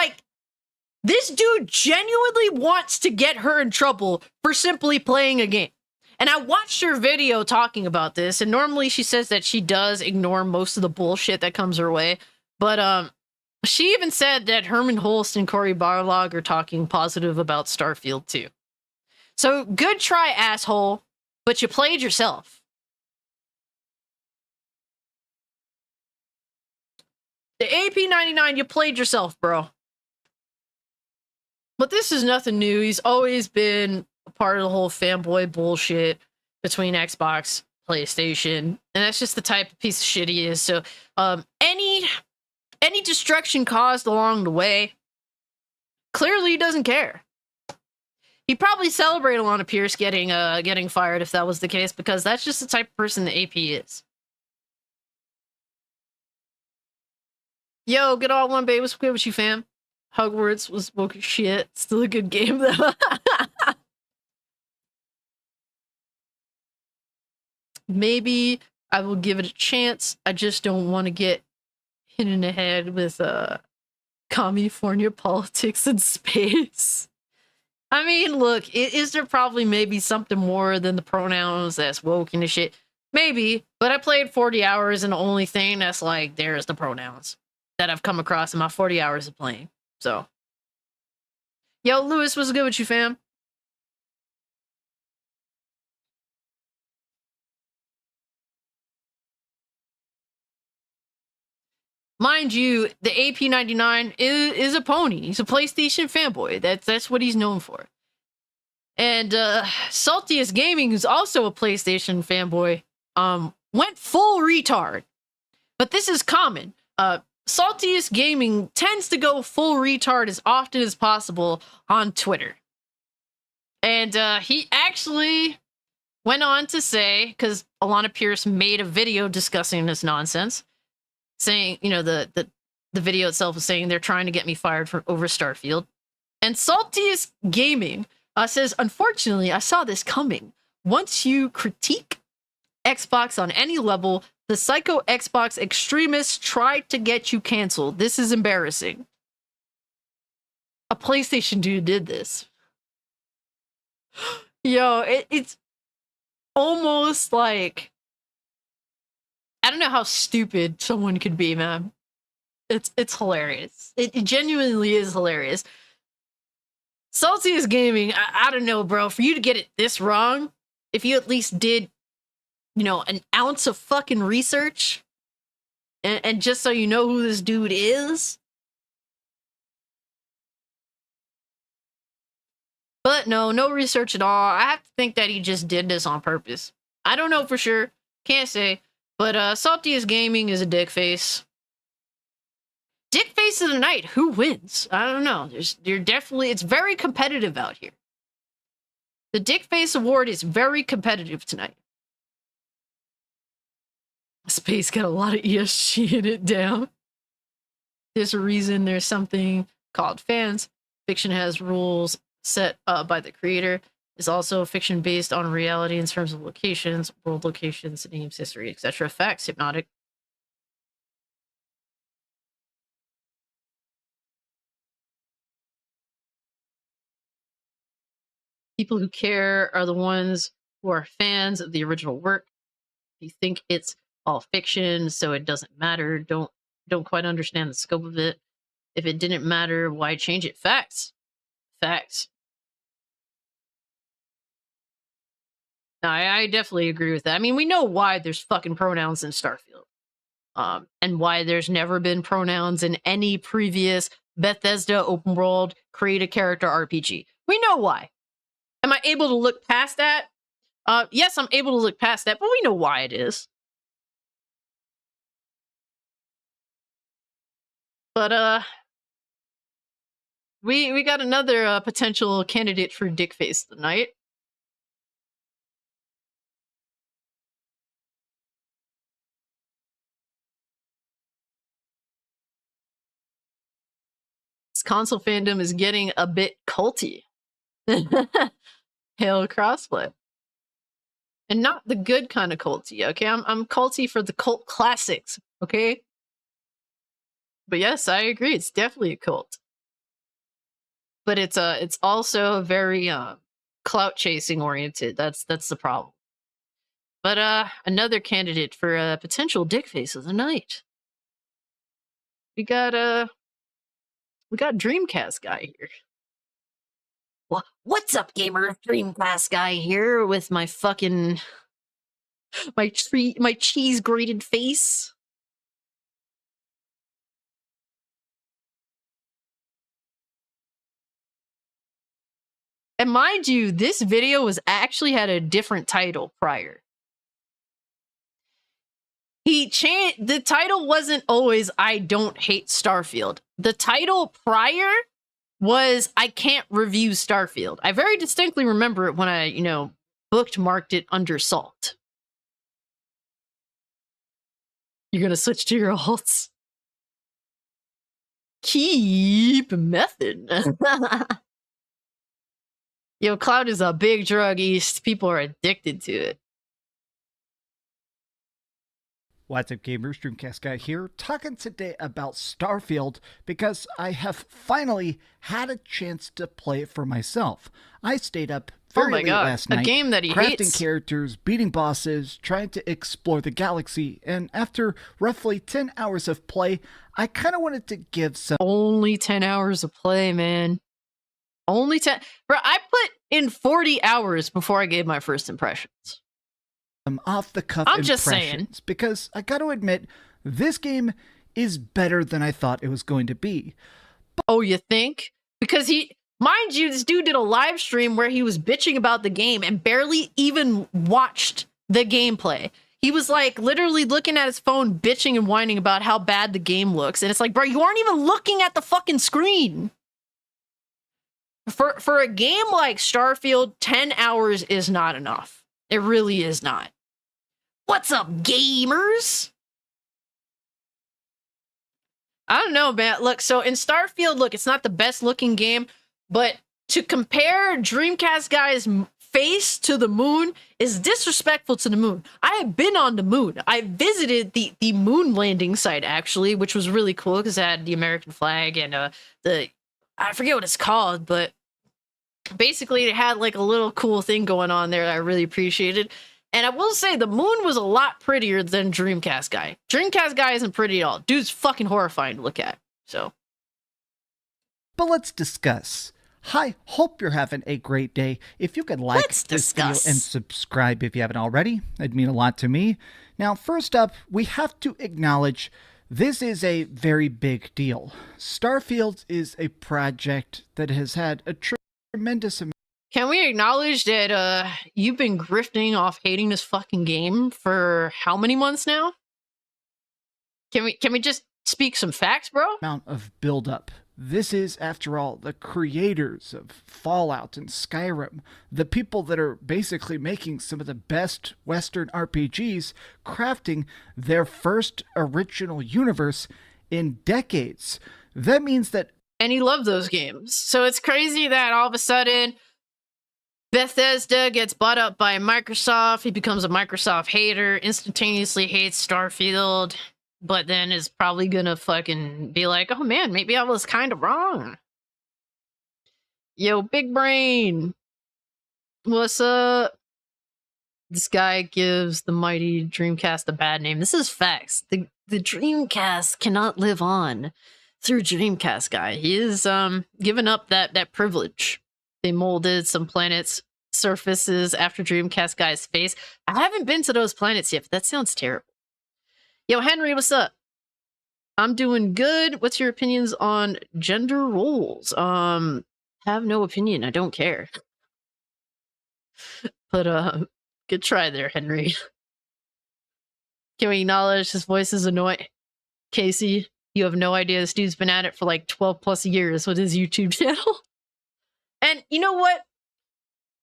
this dude genuinely wants to get her in trouble for simply playing a game. And I watched her video talking about this, and normally she says that she does ignore most of the bullshit that comes her way. But She even said that Herman Holst and Cory Barlog are talking positive about Starfield too. So good try, asshole, but you played yourself. The AP99, you played yourself, bro. But this is nothing new. He's always been a part of the whole fanboy bullshit between Xbox, PlayStation, and that's just the type of piece of shit he is. So any destruction caused along the way, clearly he doesn't care. He'd probably celebrate Alana Pierce getting fired if that was the case, because that's just the type of person the AP is. Yo, get all one, babe. What's good with you, fam? Hogwarts was woke as shit. Still a good game, though. Maybe I will give it a chance. I just don't want to get hit in the head with California politics and space. I mean, look, is there probably maybe something more than the pronouns that's woke and shit? Maybe, but I played 40 hours and the only thing that's like, there's the pronouns that I've come across in my 40 hours of playing. So, yo, Lewis, what's good with you, fam? Mind you, the AP99 is a pony. He's a PlayStation fanboy. That's what he's known for. And Saltiest Gaming, who's also a PlayStation fanboy, went full retard. But this is common. Saltiest Gaming tends to go full retard as often as possible on Twitter. And he actually went on to say, because Alana Pierce made a video discussing this nonsense, saying, you know, the video itself was saying they're trying to get me fired for over Starfield. And Saltiest Gaming says, unfortunately, I saw this coming. Once you critique Xbox on any level, the psycho Xbox extremists tried to get you canceled. This is embarrassing. A PlayStation dude did this. Yo, it's almost like, I don't know how stupid someone could be, man. It's hilarious. It genuinely is hilarious. Saltiest Gaming, I don't know, bro. For you to get it this wrong, if you at least did, you know, an ounce of fucking research, and just so you know who this dude is. But no research at all. I have to think that he just did this on purpose. I don't know for sure. Can't say. But Saltiest Gaming is a dickface. Dickface of the night. Who wins? I don't know. It's very competitive out here. The Dickface Award is very competitive tonight. Space got a lot of ESG in it down. There's a reason there's something called fans. Fiction has rules set by the creator. It's also fiction based on reality in terms of locations, world locations, names, history, etc. Facts, hypnotic. People who care are the ones who are fans of the original work. If you think it's all fiction, so it doesn't matter, don't quite understand the scope of it. If it didn't matter, why change it? Facts. Facts. No, I definitely agree with that. I mean, we know why there's fucking pronouns in Starfield. And why there's never been pronouns in any previous Bethesda open world create a character RPG. We know why. Am I able to look past that? Yes, I'm able to look past that, but we know why it is. But we got another potential candidate for dickface tonight. This console fandom is getting a bit culty. Hail crossplay. And not the good kind of culty, okay? I'm culty for the cult classics, okay? But yes, I agree. It's definitely a cult. But it's also very clout chasing oriented. That's the problem. But another candidate for a potential dickface of the night. We got We got Dreamcast guy here. What's up, gamer? Dreamcast guy here with my fucking my cheese grated face. And mind you, this video was actually had a different title prior. The title wasn't always I don't hate Starfield. The title prior was I can't review Starfield. I very distinctly remember it when I, bookmarked it under salt. You're gonna switch to your alts. Keep method. Yo, cloud is a big drug, East. People are addicted to it. What's up, gamers? Dreamcast guy here, talking today about Starfield because I have finally had a chance to play it for myself. I stayed up very late last night, a game that he crafting hates. characters, beating bosses, trying to explore the galaxy, and after roughly 10 hours of play, I kind of wanted to give some... Only 10 hours of play, man. Only 10... Bro, I put in 40 hours before I gave my first impressions. Off-the-cuff I'm impressions just saying. because I got to admit, this game is better than I thought it was going to be. Oh, you think? Because mind you, this dude did a live stream where he was bitching about the game and barely even watched the gameplay. He was like literally looking at his phone, bitching and whining about how bad the game looks. And it's like, bro, you aren't even looking at the fucking screen. For a game like Starfield, 10 hours is not enough. It really is not. What's up, gamers? I don't know, man. Look, so in Starfield, look, it's not the best looking game, but to compare Dreamcast guy's face to the moon is disrespectful to the moon. I have been on the moon. I visited the moon landing site, actually, which was really cool because it had the American flag and I forget what it's called, but basically it had like a little cool thing going on there that I really appreciated. And I will say the moon was a lot prettier than Dreamcast guy. Dreamcast guy isn't pretty at all. Dude's fucking horrifying to look at. So, but let's discuss. I hope you're having a great day. If you could like this video and subscribe if you haven't already, it'd mean a lot to me. Now, first up, we have to acknowledge this is a very big deal. Starfield is a project that has had a tremendous amount. Can we acknowledge that you've been grifting off hating this fucking game for how many months now? Can we just speak some facts, bro? Amount of build-up. This is, after all, the creators of Fallout and Skyrim, the people that are basically making some of the best Western RPGs, crafting their first original universe in decades. That means that... And he loved those games. So it's crazy that all of a sudden Bethesda gets bought up by Microsoft. He becomes a Microsoft hater, instantaneously hates Starfield, but then is probably gonna fucking be like, oh man, maybe I was kind of wrong. Yo, Big Brain. What's up? This guy gives the mighty Dreamcast a bad name. This is facts. The Dreamcast cannot live on through Dreamcast guy. He is giving up that privilege. They molded some planets' surfaces after Dreamcast guy's face. I haven't been to those planets yet, but that sounds terrible. Yo, Henry, what's up? I'm doing good. What's your opinions on gender roles? Have no opinion. I don't care. But good try there, Henry. Can we acknowledge his voice is annoying? Casey, you have no idea this dude's been at it for like 12 plus years with his YouTube channel. And you know what?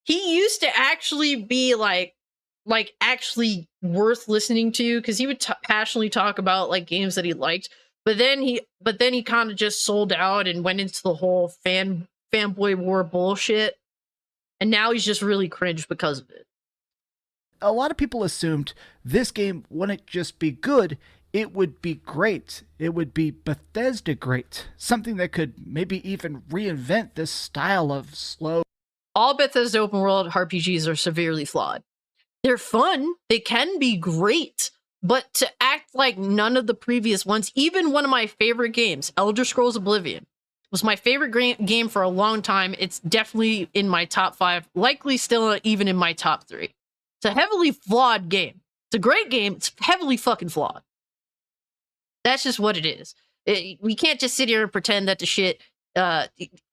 He used to actually be like actually worth listening to because he would passionately talk about like games that he liked. But then he kind of just sold out and went into the whole fanboy war bullshit. And now he's just really cringe because of it. A lot of people assumed this game wouldn't just be good, it would be great. It would be Bethesda great. Something that could maybe even reinvent this style of slow. All Bethesda open world RPGs are severely flawed. They're fun. They can be great. But to act like none of the previous ones, even one of my favorite games, Elder Scrolls Oblivion, Was my favorite game for a long time. It's definitely in my top 5, likely still even in my top 3. It's a heavily flawed game. It's a great game. It's heavily fucking flawed. That's just what it is. We can't just sit here and pretend that the shit,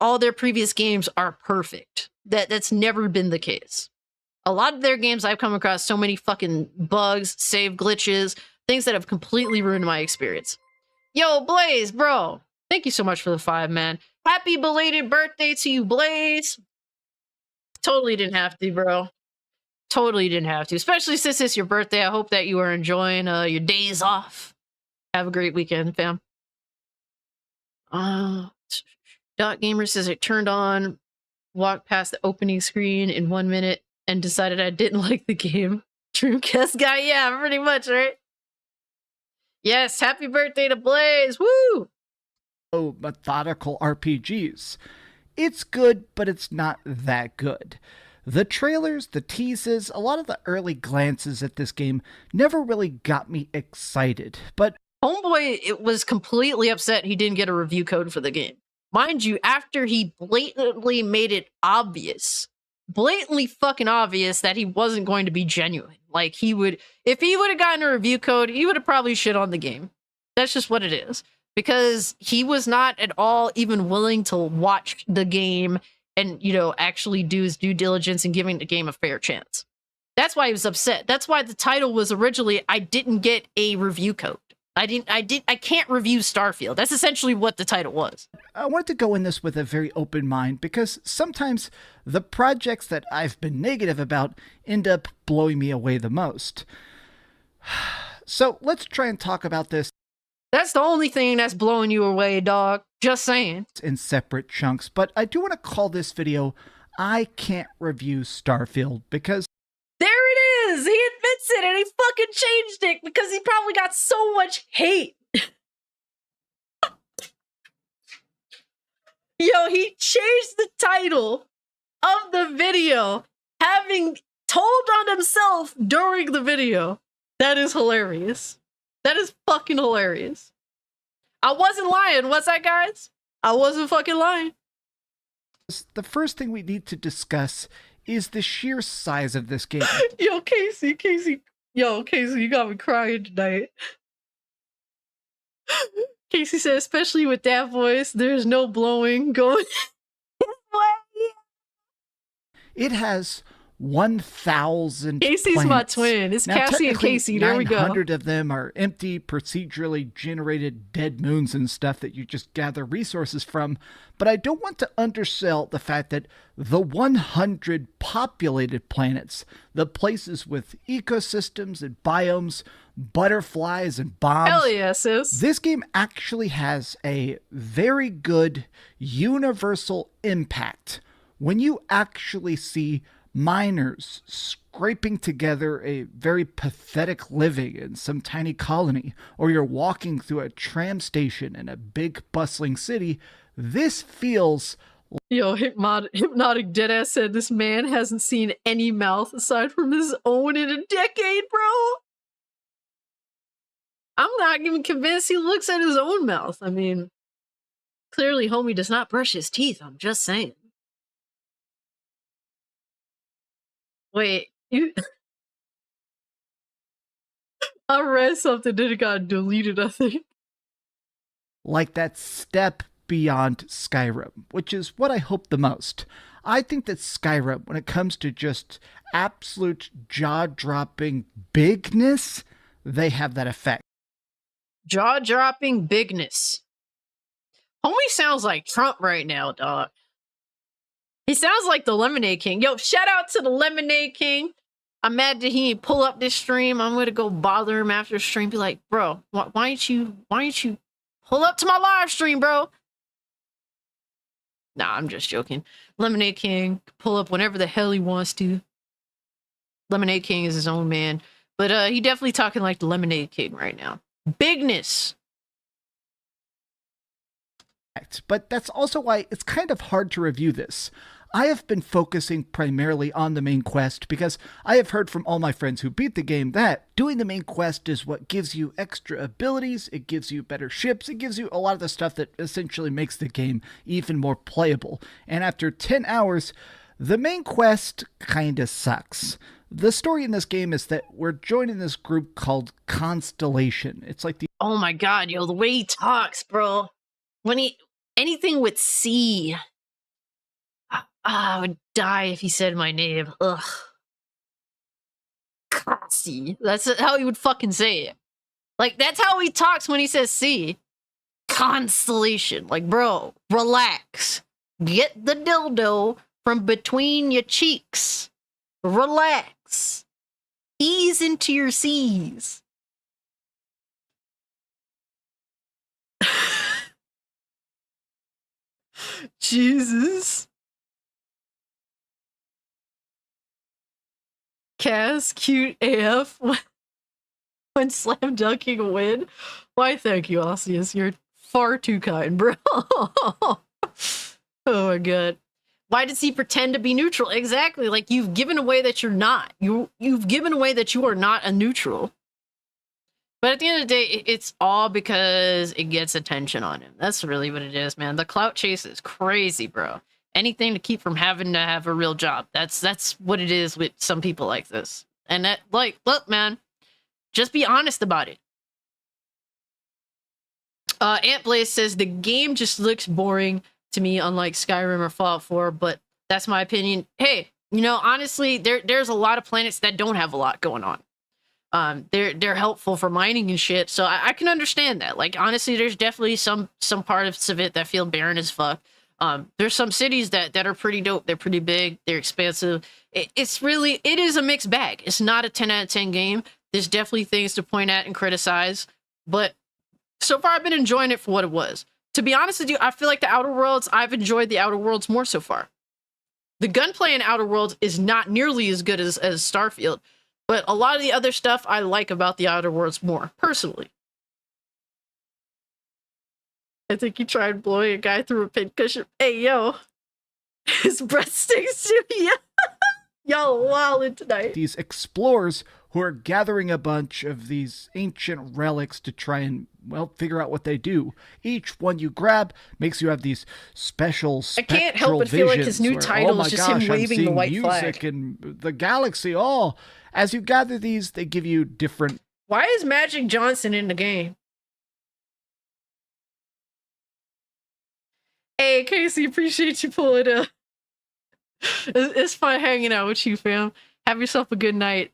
all their previous games are perfect. That's never been the case. A lot of their games, I've come across so many fucking bugs, save glitches, things that have completely ruined my experience. Yo, Blaze, bro. Thank you so much for the 5, man. Happy belated birthday to you, Blaze. Totally didn't have to, bro. Totally didn't have to. Especially since it's your birthday. I hope that you are enjoying your days off. Have a great weekend, fam. Dot Gamer says I turned on, walked past the opening screen in 1 minute, and decided I didn't like the game. Dreamcast guy, yeah, pretty much, right? Yes, happy birthday to Blaze. Woo! Oh, methodical RPGs. It's good, but it's not that good. The trailers, the teases, a lot of the early glances at this game never really got me excited, but Homeboy it was completely upset he didn't get a review code for the game. Mind you, after he blatantly made it obvious, blatantly fucking obvious that he wasn't going to be genuine. Like if he would have gotten a review code, he would have probably shit on the game. That's just what it is. Because he was not at all even willing to watch the game and, actually do his due diligence and giving the game a fair chance. That's why he was upset. That's why the title was originally, I didn't get a review code. I can't review Starfield. That's essentially what the title was. I wanted to go in this with a very open mind because sometimes the projects that I've been negative about end up blowing me away the most. So let's try and talk about this. That's the only thing that's blowing you away, dog. Just saying. In separate chunks, but I do want to call this video, I Can't Review Starfield, because there it is! He admits it and he fucking changed it because he probably got so much hate. Yo, he changed the title of the video, having told on himself during the video. That is hilarious. That is fucking hilarious. I wasn't lying, was I, guys? I wasn't fucking lying. The first thing we need to discuss is the sheer size of this game. Yo, Casey, you got me crying tonight. Casey said, especially with that voice, there's no blowing going. It has 1,000 Casey's planets. my twin. It's now, Cassie and Casey. There we go. 900 of them are empty, procedurally generated dead moons and stuff that you just gather resources from. But I don't want to undersell the fact that the 100 populated planets, the places with ecosystems and biomes, butterflies and bombs. Hell yeah, sis. This game actually has a very good universal impact when you actually see miners scraping together a very pathetic living in some tiny colony, or you're walking through a tram station in a big bustling city. This feels... Yo, Hypnotic Deadass said this man hasn't seen any mouth aside from his own in a decade, bro. I'm not even convinced he looks at his own mouth. I mean, clearly homie does not brush his teeth. I'm just saying. Wait, I read something that it got deleted, I think. Like that step beyond Skyrim, which is what I hope the most. I think that Skyrim, when it comes to just absolute jaw-dropping bigness, they have that effect. Jaw-dropping bigness. Homie sounds like Trump right now, dog. He sounds like the Lemonade King. Yo, shout out to the Lemonade King. I'm mad that he didn't pull up this stream. I'm gonna go bother him after the stream. Be like, bro, why don't you pull up to my live stream, bro? Nah, I'm just joking. Lemonade King, pull up whenever the hell he wants to. Lemonade King is his own man. But he definitely talking like the Lemonade King right now. Bigness. But that's also why it's kind of hard to review this. I have been focusing primarily on the main quest because I have heard from all my friends who beat the game that doing the main quest is what gives you extra abilities, it gives you better ships, it gives you a lot of the stuff that essentially makes the game even more playable. And after 10 hours, the main quest kinda sucks. The story in this game is that we're joining this group called Constellation. It's like the Oh my god, yo, the way he talks, bro. When anything with C. I would die if he said my name. Ugh. C. That's how he would fucking say it. Like, that's how he talks when he says C. Constellation. Like, bro, relax. Get the dildo from between your cheeks. Relax. Ease into your C's. Jesus. Cass, cute AF when slam dunking a win. Why, thank you, Osseous. You're far too kind, bro. Oh my god. Why does he pretend to be neutral? Exactly. Like, you've given away that you're not. You've given away that you are not a neutral. But at the end of the day, it's all because it gets attention on him. That's really what it is, man. The clout chase is crazy, bro. Anything to keep from having to have a real job. That's what it is with some people like this. And that, like, look, man, just be honest about it. Ant Blaze says the game just looks boring to me, unlike Skyrim or Fallout 4, but that's my opinion. Hey, you know, honestly, there's a lot of planets that don't have a lot going on. They're helpful for mining and shit, so I can understand that. Like, honestly, there's definitely some parts of it that feel barren as fuck. There's some cities that are pretty dope. They're pretty big. They're expansive. It is a mixed bag. It's not a 10 out of 10 game. There's definitely things to point at and criticize, but so far I've been enjoying it for what it was. To be honest with you, I feel like the Outer Worlds, I've enjoyed the Outer Worlds more so far. The gunplay in Outer Worlds is not nearly as good as Starfield, but a lot of the other stuff I like about the Outer Worlds more, personally. I think he tried blowing a guy through a pincushion. Hey, yo. His breath stinks to me. Y'all wildin' tonight. These explorers who are gathering a bunch of these ancient relics to try and, well, figure out what they do. Each one you grab makes you have these special spectral I can't help but feel like his new where, title oh is just gosh, him waving the white music flag. And the galaxy, all. As you gather these, they give you different... Why is Magic Johnson in the game? Hey, Casey, appreciate you pulling up. It's fun hanging out with you, fam. Have yourself a good night.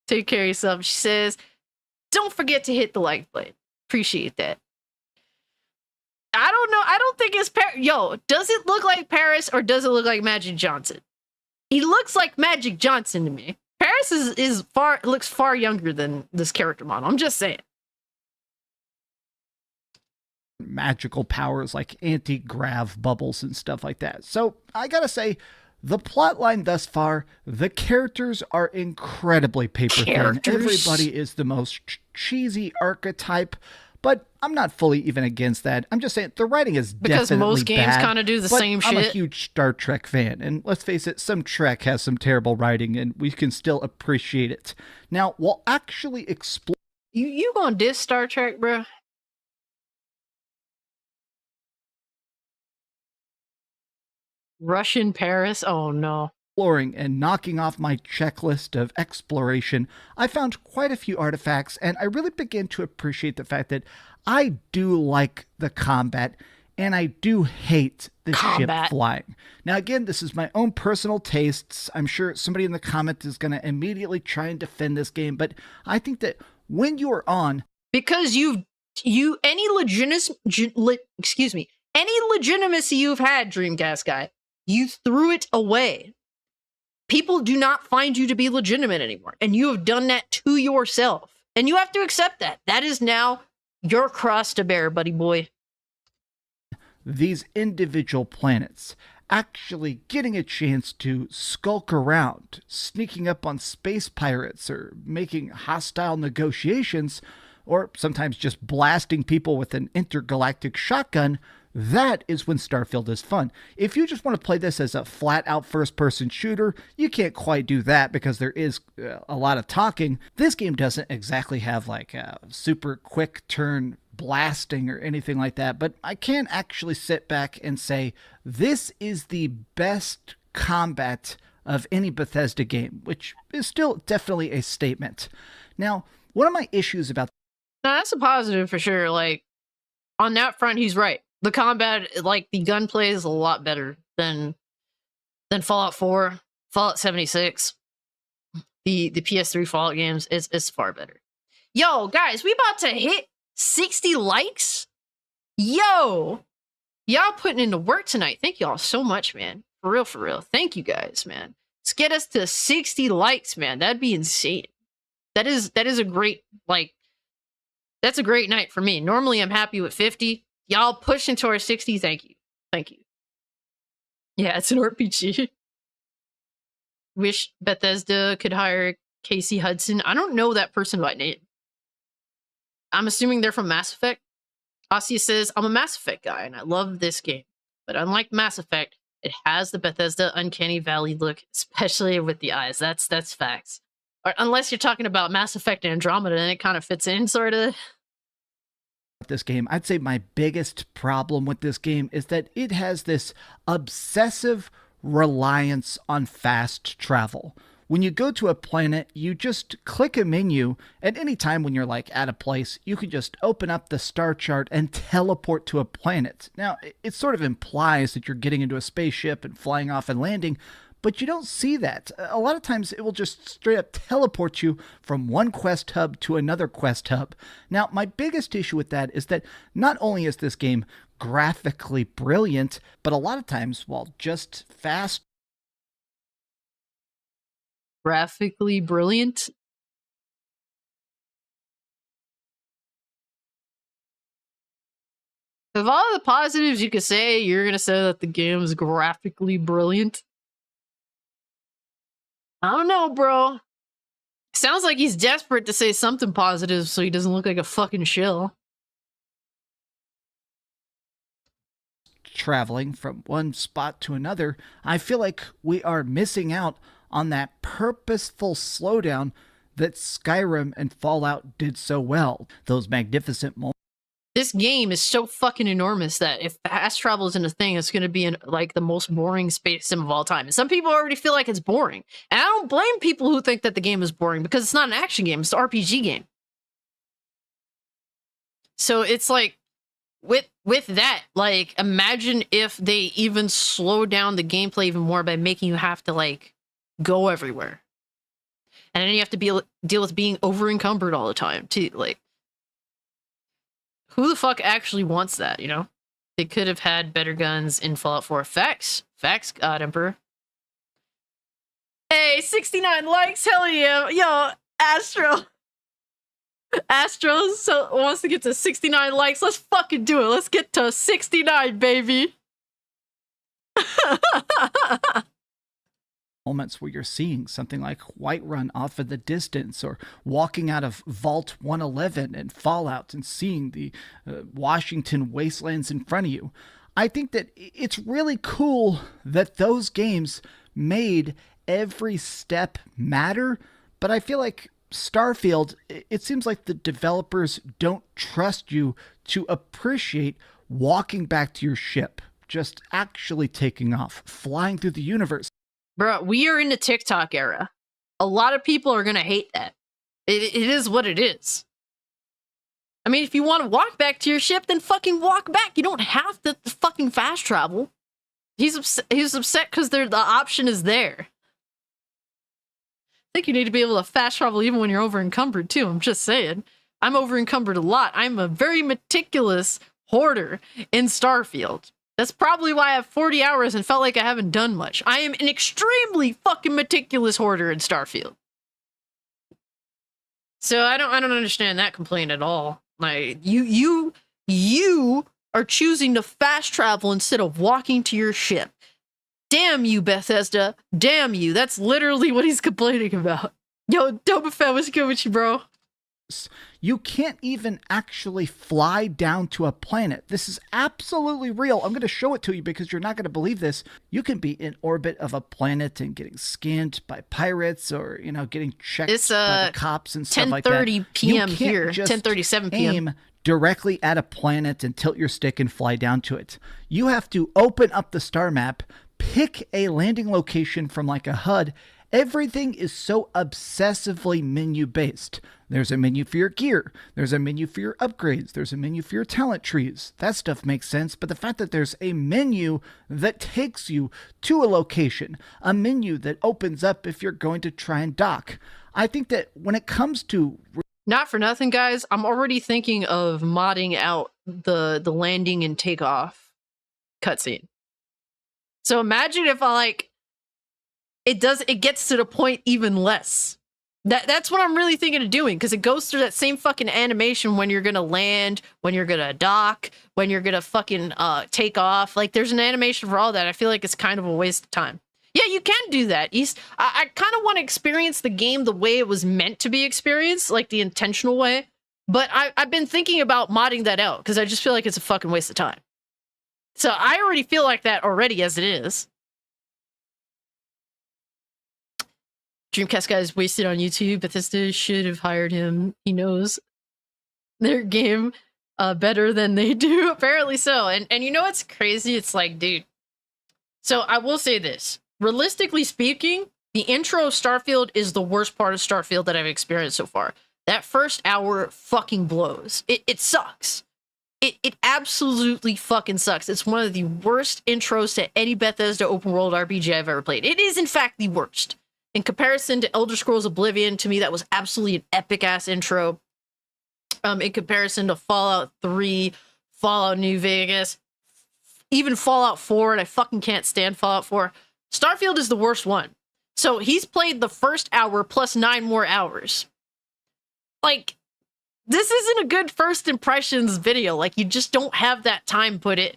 Take care of yourself. She says, don't forget to hit the like button. Appreciate that. I don't know. I don't think it's Yo, does it look like Paris or does it look like Magic Johnson? He looks like Magic Johnson to me. Paris looks far younger than this character model. I'm just saying. Magical powers like anti-grav bubbles and stuff like that. So I gotta say, the plotline thus far, the characters are incredibly paper thin. Everybody is the most cheesy archetype, but I'm not fully even against that. I'm just saying the writing is because definitely most games bad, kind of do the but same shit. I'm a huge Star Trek fan, and let's face it, some Trek has some terrible writing, and we can still appreciate it. Now, we'll actually explore. You gonna diss Star Trek, bro? Russian Paris? Oh no. Exploring and knocking off my checklist of exploration, I found quite a few artifacts, and I really began to appreciate the fact that I do like the combat, and I do hate the ship flying. Now, again, this is my own personal tastes. I'm sure somebody in the comments is going to immediately try and defend this game, but I think that when you are on... Because any legitimacy you've had, Dreamcast guy, you threw it away. People do not find you to be legitimate anymore. And you have done that to yourself. And you have to accept that. That is now your cross to bear, buddy boy. These individual planets, actually getting a chance to skulk around, sneaking up on space pirates, or making hostile negotiations, or sometimes just blasting people with an intergalactic shotgun, that is when Starfield is fun. If you just want to play this as a flat-out first-person shooter, you can't quite do that because there is a lot of talking. This game doesn't exactly have like a super quick turn blasting or anything like that, but I can actually sit back and say this is the best combat of any Bethesda game, which is still definitely a statement. Now, one of my issues about No, that's a positive for sure. Like, on that front, he's right. The combat, like, the gunplay is a lot better than Fallout 4, Fallout 76, the PS3 Fallout games. It's far better. Yo, guys, we about to hit 60 likes? Yo! Y'all putting in the work tonight. Thank y'all so much, man. For real, for real. Thank you guys, man. Let's get us to 60 likes, man. That'd be insane. That is a great, like, that's a great night for me. Normally, I'm happy with 50. Y'all push into our 60. Thank you. Thank you. Yeah, it's an RPG. Wish Bethesda could hire Casey Hudson. I don't know that person by name. I'm assuming they're from Mass Effect. Ossia says, I'm a Mass Effect guy, and I love this game. But unlike Mass Effect, it has the Bethesda Uncanny Valley look, especially with the eyes. That's facts. Or unless you're talking about Mass Effect Andromeda, and it kind of fits in, sort of. This game, I'd say my biggest problem with this game is that it has this obsessive reliance on fast travel. When you go to a planet, you just click a menu. At any time when you're like at a place, you can just open up the star chart and teleport to a planet. Now, it sort of implies that you're getting into a spaceship and flying off and landing, but you don't see that. A lot of times it will just straight up teleport you from one quest hub to another quest hub. Now, my biggest issue with that is that not only is this game graphically brilliant, but a lot of times, while just fast. Graphically brilliant? Of all the positives you could say, you're going to say that the game is graphically brilliant? I don't know, bro. Sounds like he's desperate to say something positive so he doesn't look like a fucking shill. Traveling from one spot to another, I feel like we are missing out on that purposeful slowdown that Skyrim and Fallout did so well. Those magnificent moments. This game is so fucking enormous that if fast travel isn't a thing, it's going to be like the most boring space sim of all time. And some people already feel like it's boring. And I don't blame people who think that the game is boring because it's not an action game. It's an RPG game. So it's like, with that, like, imagine if they even slow down the gameplay even more by making you have to, like, go everywhere. And then you have to deal with being over encumbered all the time, too. Like, who the fuck actually wants that, you know? They could have had better guns in Fallout 4. Facts, God Emperor. Hey, 69 likes, hell yeah. Yo, Astro wants to get to 69 likes. Let's fucking do it. Let's get to 69, baby. Moments where you're seeing something like Whiterun off in the distance, or walking out of Vault 111 and Fallout and seeing the Washington wastelands in front of you. I think that it's really cool that those games made every step matter, but I feel like Starfield, it seems like the developers don't trust you to appreciate walking back to your ship, just actually taking off, flying through the universe. Bro, we are in the TikTok era. A lot of people are going to hate that. It is what it is. I mean, if you want to walk back to your ship, then fucking walk back. You don't have to fucking fast travel. He's upset because the option is there. I think you need to be able to fast travel even when you're over encumbered too. I'm just saying. I'm over encumbered a lot. I'm a very meticulous hoarder in Starfield. That's probably why I have 40 hours and felt like I haven't done much. I am an extremely fucking meticulous hoarder in Starfield. So I don't understand that complaint at all. Like, you are choosing to fast travel instead of walking to your ship. Damn you, Bethesda. Damn you. That's literally what he's complaining about. Yo, Dobafett, what's good with you, bro? You can't even actually fly down to a planet. This is absolutely real. I'm going to show it to you because you're not going to believe this. You can be in orbit of a planet and getting scanned by pirates, or, you know, getting checked by the cops and stuff like that. 10:30 p.m. here, 10:37 p.m. Aim directly at a planet and tilt your stick and fly down to it. You have to open up the star map, pick a landing location from like a HUD. Everything is so obsessively menu based. There's a menu for your gear. There's a menu for your upgrades. There's a menu for your talent trees. That stuff makes sense. But the fact that there's a menu that takes you to a location, a menu that opens up if you're going to try and dock. I think that when it comes to... Not for nothing, guys, I'm already thinking of modding out the landing and takeoff cutscene. So imagine if it gets to the point even less. That's what I'm really thinking of doing, because it goes through that same fucking animation when you're gonna land, when you're gonna dock, when you're gonna fucking take off. Like, there's an animation for all that. I feel like it's kind of a waste of time. Yeah, you can do that. I kind of want to experience the game the way it was meant to be experienced, like the intentional way. But I've been thinking about modding that out because I just feel like it's a fucking waste of time. So I already feel like that already as it is. Dreamcast guy is wasted on YouTube. Bethesda should have hired him. He knows their game better than they do. Apparently so. And you know what's crazy? It's like, dude. So I will say this. Realistically speaking, the intro of Starfield is the worst part of Starfield that I've experienced so far. That first hour fucking blows. It sucks. It absolutely fucking sucks. It's one of the worst intros to any Bethesda open world RPG I've ever played. It is, in fact, the worst. In comparison to Elder Scrolls Oblivion, to me, that was absolutely an epic-ass intro. In comparison to Fallout 3, Fallout New Vegas, even Fallout 4, and I fucking can't stand Fallout 4. Starfield is the worst one. So he's played the first hour plus 9 more hours. Like, this isn't a good first impressions video. Like, you just don't have that time put in.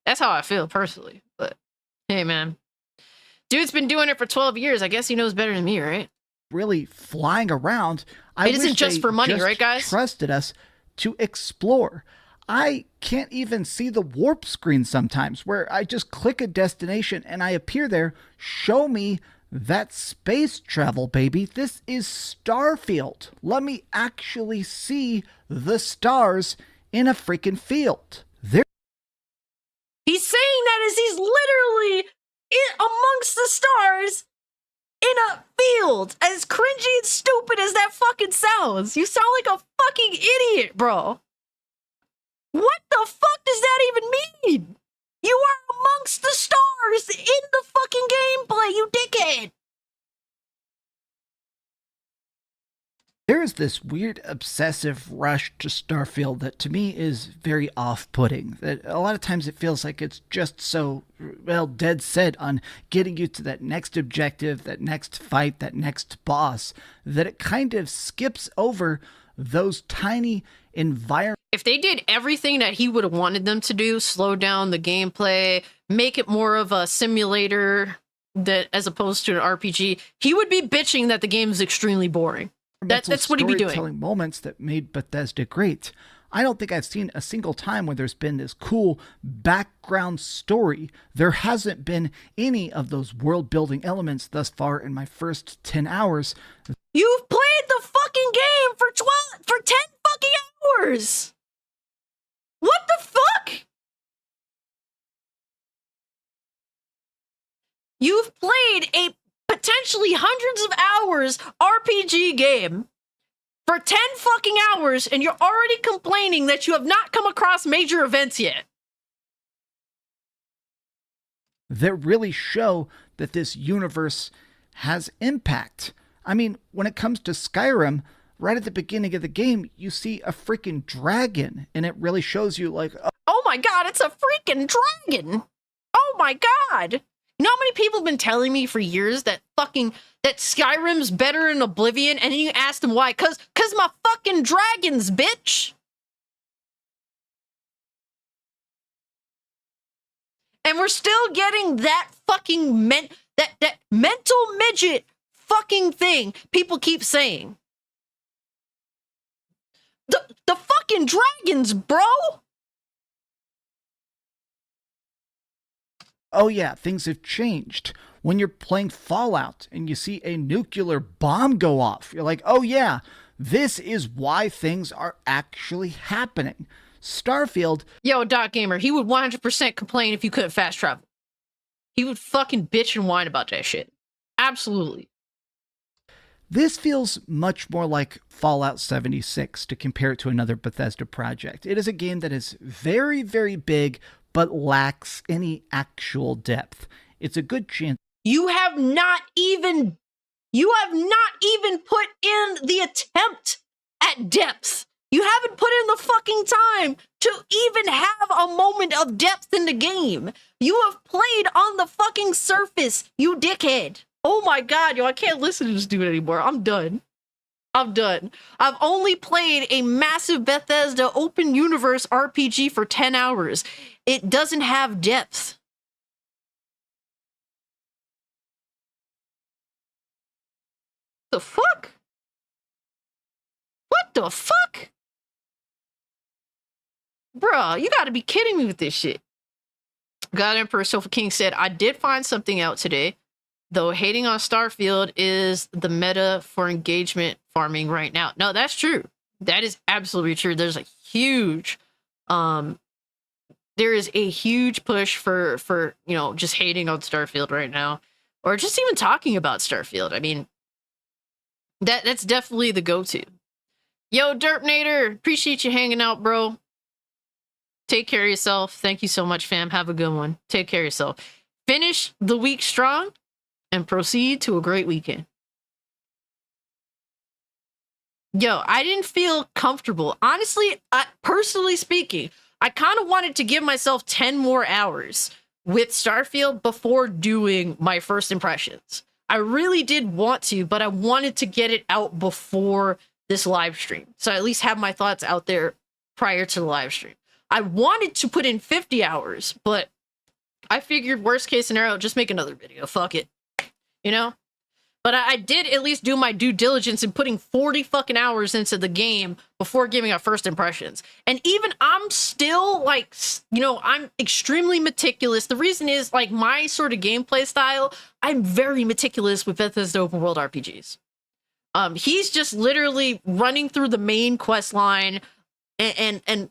That's how I feel personally. But hey, man. Dude's been doing it for 12 years. I guess he knows better than me, right? Really flying around. It isn't just for money, right, guys? Trusted us to explore. I can't even see the warp screen sometimes, where I just click a destination and I appear there. Show me that space travel, baby. This is Starfield. Let me actually see the stars in a freaking field. He's saying that as he's literally amongst the stars in a field. As cringy and stupid as that fucking sounds. You sound like a fucking idiot, bro. What the fuck does that even mean? You are amongst the stars in the fucking gameplay, you dickhead. There is this weird obsessive rush to Starfield that to me is very off-putting. That a lot of times it feels like it's just so, well, dead set on getting you to that next objective, that next fight, that next boss, that it kind of skips over those tiny environments. If they did everything that he would have wanted them to do, slow down the gameplay, make it more of a simulator that as opposed to an RPG, he would be bitching that the game is extremely boring. That's what he'd be doing. Storytelling moments that made Bethesda great. I don't think I've seen a single time where there's been this cool background story. There hasn't been any of those world-building elements thus far in my first 10 hours. You've played the fucking game for 10 fucking hours! What the fuck? You've played a potentially hundreds of hours RPG game for 10 fucking hours, and you're already complaining that you have not come across major events yet. That really show that this universe has impact. I mean, when it comes to Skyrim, right at the beginning of the game, you see a freaking dragon, and it really shows you like, oh my god, it's a freaking dragon! Oh my god! You know how many people have been telling me for years that Skyrim's better than Oblivion, and then you ask them why? Cause my fucking dragons, bitch! And we're still getting that fucking that mental midget fucking thing people keep saying. fucking dragons, bro. Oh yeah, things have changed. When you're playing Fallout and you see a nuclear bomb go off, you're like, oh yeah, this is why things are actually happening. Starfield... Yo, Doc Gamer, he would 100% complain if you couldn't fast travel. He would fucking bitch and whine about that shit. Absolutely. This feels much more like Fallout 76 to compare it to another Bethesda project. It is a game that is very, very big, but lacks any actual depth. It's a good chance. You have not even put in the attempt at depth. You haven't put in the fucking time to even have a moment of depth in the game. You have played on the fucking surface, you dickhead. Oh my god, yo, I can't listen to this dude anymore. I'm done. I've only played a massive Bethesda open universe RPG for 10 hours. It doesn't have depth. The fuck? What the fuck? Bruh, you gotta be kidding me with this shit. God Emperor Sofa King said, I did find something out today, though hating on Starfield is the meta for engagement farming right now. No, that's true. That is absolutely true. There's a huge, there is a huge push for, you know, just hating on Starfield right now. Or just even talking about Starfield. I mean, that's definitely the go-to. Yo, Derpnator, appreciate you hanging out, bro. Take care of yourself. Thank you so much, fam. Have a good one. Take care of yourself. Finish the week strong and proceed to a great weekend. Yo, I didn't feel comfortable. Honestly, personally speaking, I kind of wanted to give myself 10 more hours with Starfield before doing my first impressions. I really did want to, but I wanted to get it out before this live stream. So I at least have my thoughts out there prior to the live stream. I wanted to put in 50 hours, but I figured worst case scenario, just make another video. Fuck it. You know? But I did at least do my due diligence in putting 40 fucking hours into the game before giving our first impressions. And even I'm still like, you know, I'm extremely meticulous. The reason is like my sort of gameplay style, I'm very meticulous with Bethesda open world RPGs. He's just literally running through the main quest line and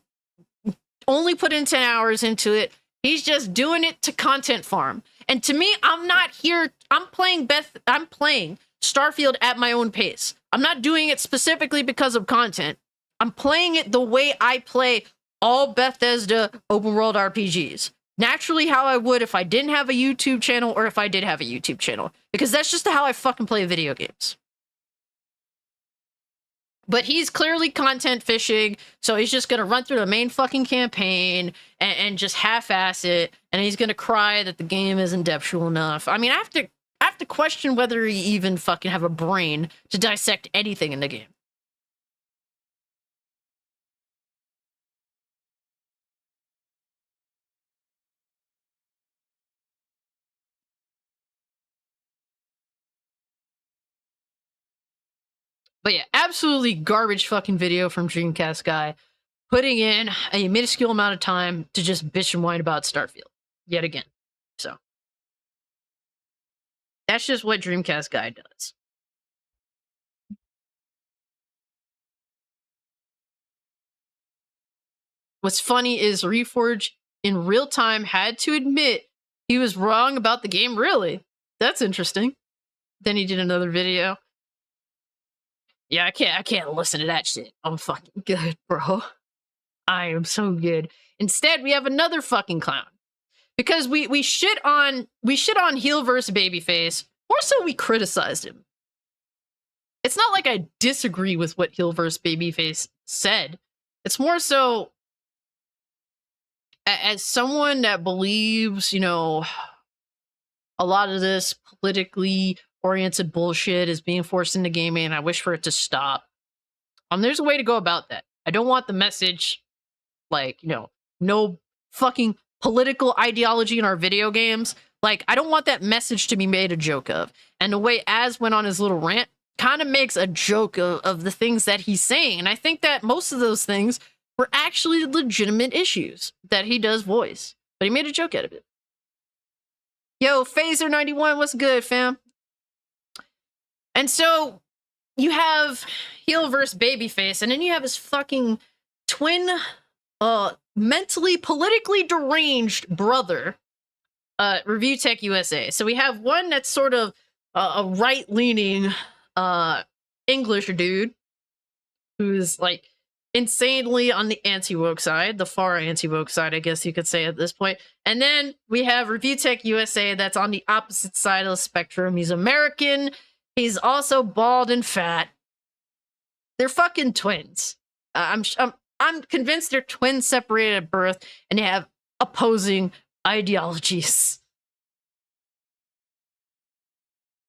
only put in 10 hours into it. He's just doing it to content farm. And to me, I'm not here. I'm playing Starfield at my own pace. I'm not doing it specifically because of content. I'm playing it the way I play all Bethesda open world RPGs. Naturally, how I would if I didn't have a YouTube channel or if I did have a YouTube channel. Because that's just how I fucking play video games. But he's clearly content fishing, so he's just gonna run through the main fucking campaign and just half-ass it, and he's gonna cry that the game isn't depthful enough. I mean, I have to question whether he even fucking have a brain to dissect anything in the game. But yeah, absolutely garbage fucking video from Dreamcast guy, putting in a minuscule amount of time to just bitch and whine about Starfield yet again. So that's just what Dreamcast guy does. What's funny is Reforge in real time had to admit he was wrong about the game. Really? That's interesting. Then he did another video. Yeah, I can't listen to that shit. I'm fucking good, bro. I am so good. Instead, we have another fucking clown. Because we shit on heel versus babyface. More so we criticized him. It's not like I disagree with what heel versus babyface said. It's more so as someone that believes, you know, a lot of this politically oriented bullshit is being forced into gaming, and I wish for it to stop. There's a way to go about that. I don't want the message, like, you know, no fucking political ideology in our video games. Like, I don't want that message to be made a joke of. And the way Az went on his little rant kind of makes a joke of the things that he's saying. And I think that most of those things were actually legitimate issues that he does voice. But he made a joke out of it. Yo, Phaser91, what's good, fam? And so you have heel versus babyface, and then you have his fucking twin, mentally, politically deranged brother, Review Tech USA. So we have one that's sort of a right-leaning English dude who's like insanely on the anti-woke side, the far anti-woke side, I guess you could say at this point. And then we have Review Tech USA that's on the opposite side of the spectrum. He's American. He's also bald and fat. They're fucking twins. I'm convinced they're twins separated at birth, and they have opposing ideologies.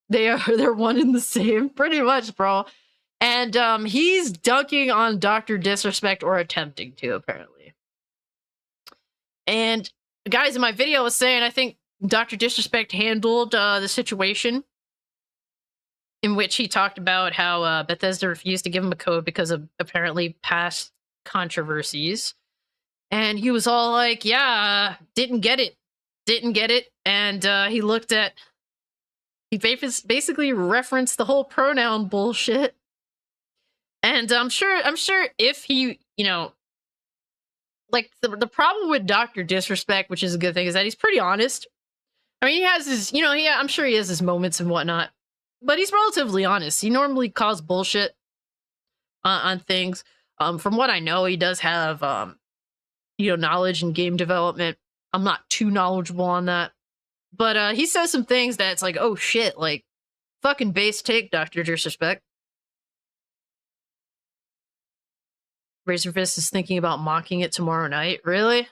They're one and the same, pretty much, bro. And he's dunking on Dr. Disrespect, or attempting to, apparently. And guys, in my video was saying I think Dr. Disrespect handled the situation, in which he talked about how Bethesda refused to give him a code because of apparently past controversies. And he was all like, yeah, didn't get it. And he basically referenced the whole pronoun bullshit. And I'm sure if he, like the problem with Dr. Disrespect, which is a good thing, is that he's pretty honest. I mean, he has his, I'm sure he has his moments and whatnot, but he's relatively honest. He normally calls bullshit on things. From what I know, he does have, knowledge in game development. I'm not too knowledgeable on that, but he says some things that's like, oh shit, like fucking base take, Dr. Disrespect. Razorfist is thinking about mocking it tomorrow night. Really?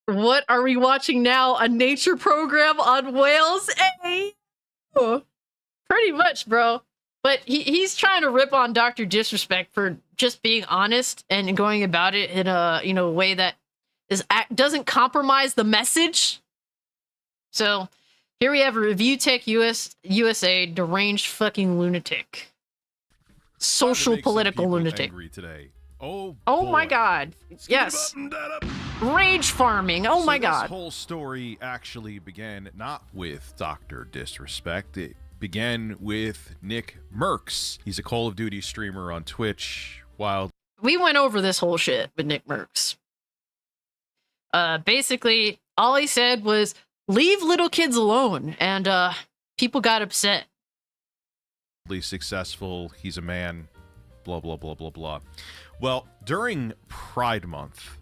What are we watching now? A nature program on whales? Hey! Oh, pretty much, bro. But he's trying to rip on Dr. Disrespect for just being honest and going about it in a way that doesn't compromise the message. So here we have a Review Tech USA deranged fucking lunatic. Social political lunatic. Today. Oh my god. Yes. Rage farming. Oh my god. This whole story actually began not with Dr. Disrespect. It began with Nick Mercs. He's a Call of Duty streamer on Twitch. We went over this whole shit with Nick Mercs. Basically, all he said was, leave little kids alone, and people got upset. Successful, he's a man, blah blah blah blah blah. Well, during Pride Month,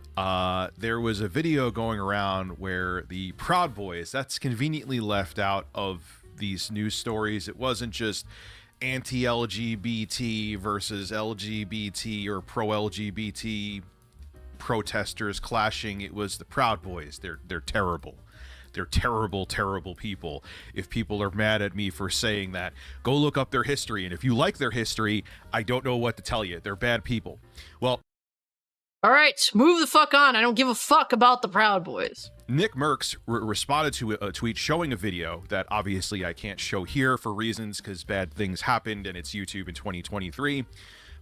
there was a video going around where the Proud Boys, that's conveniently left out of these news stories. It wasn't just anti-LGBT versus LGBT or pro-LGBT protesters clashing. It was the Proud Boys. They're terrible. They're terrible, terrible people. If people are mad at me for saying that, go look up their history. And if you like their history, I don't know what to tell you. They're bad people. Well, all right, move the fuck on. I don't give a fuck about the Proud Boys. Nick Mercs responded to a tweet showing a video that obviously I can't show here for reasons because bad things happened and it's YouTube in 2023.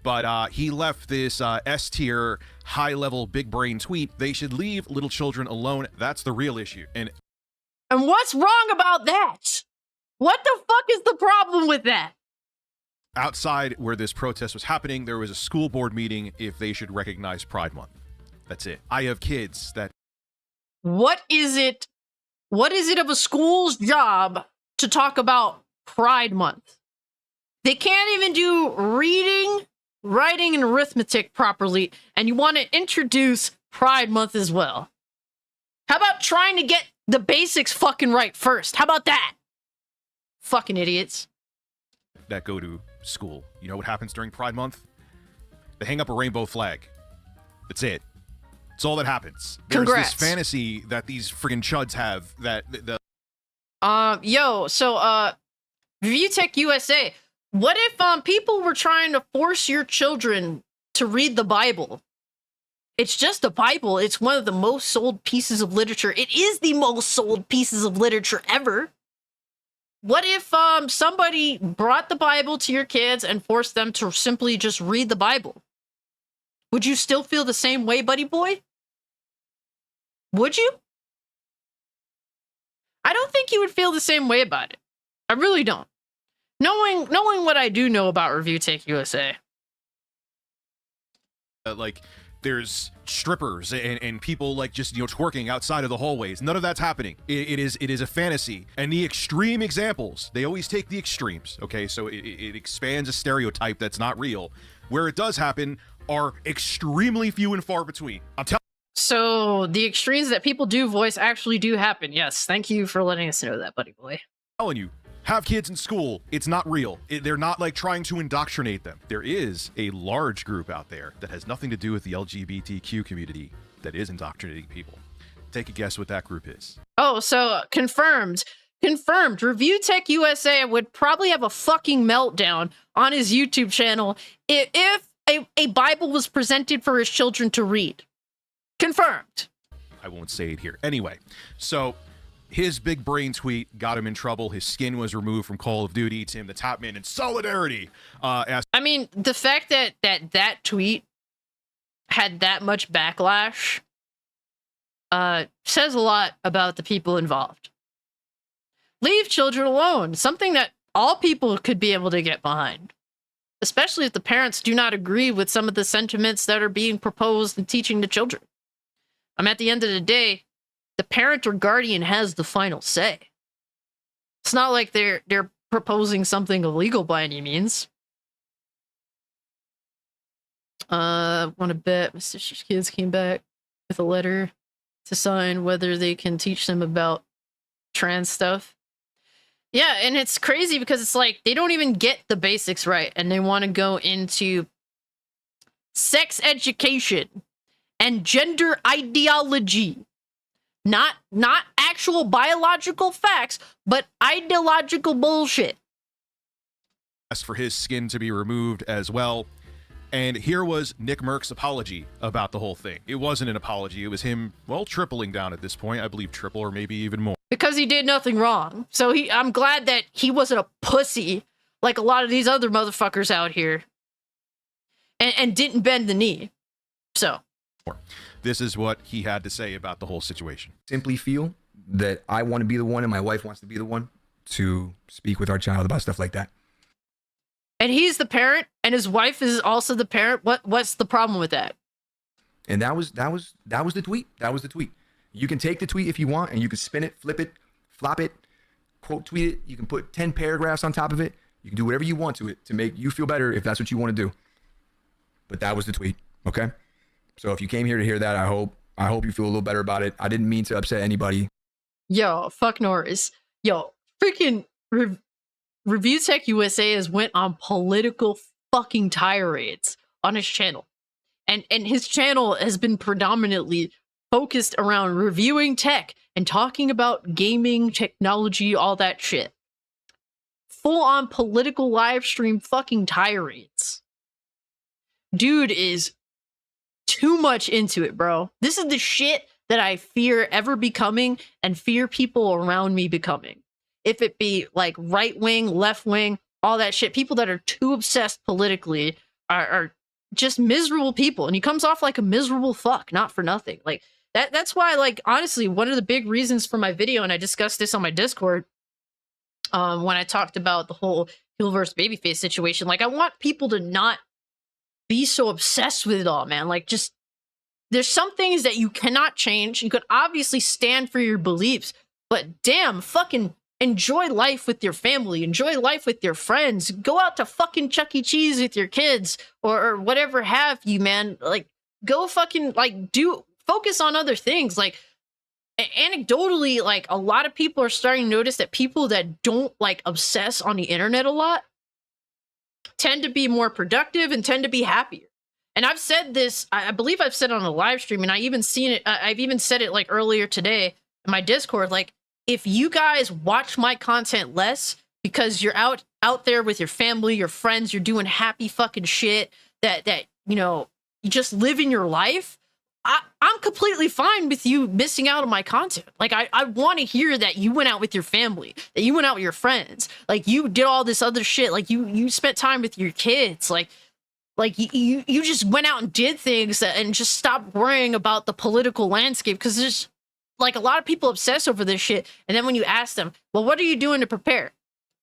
But he left this S-tier, high-level, big-brain tweet. They should leave little children alone. That's the real issue. And what's wrong about that? What the fuck is the problem with that? Outside where this protest was happening, there was a school board meeting if they should recognize Pride Month. That's it. I have kids that... What is it of a school's job to talk about Pride Month? They can't even do reading, writing, and arithmetic properly, and you want to introduce Pride Month as well. How about trying to get the basics fucking right first? How about that? Fucking idiots. That go to school. You know what happens during Pride Month? They hang up a rainbow flag. That's it. That's all that happens. Congrats. There's this fantasy that these friggin' chuds have that Review Tech USA, what if people were trying to force your children to read the Bible? It's just a Bible. It's one of the most sold pieces of literature. It is the most sold pieces of literature ever. What if somebody brought the Bible to your kids and forced them to simply just read the Bible? would you still feel the same way, buddy boy? Would you? I don't think you would feel the same way about it. I really don't. Knowing what I do know about Review Tech USA. Like, there's strippers and people like just, twerking outside of the hallways. None of that's happening. It is a fantasy. And the extreme examples, they always take the extremes, okay? So it expands a stereotype that's not real. Where it does happen are extremely few and far between. So the extremes that people do voice actually do happen. Yes, thank you for letting us know that, buddy boy. Telling you, have kids in school. It's not real. They're not like trying to indoctrinate them. There is a large group out there that has nothing to do with the LGBTQ community that is indoctrinating people. Take a guess what that group is. Oh, so confirmed. Review Tech USA would probably have a fucking meltdown on his YouTube channel if a Bible was presented for his children to read. Confirmed. I won't say it here. Anyway, so his big brain tweet got him in trouble. His skin was removed from Call of Duty. Tim the Top Man in solidarity asked. I mean, the fact that tweet had that much backlash says a lot about the people involved. Leave children alone. Something that all people could be able to get behind. Especially if the parents do not agree with some of the sentiments that are being proposed and teaching the children. At the end of the day, the parent or guardian has the final say. It's not like they're proposing something illegal by any means. Want to bet my sister's kids came back with a letter to sign whether they can teach them about trans stuff. Yeah, and it's crazy because it's like they don't even get the basics right, and they want to go into sex education and gender ideology. Not actual biological facts, but ideological bullshit. Asked for his skin to be removed as well. And here was Nick Merck's apology about the whole thing. It wasn't an apology. It was him, tripling down at this point. I believe triple or maybe even more. Because he did nothing wrong. So I'm glad that he wasn't a pussy like a lot of these other motherfuckers out here. And didn't bend the knee. So. This is what he had to say about the whole situation. Simply feel that I want to be the one and my wife wants to be the one to speak with our child about stuff like that. And he's the parent, and his wife is also the parent. What's the problem with that? And that was the tweet. That was the tweet. You can take the tweet if you want, and you can spin it, flip it, flop it, quote tweet it. You can put 10 paragraphs on top of it. You can do whatever you want to it to make you feel better if that's what you want to do. But that was the tweet, okay? So if you came here to hear that, I hope you feel a little better about it. I didn't mean to upset anybody. Yo, fuck Norris. Yo, freaking Review Tech USA has went on political fucking tirades on his channel. And his channel has been predominantly focused around reviewing tech and talking about gaming, technology, all that shit. Full on political live stream fucking tirades. Dude is too much into it, bro. This is the shit that I fear ever becoming and fear people around me becoming. If it be like right wing, left wing, all that shit. People that are too obsessed politically are just miserable people. And he comes off like a miserable fuck, not for nothing. Like that's why, like, honestly, one of the big reasons for my video, and I discussed this on my Discord, when I talked about the whole heel versus babyface situation, like, I want people to not be so obsessed with it all, man. Like, just, there's some things that you cannot change. You could obviously stand for your beliefs, but damn, fucking enjoy life with your family, enjoy life with your friends, go out to fucking Chuck E. Cheese with your kids or whatever have you, man. Like, go fucking, like, focus on other things. Like, anecdotally, like, a lot of people are starting to notice that people that don't, like, obsess on the internet a lot tend to be more productive and tend to be happier. And I've said this, I believe I've said it on a live stream, and I've even said it like earlier today in my Discord, like, if you guys watch my content less because you're out there with your family, your friends, you're doing happy fucking shit that you know, you just live in your life, I'm completely fine with you missing out on my content. Like, I want to hear that you went out with your family, that you went out with your friends, like, you did all this other shit, like, you spent time with your kids. Like, Like you just went out and did things and just stopped worrying about the political landscape, because there's like a lot of people obsess over this shit. And then when you ask them, well, what are you doing to prepare?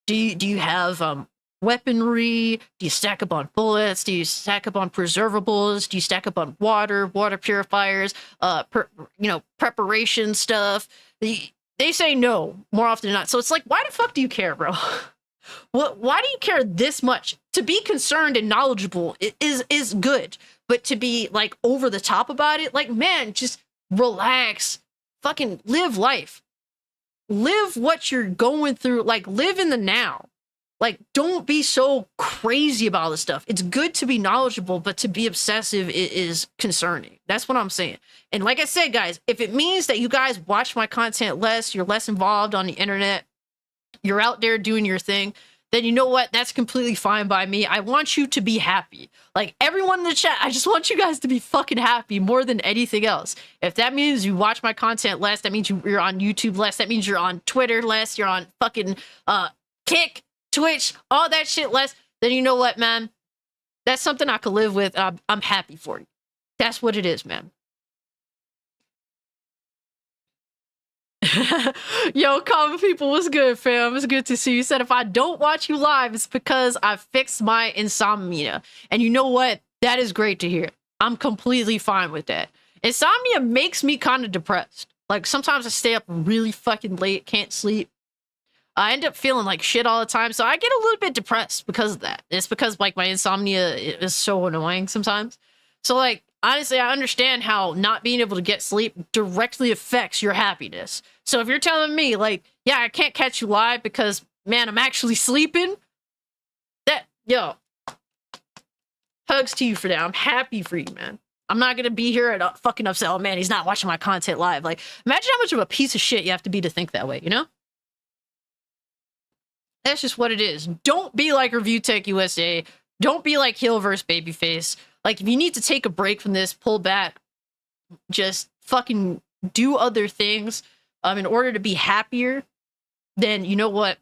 Do you have weaponry? Do you stack up on bullets? Do you stack up on preservables? Do you stack up on water purifiers, preparation stuff? They say no more often than not. So it's like, why the fuck do you care, bro? Why do you care this much? To be concerned and knowledgeable is good, but to be like over the top about it, like, man, just relax, fucking live life. Live what you're going through, like live in the now. Like, don't be so crazy about all this stuff. It's good to be knowledgeable, but to be obsessive is concerning. That's what I'm saying. And like I said, guys, if it means that you guys watch my content less, you're less involved on the internet, you're out there doing your thing, then you know what? That's completely fine by me. I want you to be happy. Like, everyone in the chat, I just want you guys to be fucking happy more than anything else. If that means you watch my content less, that means you're on YouTube less, that means you're on Twitter less, you're on fucking Kick, Twitch, all that shit less, then you know what, man? That's something I could live with. I'm happy for you. That's what it is, man. Yo, common people, what's good, fam? It's good to see you. You said if I don't watch you live, it's because I fixed my insomnia. And you know what? That is great to hear. I'm completely fine with that. Insomnia makes me kind of depressed. Like, sometimes I stay up really fucking late, can't sleep. I end up feeling like shit all the time, so I get a little bit depressed because of that. It's because, like, my insomnia is so annoying sometimes. So, like, honestly, I understand how not being able to get sleep directly affects your happiness. So if you're telling me, like, yeah, I can't catch you live because, man, I'm actually sleeping, yo, hugs to you for that. I'm happy for you, man. I'm not gonna be here and fucking upset, oh, man, he's not watching my content live. Like, imagine how much of a piece of shit you have to be to think that way, you know? That's just what it is. Don't be like Review Tech USA. Don't be like Heel vs. Babyface. Like, if you need to take a break from this, pull back, just fucking do other things in order to be happier, then you know what?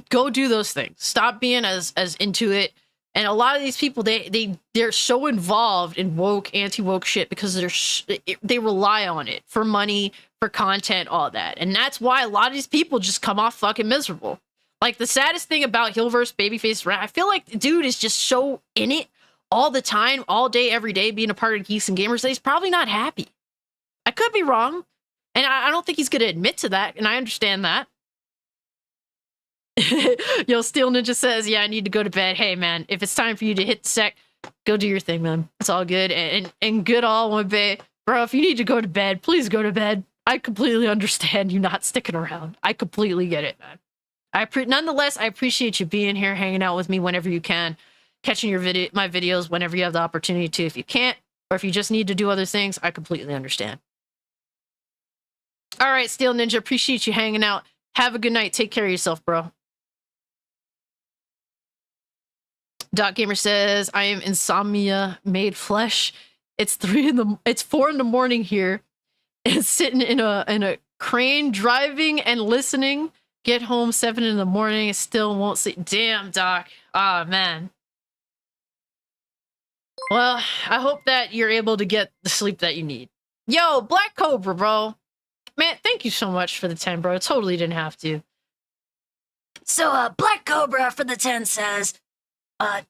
Go do those things. Stop being as into it. And a lot of these people, they're so involved in woke, anti-woke shit because they rely on it for money, for content, all that. And that's why a lot of these people just come off fucking miserable. Like, the saddest thing about Heel vs. Babyface, I feel like the dude is just so in it all the time, all day, every day, being a part of Geeks and Gamers, that he's probably not happy. I could be wrong. And I don't think he's going to admit to that, and I understand that. Yo, Steel Ninja says, yeah, I need to go to bed. Hey, man, if it's time for you to hit the sec, go do your thing, man. It's all good. And good all one bay. Bro, if you need to go to bed, please go to bed. I completely understand you not sticking around. I completely get it, man. Nonetheless, I appreciate you being here, hanging out with me whenever you can, catching my videos whenever you have the opportunity to. If you can't, or if you just need to do other things, I completely understand. All right, Steel Ninja, appreciate you hanging out. Have a good night. Take care of yourself, bro. Doc Gamer says, I am insomnia made flesh. It's 4 in the morning here. And sitting in a crane, driving and listening. Get home 7 in the morning, still won't sleep. Damn, Doc. Ah, man. Well, I hope that you're able to get the sleep that you need. Yo, Black Cobra, bro. Man, thank you so much for the 10, bro. Totally didn't have to. So, Black Cobra for the 10 says,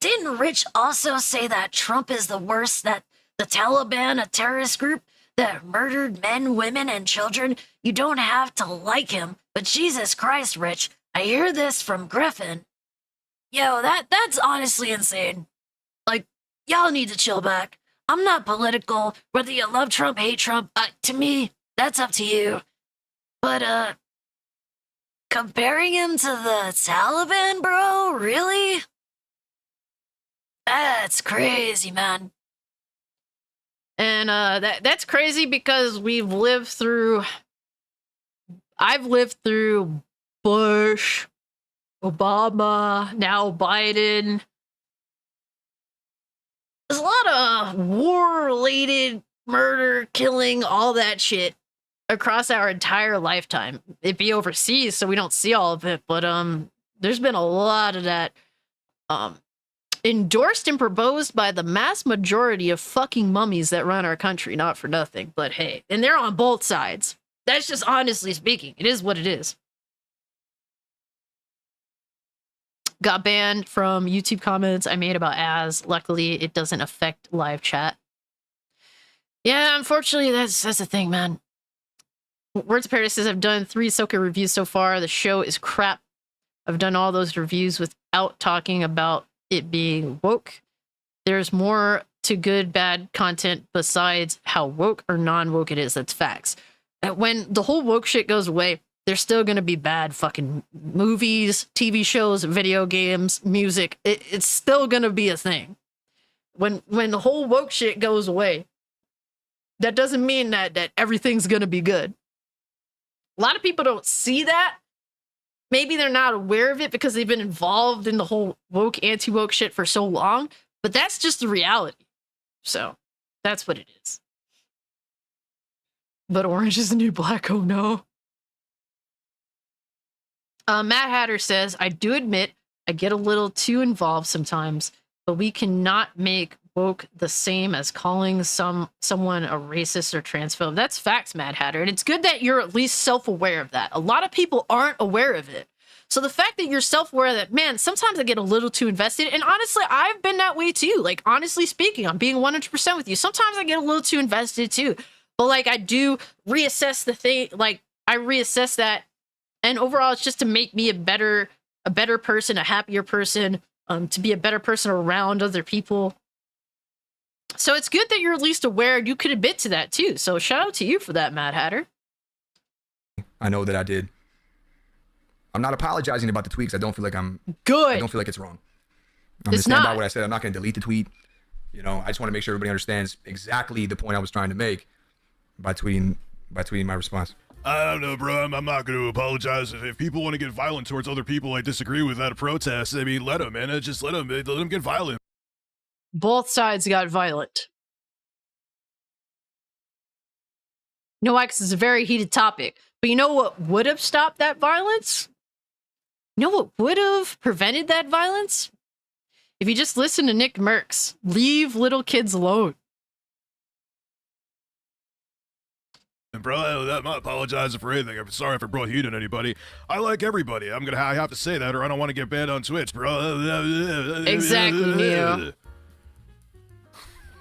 didn't Rich also say that Trump is the worst, that the Taliban, a terrorist group that murdered men, women, and children? You don't have to like him, but Jesus Christ, Rich, I hear this from Griffin. Yo, that's honestly insane. Like, y'all need to chill back. I'm not political, whether you love Trump, hate Trump, to me, that's up to you. But, comparing him to the Taliban, bro? Really? That's crazy, man. And that's crazy because I've lived through Bush, Obama, now Biden. There's a lot of war-related murder, killing, all that shit across our entire lifetime. It'd be overseas, so we don't see all of it, but there's been a lot of that endorsed and proposed by the mass majority of fucking mummies that run our country, not for nothing, but hey, and they're on both sides. That's just honestly speaking. It is what it is. Got banned from YouTube comments I made about Az. Luckily, it doesn't affect live chat. Yeah, unfortunately, that's the thing, man. Words of Paradise says, I've done 3 Ahsoka reviews so far. The show is crap. I've done all those reviews without talking about it being woke. There's more to good, bad content besides how woke or non-woke it is. That's facts. And when the whole woke shit goes away, there's still going to be bad fucking movies, TV shows, video games, music. It's still going to be a thing. When the whole woke shit goes away, that doesn't mean that everything's going to be good. A lot of people don't see that. Maybe they're not aware of it because they've been involved in the whole woke, anti-woke shit for so long, but that's just the reality. So that's what it is. But orange is the new black, oh no. Matt Hatter says, I do admit I get a little too involved sometimes, but we cannot make woke the same as calling someone a racist or transphobe. That's facts, Matt Hatter. And it's good that you're at least self-aware of that. A lot of people aren't aware of it. So the fact that you're self-aware that, man, sometimes I get a little too invested. And honestly, I've been that way too. Like, honestly speaking, I'm being 100% with you. Sometimes I get a little too invested too. But like, I do reassess the thing. Like, I reassess that. And overall, it's just to make me a better person, a happier person, to be a better person around other people. So it's good that you're at least aware and you could admit to that too. So shout out to you for that, Mad Hatter. I know that I did. I'm not apologizing about the tweets. I don't feel like good. I don't feel like it's wrong. I'm gonna stand by what I said. I'm not gonna delete the tweet. You know, I just want to make sure everybody understands exactly the point I was trying to make by tweeting my response. I don't know, bro. I'm not going to apologize. If people want to get violent towards other people I disagree with at a protest, I mean, let them, man. Just let them get violent. Both sides got violent. You know why? Because it's a very heated topic. But you know what would have stopped that violence? You know what would have prevented that violence? If you just listen to Nick Merckx, leave little kids alone. And bro, I'm not apologizing for anything. I'm sorry if I brought heat on anybody. I like everybody. I have to say that, or I don't want to get banned on Twitch, bro. Exactly, Neo.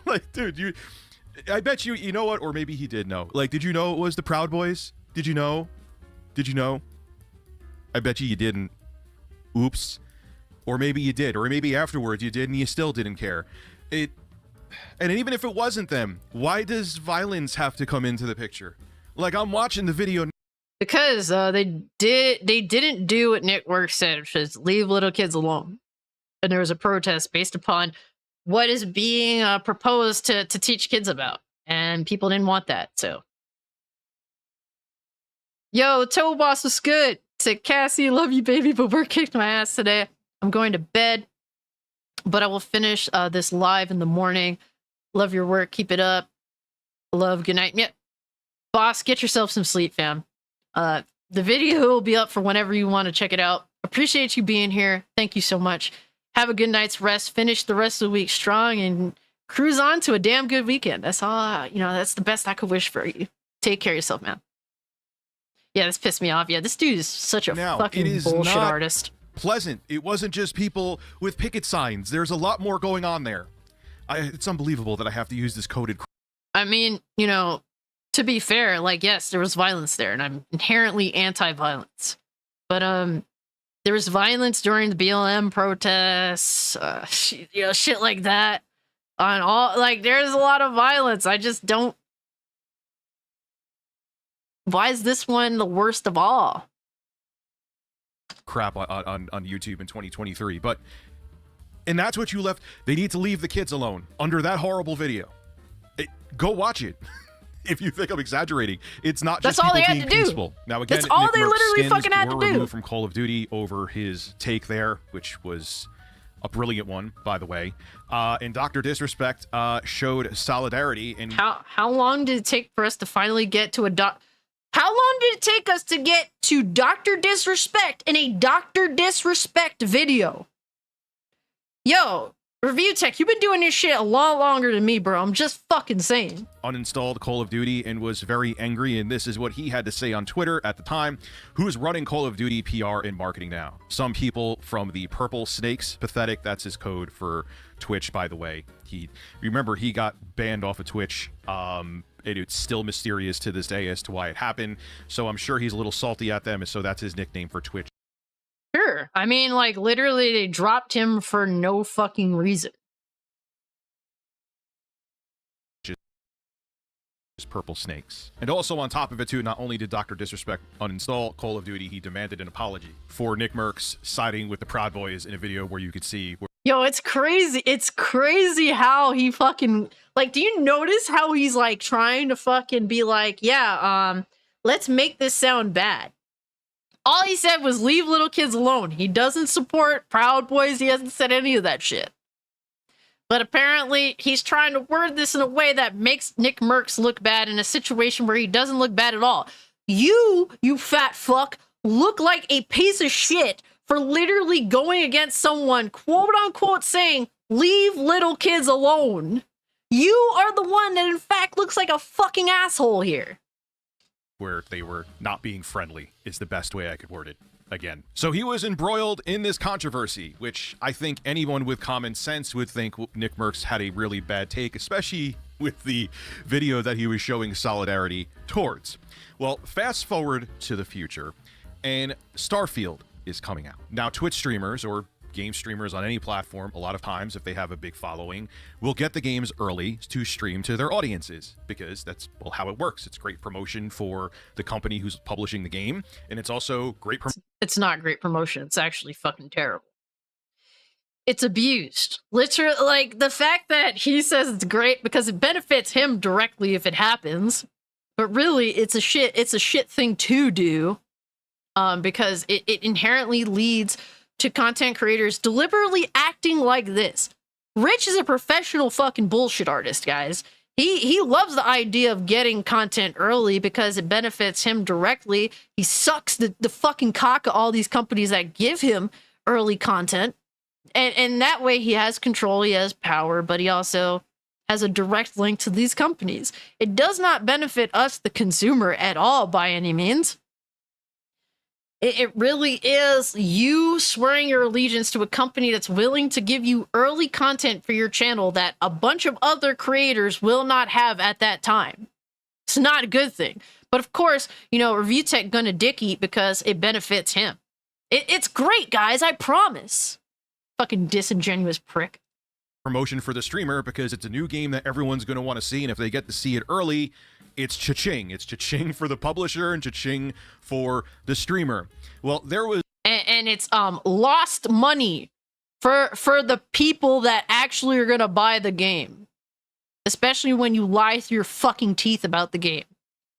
Like, dude, I bet you know what? Or maybe he did know. Like, did you know it was the Proud Boys? Did you know? Did you know? I bet you didn't. Oops. Or maybe you did. Or maybe afterwards you did and you still didn't care. And even if it wasn't them, why does violence have to come into the picture? Like, I'm watching the video. Because they didn't do what Nick Merckx said, which is leave little kids alone. And there was a protest based upon what is being proposed to teach kids about. And people didn't want that, so. Yo, Toe Boss was good. Said, Cassie, love you, baby, but work kicked my ass today. I'm going to bed, but I will finish this live in the morning. Love your work. Keep it up. Love. Good night. Yep. Boss, get yourself some sleep, fam. The video will be up for whenever you want to check it out. Appreciate you being here. Thank you so much. Have a good night's rest. Finish the rest of the week strong and cruise on to a damn good weekend. That's all, that's the best I could wish for you. Take care of yourself, man. Yeah, this pissed me off. Yeah, this dude is such a fucking bullshit artist. Pleasant. It wasn't just people with picket signs. There's a lot more going on there. It's unbelievable that I have to use this coded. I mean, to be fair, like, yes, there was violence there, and I'm inherently anti-violence. But there was violence during the BLM protests, shit like that. On all, like, there's a lot of violence. I just don't. Why is this one the worst of all? Crap on YouTube in 2023, and that's what you left. They need to leave the kids alone under that horrible video. Go watch it. If you think I'm exaggerating, it's not just people being peaceful. Now again, that's all Nick they Merck's literally fucking had to do. Removed from Call of Duty over his take there, which was a brilliant one, by the way. And Dr. Disrespect showed solidarity. And how long did it take for us to finally get to How long did it take us to get to Dr. Disrespect in a Dr. Disrespect video? Yo, Review Tech, you've been doing this shit a lot longer than me, bro. I'm just fucking saying. Uninstalled Call of Duty and was very angry, and this is what he had to say on Twitter at the time. Who is running Call of Duty PR and marketing now? Some people from the Purple Snakes. Pathetic. That's his code for Twitch, by the way. Remember, he got banned off of Twitch. It's still mysterious to this day as to why it happened. So I'm sure he's a little salty at them, and so that's his nickname for Twitch. Sure. I mean, like, literally, they dropped him for no fucking reason. Purple Snakes. And also on top of it too, not only did Dr. Disrespect uninstall Call of Duty, he demanded an apology for Nick Merckx siding with the Proud Boys in a video where you could see Yo, it's crazy. It's crazy how he fucking, like, do you notice how he's like trying to fucking be like, yeah, let's make this sound bad. All he said was leave little kids alone. He doesn't support Proud Boys. He hasn't said any of that shit. But apparently, he's trying to word this in a way that makes Nick Merckx look bad in a situation where he doesn't look bad at all. You fat fuck, look like a piece of shit for literally going against someone, quote unquote, saying, leave little kids alone. You are the one that, in fact, looks like a fucking asshole here. Where they were not being friendly is the best way I could word it. Again. So he was embroiled in this controversy, which I think anyone with common sense would think Nick Merckx had a really bad take, especially with the video that he was showing solidarity towards. Well, fast forward to the future, and Starfield is coming out. Now, Twitch streamers or game streamers on any platform, a lot of times, if they have a big following, will get the games early to stream to their audiences, because that's, well, how it works. It's great promotion for the company who's publishing the game, and it's also great It's not great promotion. It's actually fucking terrible. It's abused. Literally, like, the fact that he says it's great because it benefits him directly if it happens, but really, it's a shit thing to do, because it inherently leads to content creators deliberately acting like this. Rich is a professional fucking bullshit artist, guys. He loves the idea of getting content early because it benefits him directly. He sucks the fucking cock of all these companies that give him early content. And that way he has control, he has power, but he also has a direct link to these companies. It does not benefit us, the consumer, at all by any means. It really is you swearing your allegiance to a company that's willing to give you early content for your channel that a bunch of other creators will not have at that time. It's not a good thing. But of course, you know, Review Tech gonna dick eat because it benefits him. It's great, guys, I promise. Fucking disingenuous prick. Promotion for the streamer because it's a new game that everyone's going to want to see, and if they get to see it early, it's cha-ching. It's cha-ching for the publisher and cha-ching for the streamer. Well, there was... And it's lost money for the people that actually are going to buy the game. Especially when you lie through your fucking teeth about the game.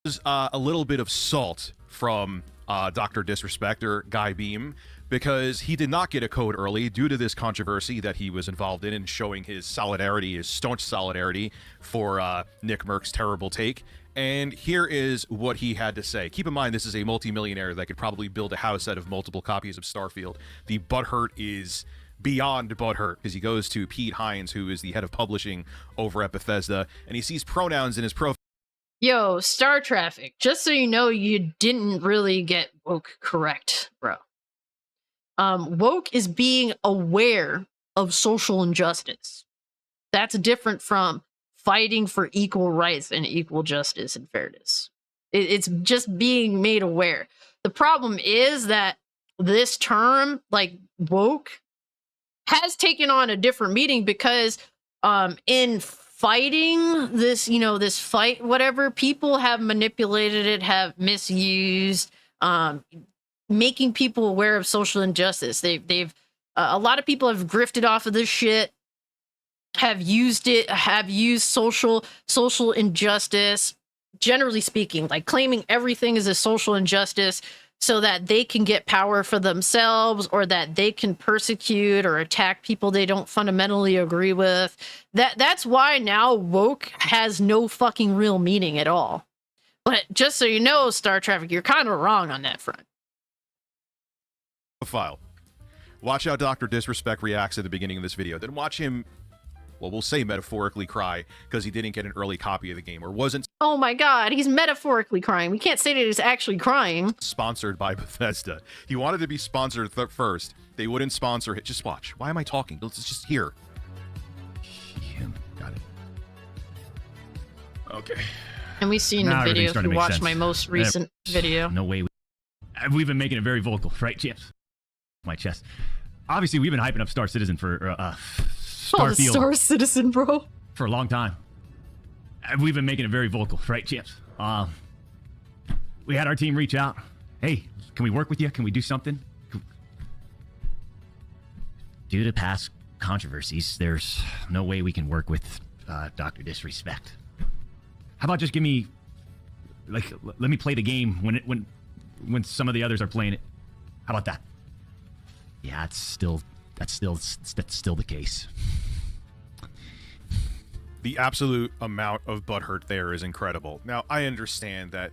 There's a little bit of salt from Dr. Disrespect or Guy Beam, because he did not get a code early due to this controversy that he was involved in and showing his solidarity, his staunch solidarity for Nick Merckx's terrible take. And here is what he had to say. Keep in mind, this is a multimillionaire that could probably build a house out of multiple copies of Starfield. The butthurt is beyond butthurt, because he goes to Pete Hines, who is the head of publishing over at Bethesda, and he sees pronouns in his profile. Yo, Star Traffic, just so you know, you didn't really get woke correct, bro. Woke is being aware of social injustice. That's different from fighting for equal rights and equal justice and fairness. It's just being made aware. The problem is that this term, like woke, has taken on a different meaning because in fighting this, you know, this fight, whatever, people have manipulated it, have misused, making people aware of social injustice. They've a lot of people have grifted off of this shit, have used social injustice, generally speaking, like claiming everything is a social injustice so that they can get power for themselves, or that they can persecute or attack people they don't fundamentally agree with. That's why now woke has no fucking real meaning at all. But just so you know, Star Traffic, you're kind of wrong on that front. File Watch how Dr. Disrespect reacts at the beginning of this video. Then watch him, well, we'll say metaphorically cry because he didn't get an early copy of the game or wasn't Oh my god, he's metaphorically crying. We can't say that he's actually crying. sponsored by Bethesda. He wanted to be sponsored first. They wouldn't sponsor it. Just watch. Why am I talking? Let's just hear. Got it. Okay. And we've seen Now the video everything's if starting you to make watch sense. my most recent video. No way. We've been making it very vocal, right, Chips? My chest. Obviously, we've been hyping up Star Citizen for Oh, the Starfield Star Citizen, bro. for a long time. We've been making it very vocal, right, Chips? We had our team reach out. Hey, can we work with you? Can we do something? Due to past controversies, there's no way we can work with Dr. Disrespect. How about just give me, like, let me play the game when some of the others are playing it. How about that? Yeah, that's still the case. The absolute amount of butthurt there is incredible. Now, I understand that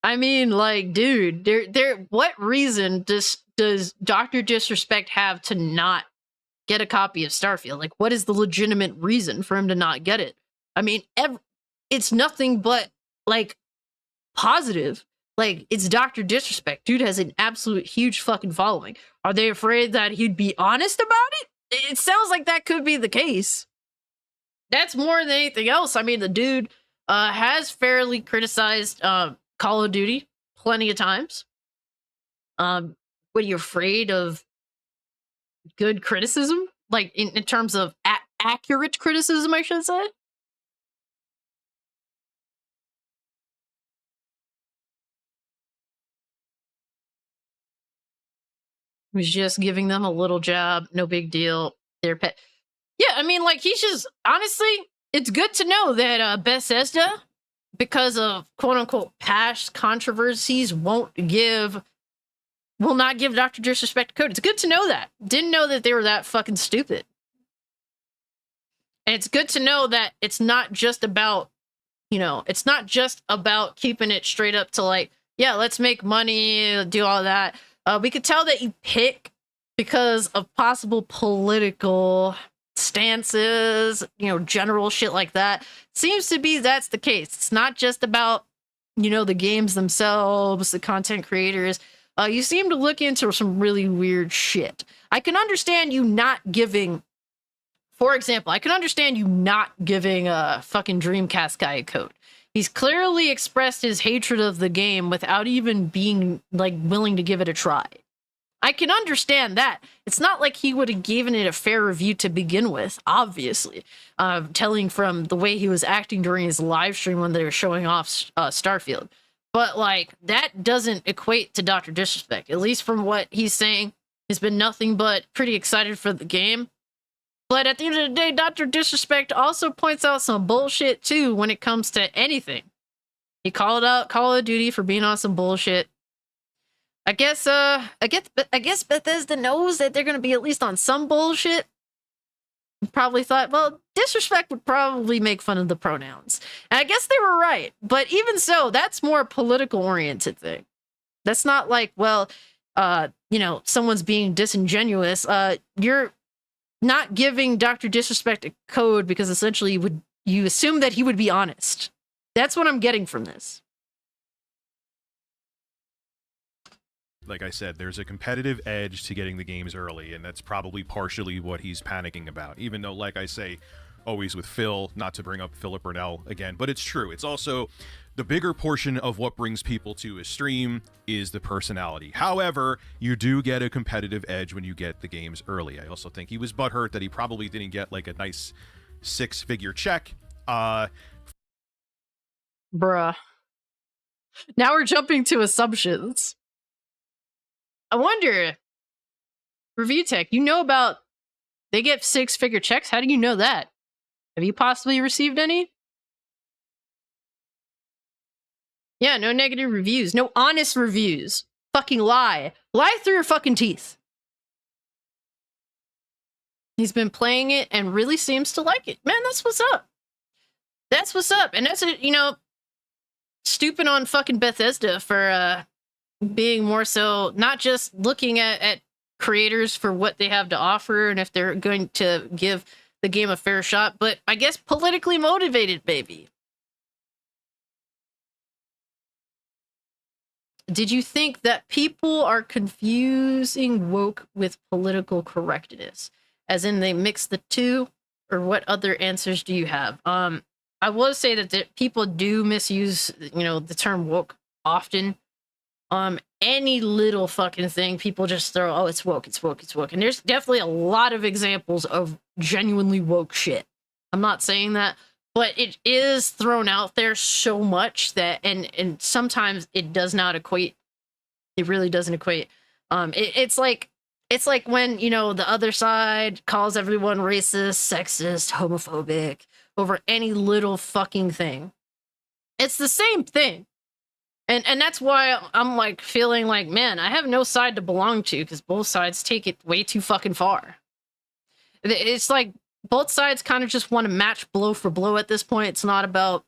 I mean, like, dude, what reason does Dr. Disrespect have to not get a copy of Starfield? Like, what is the legitimate reason for him to not get it? I mean, it's nothing but, like, positive. Like, it's Dr. Disrespect. Dude has an absolute huge fucking following. Are they afraid that he'd be honest about it? It sounds like that could be the case. That's more than anything else. I mean, the dude has fairly criticized Call of Duty plenty of times. What are you afraid of? Good criticism? Like, in terms of accurate criticism, I should say? Was just giving them a little job, no big deal. They're pet. Yeah, I mean, like, he's just, honestly, it's good to know that Bethesda, because of quote unquote past controversies, will not give Dr. Disrespect a code. It's good to know that. Didn't know that they were that fucking stupid. And it's good to know that it's not just about, it's not just about keeping it straight up to, like, yeah, let's make money, do all that. We could tell that you pick because of possible political stances, general shit like that. Seems to be that's the case. It's not just about, the games themselves, the content creators. You seem to look into some really weird shit. I can understand you not giving, for example, I can understand you not giving a fucking Dreamcast guy a code. He's clearly expressed his hatred of the game without even being, like, willing to give it a try. I can understand that. It's not like he would have given it a fair review to begin with, obviously. Telling from the way he was acting during his live stream when they were showing off Starfield. But, like, that doesn't equate to Dr. Disrespect. At least from what he's saying, he's been nothing but pretty excited for the game. But at the end of the day, Dr. Disrespect also points out some bullshit, too, when it comes to anything. He called out Call of Duty for being on some bullshit. I guess Bethesda knows that they're going to be at least on some bullshit. Probably thought, well, Disrespect would probably make fun of the pronouns. And I guess they were right. But even so, that's more a political-oriented thing. That's not like, well, someone's being disingenuous. You're not giving Dr. Disrespect a code because essentially you assume that he would be honest. That's what I'm getting from this. like I said, there's a competitive edge to getting the games early, and that's probably partially what he's panicking about. Even though, like I say, always with Phil, not to bring up Philip Burnell again, but it's true. It's also the bigger portion of what brings people to a stream is the personality. However, you do get a competitive edge when you get the games early. I also think he was butthurt that he probably didn't get like a nice six-figure check. Bruh. Now we're jumping to assumptions. I wonder, Review Tech, you know about they get six-figure checks? How do you know that? Have you possibly received any? Yeah, no negative reviews. No honest reviews. Fucking lie. Lie through your fucking teeth. He's been playing it and really seems to like it. Man, that's what's up. That's what's up. And that's, stupid on fucking Bethesda for being more so not just looking at creators for what they have to offer and if they're going to give the game a fair shot, but I guess politically motivated, baby. Did you think that people are confusing woke with political correctness? As in they mix the two? Or what other answers do you have? I will say that people do misuse, you know, the term woke often. Any little fucking thing, people just throw, oh, it's woke, it's woke, it's woke. And there's definitely a lot of examples of genuinely woke shit. I'm not saying that, but it is thrown out there so much that, and sometimes it does not equate. It really doesn't equate. It's like when, you know, the other side calls everyone racist, sexist, homophobic over any little fucking thing. It's the same thing. And that's why I'm like feeling like, man, I have no side to belong to because both sides take it way too fucking far. It's like both sides kind of just want to match blow for blow at this point. It's not about,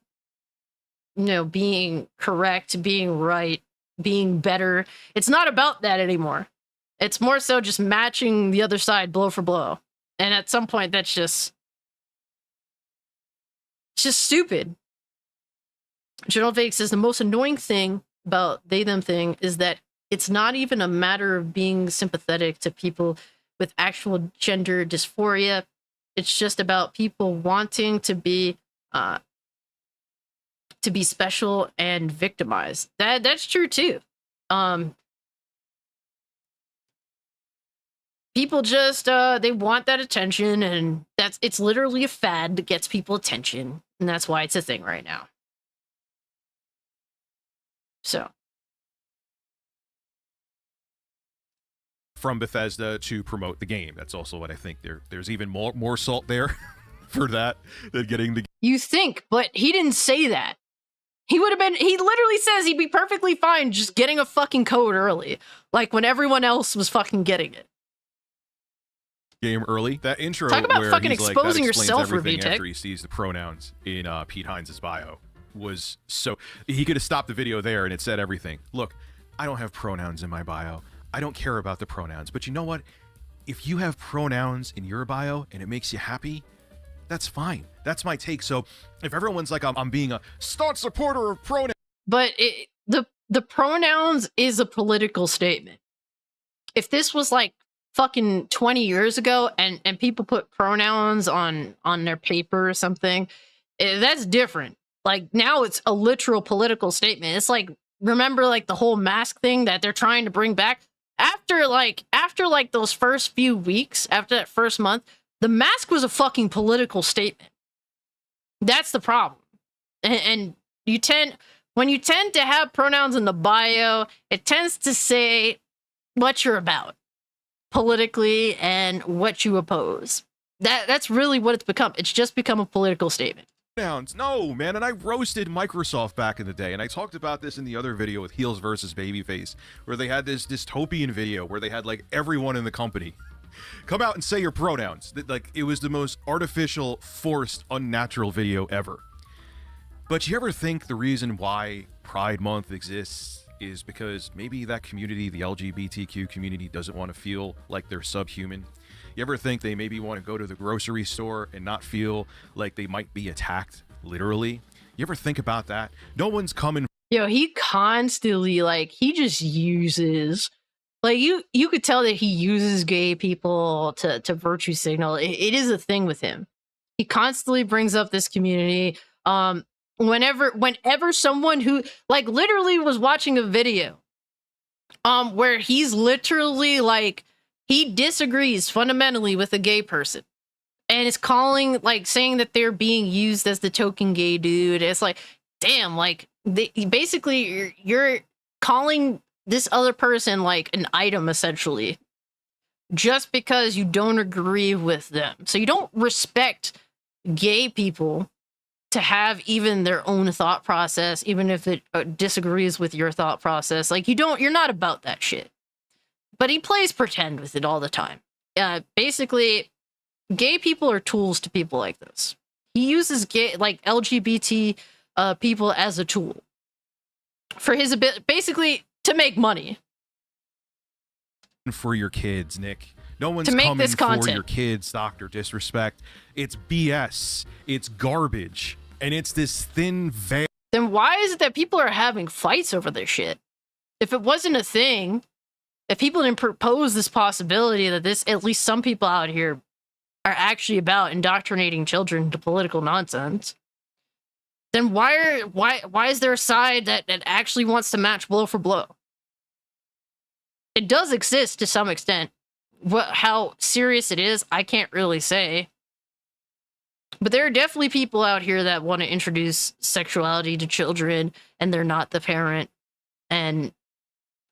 you know, being correct, being right, being better. It's not about that anymore. It's more so just matching the other side blow for blow. And at some point, that's just stupid. General Vague says the most annoying thing about they them thing is that it's not even a matter of being sympathetic to people with actual gender dysphoria. It's just about people wanting to be special and victimized. That's true too. People just they want that attention, and it's literally a fad that gets people attention, and that's why it's a thing right now. So, from Bethesda to promote the game. That's also what I think. There's even more salt there for that than getting the. You think, but he didn't say that. He would have been. He literally says he'd be perfectly fine just getting a fucking code early, like when everyone else was fucking getting it. Game early. That intro. Talk about where fucking he's exposing like, that yourself, everything Review Tech. after he sees the pronouns in Pete Hines' bio. Was so he could have stopped the video there and it said everything. Look, I don't have pronouns in my bio. I don't care about the pronouns. But you know what? If you have pronouns in your bio and it makes you happy, that's fine. That's my take. So if everyone's like, I'm being a staunch supporter of pronouns. But the pronouns is a political statement. If this was like fucking 20 years ago and people put pronouns on their paper or something, that's different. Like now it's a literal political statement. It's like, remember like the whole mask thing that they're trying to bring back after those first few weeks, after that first month, the mask was a fucking political statement. That's the problem. And when you tend to have pronouns in the bio, it tends to say what you're about politically and what you oppose. That's really what it's become. It's just become a political statement. Pronouns. No, man, and I roasted Microsoft back in the day, and I talked about this in the other video with Heels versus Babyface, where they had this dystopian video where they had like everyone in the company come out and say your pronouns. Like it was the most artificial, forced, unnatural video ever. But you ever think the reason why Pride Month exists is because maybe that community, the LGBTQ community, doesn't want to feel like they're subhuman? You ever think they maybe want to go to the grocery store and not feel like they might be attacked, literally? You ever think about that? No one's coming. Yo, he constantly, like, he just uses, like, you could tell that he uses gay people to virtue signal. It is a thing with him. He constantly brings up this community. Whenever someone who, like, literally was watching a video, where he's literally, like, he disagrees fundamentally with a gay person and is calling, like, saying that they're being used as the token gay dude. It's like, damn, like, basically you're calling this other person like an item essentially just because you don't agree with them. So you don't respect gay people to have even their own thought process, even if it disagrees with your thought process. Like, you're not about that shit. But he plays pretend with it all the time. Basically, gay people are tools to people like this. He uses gay, like LGBT people as a tool for his ability, basically to make money. for your kids, Nick. No one's To make coming this for content. your kids, Dr. Disrespect. It's BS. It's garbage. And it's this thin veil. Then why is it that people are having fights over this shit? If it wasn't a thing, if people didn't propose this possibility that this, at least some people out here, are actually about indoctrinating children to political nonsense, then why is there a side that actually wants to match blow for blow? It does exist to some extent. How serious it is, I can't really say. But there are definitely people out here that want to introduce sexuality to children, and they're not the parent, and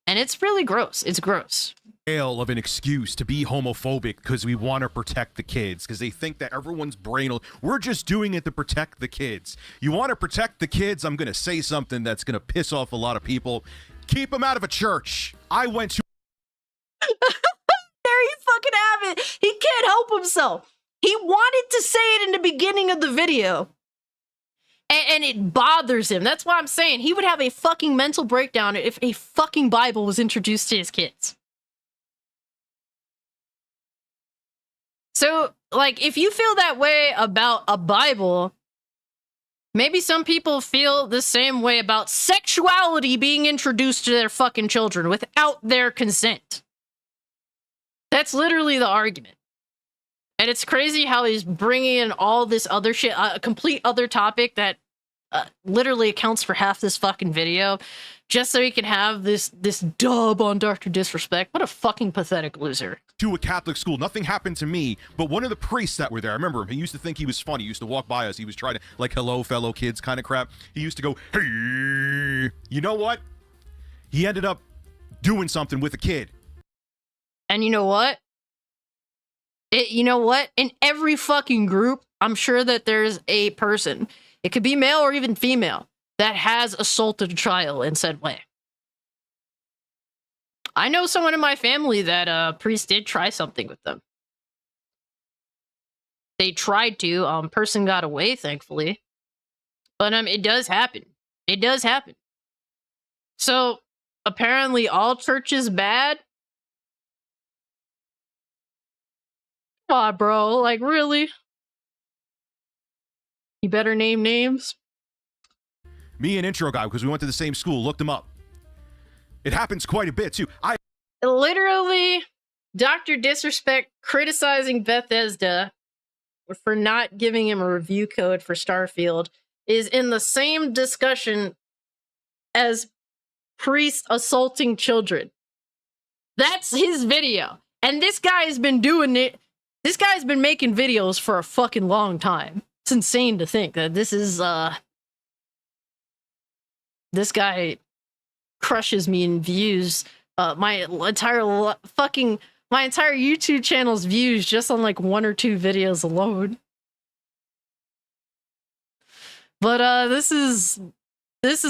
it's really gross. It's gross. Of an excuse to be homophobic because we want to protect the kids, because they think that everyone's brain will, we're just doing it to protect the kids. You want to protect the kids? I'm going to say something that's going to piss off a lot of people. Keep them out of a church. I went to There you fucking have it. He can't help himself. He wanted to say it in the beginning of the video, and it bothers him. That's why I'm saying he would have a fucking mental breakdown if a fucking Bible was introduced to his kids. So, like, if you feel that way about a Bible, maybe some people feel the same way about sexuality being introduced to their fucking children without their consent. That's literally the argument. And it's crazy how he's bringing in all this other shit, a complete other topic that literally accounts for half this fucking video, just so he can have this dub on Dr. Disrespect. What a fucking pathetic loser. To a Catholic school. Nothing happened to me, but one of the priests that were there, I remember him. He used to think he was funny. He used to walk by us. He was trying to, like, hello, fellow kids kind of crap. He used to go, hey. You know what? He ended up doing something with a kid. And you know what? You know what? In every fucking group, I'm sure that there's a person, it could be male or even female, that has assaulted a child in said way. I know someone in my family that a priest did try something with them. They tried to. Person got away, thankfully. But it does happen. It does happen. So apparently, all church is bad. Come on, bro. Like, really? You better name names. Me and intro guy, because we went to the same school, looked him up. It happens quite a bit, too. Literally, Dr. Disrespect criticizing Bethesda for not giving him a review code for Starfield is in the same discussion as priests assaulting children. That's his video. And this guy has been doing it. This guy's been making videos for a fucking long time. It's insane to think that this is, this guy crushes me in views. My entire YouTube channel's views just on like 1 or 2 videos alone. But this is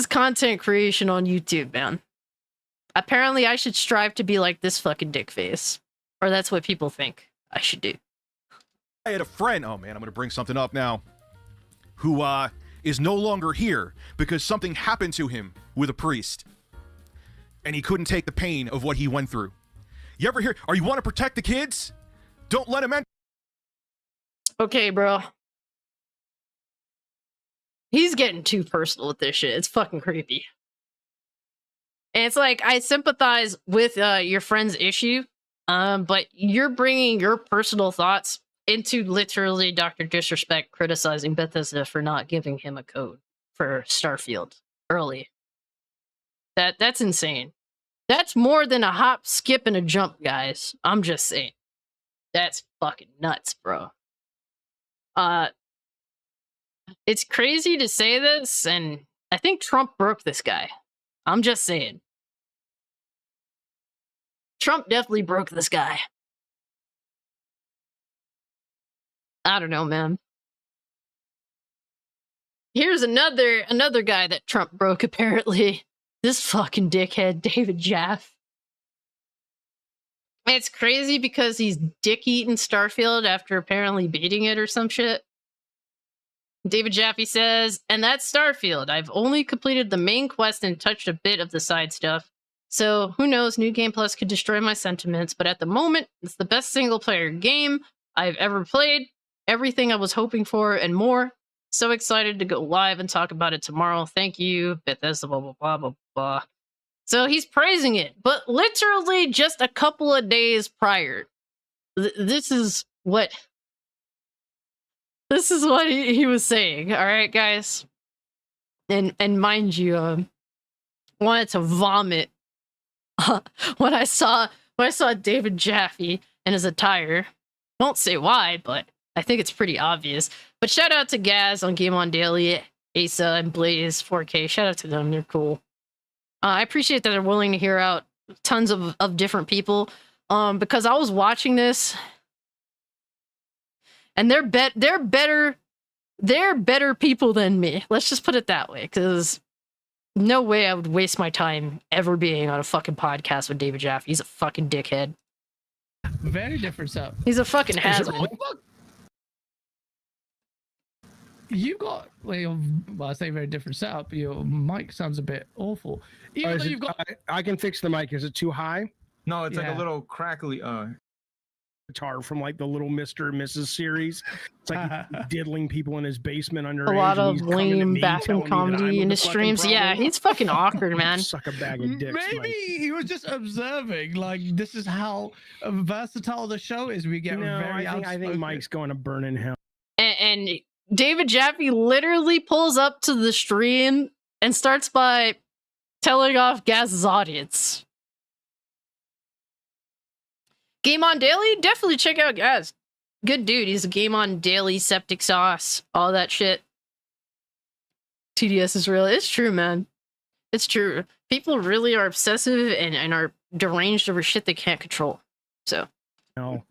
content creation on YouTube, man. Apparently I should strive to be like this fucking dick face. Or that's what people think I should do. I had a friend, oh man, I'm gonna bring something up now, who is no longer here because something happened to him with a priest. And he couldn't take the pain of what he went through. You ever hear, or you want to protect the kids? Don't let him enter. Okay, bro. He's getting too personal with this shit. It's fucking creepy. And it's like, I sympathize with your friend's issue, but you're bringing your personal thoughts into literally Dr. Disrespect criticizing Bethesda for not giving him a code for Starfield early. That's insane. That's more than a hop, skip, and a jump, guys. I'm just saying. That's fucking nuts, bro. It's crazy to say this, and I think Trump broke this guy. I'm just saying. Trump definitely broke this guy. I don't know, man. Here's another guy that Trump broke, apparently. This fucking dickhead, David Jaff. It's crazy because he's dick-eating Starfield after apparently beating it or some shit. David Jaffe says, and that's Starfield. I've only completed the main quest and touched a bit of the side stuff. So who knows, New Game Plus could destroy my sentiments, but at the moment, it's the best single player game I've ever played. Everything I was hoping for and more. So excited to go live and talk about it tomorrow. Thank you, Bethesda, blah, blah, blah, blah, blah. So he's praising it, but literally just a couple of days prior. This is what he was saying. All right, guys. And mind you, wanted to vomit when I saw David Jaffe and his attire. Won't say why, but I think it's pretty obvious. But shout out to Gaz on Game On Daily, Asa, and Blaze 4K. Shout out to them. They're cool. I appreciate that they're willing to hear out tons of different people. Because I was watching this, and they're better people than me. Let's just put it that way. Because no way I would waste my time ever being on a fucking podcast with David Jaffe. He's a fucking dickhead. Very different stuff. He's a fucking has-been. You got, well, I say very different setup. Your mic sounds a bit awful. Even though you've got, I can fix the mic. Is it too high? No, it's like a little crackly. Guitar from like the Little Mr. and Mrs. series. It's like diddling people in his basement under A lot of lame bathroom comedy in his streams. Yeah, he's fucking awkward, man. Suck a bag of dicks. Maybe he was just observing. Like, this is how versatile the show is. We get very I think Mike's going to burn in hell. And David Jaffe literally pulls up to the stream and starts by telling off Gaz's audience. Game On Daily? Definitely check out Gaz. Good dude. He's a Game On Daily, Septic Sauce, all that shit. TDS is real. It's true, man. It's true. People really are obsessive and are deranged over shit they can't control. So. No.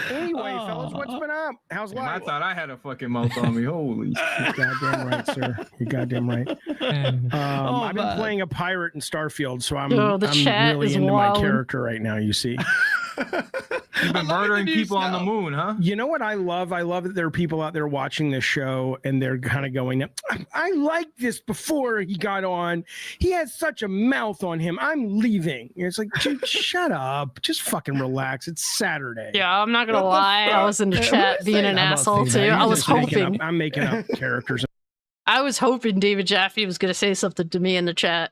Anyway, fellas, what's been up? How's life? I thought I had a fucking mouth on me. Holy shit. You're goddamn right, sir. You're goddamn right. I've been playing a pirate in Starfield, so I'm really into my character right now, you see. You've been murdering people on the moon, huh? You know what I love? I love that there are people out there watching this show and they're kind of going, I liked this before he got on. He has such a mouth on him. I'm leaving. It's like, dude, shut up. Just fucking relax. It's Saturday. Yeah, I'm not going to lie. I was in the chat being an asshole too. I was hoping. I'm making up characters. I was hoping David Jaffe was going to say something to me in the chat.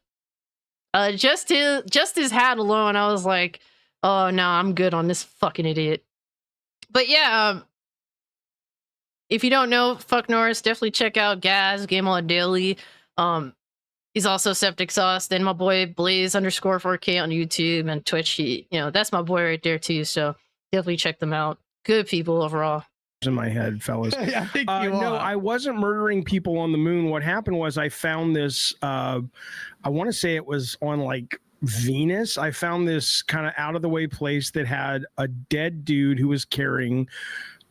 Just his hat alone, I was like, oh, no, I'm good on this fucking idiot. But yeah, if you don't know, fuck Norris, definitely check out Gaz, Game On Daily. He's also Septic Sauce. Then my boy Blaze _4K on YouTube and Twitch. That's my boy right there too. So definitely check them out. Good people overall. In my head, fellas. I think no, I wasn't murdering people on the moon. What happened was I found this, I want to say it was on like Venus. I found this kind of out of the way place that had a dead dude who was carrying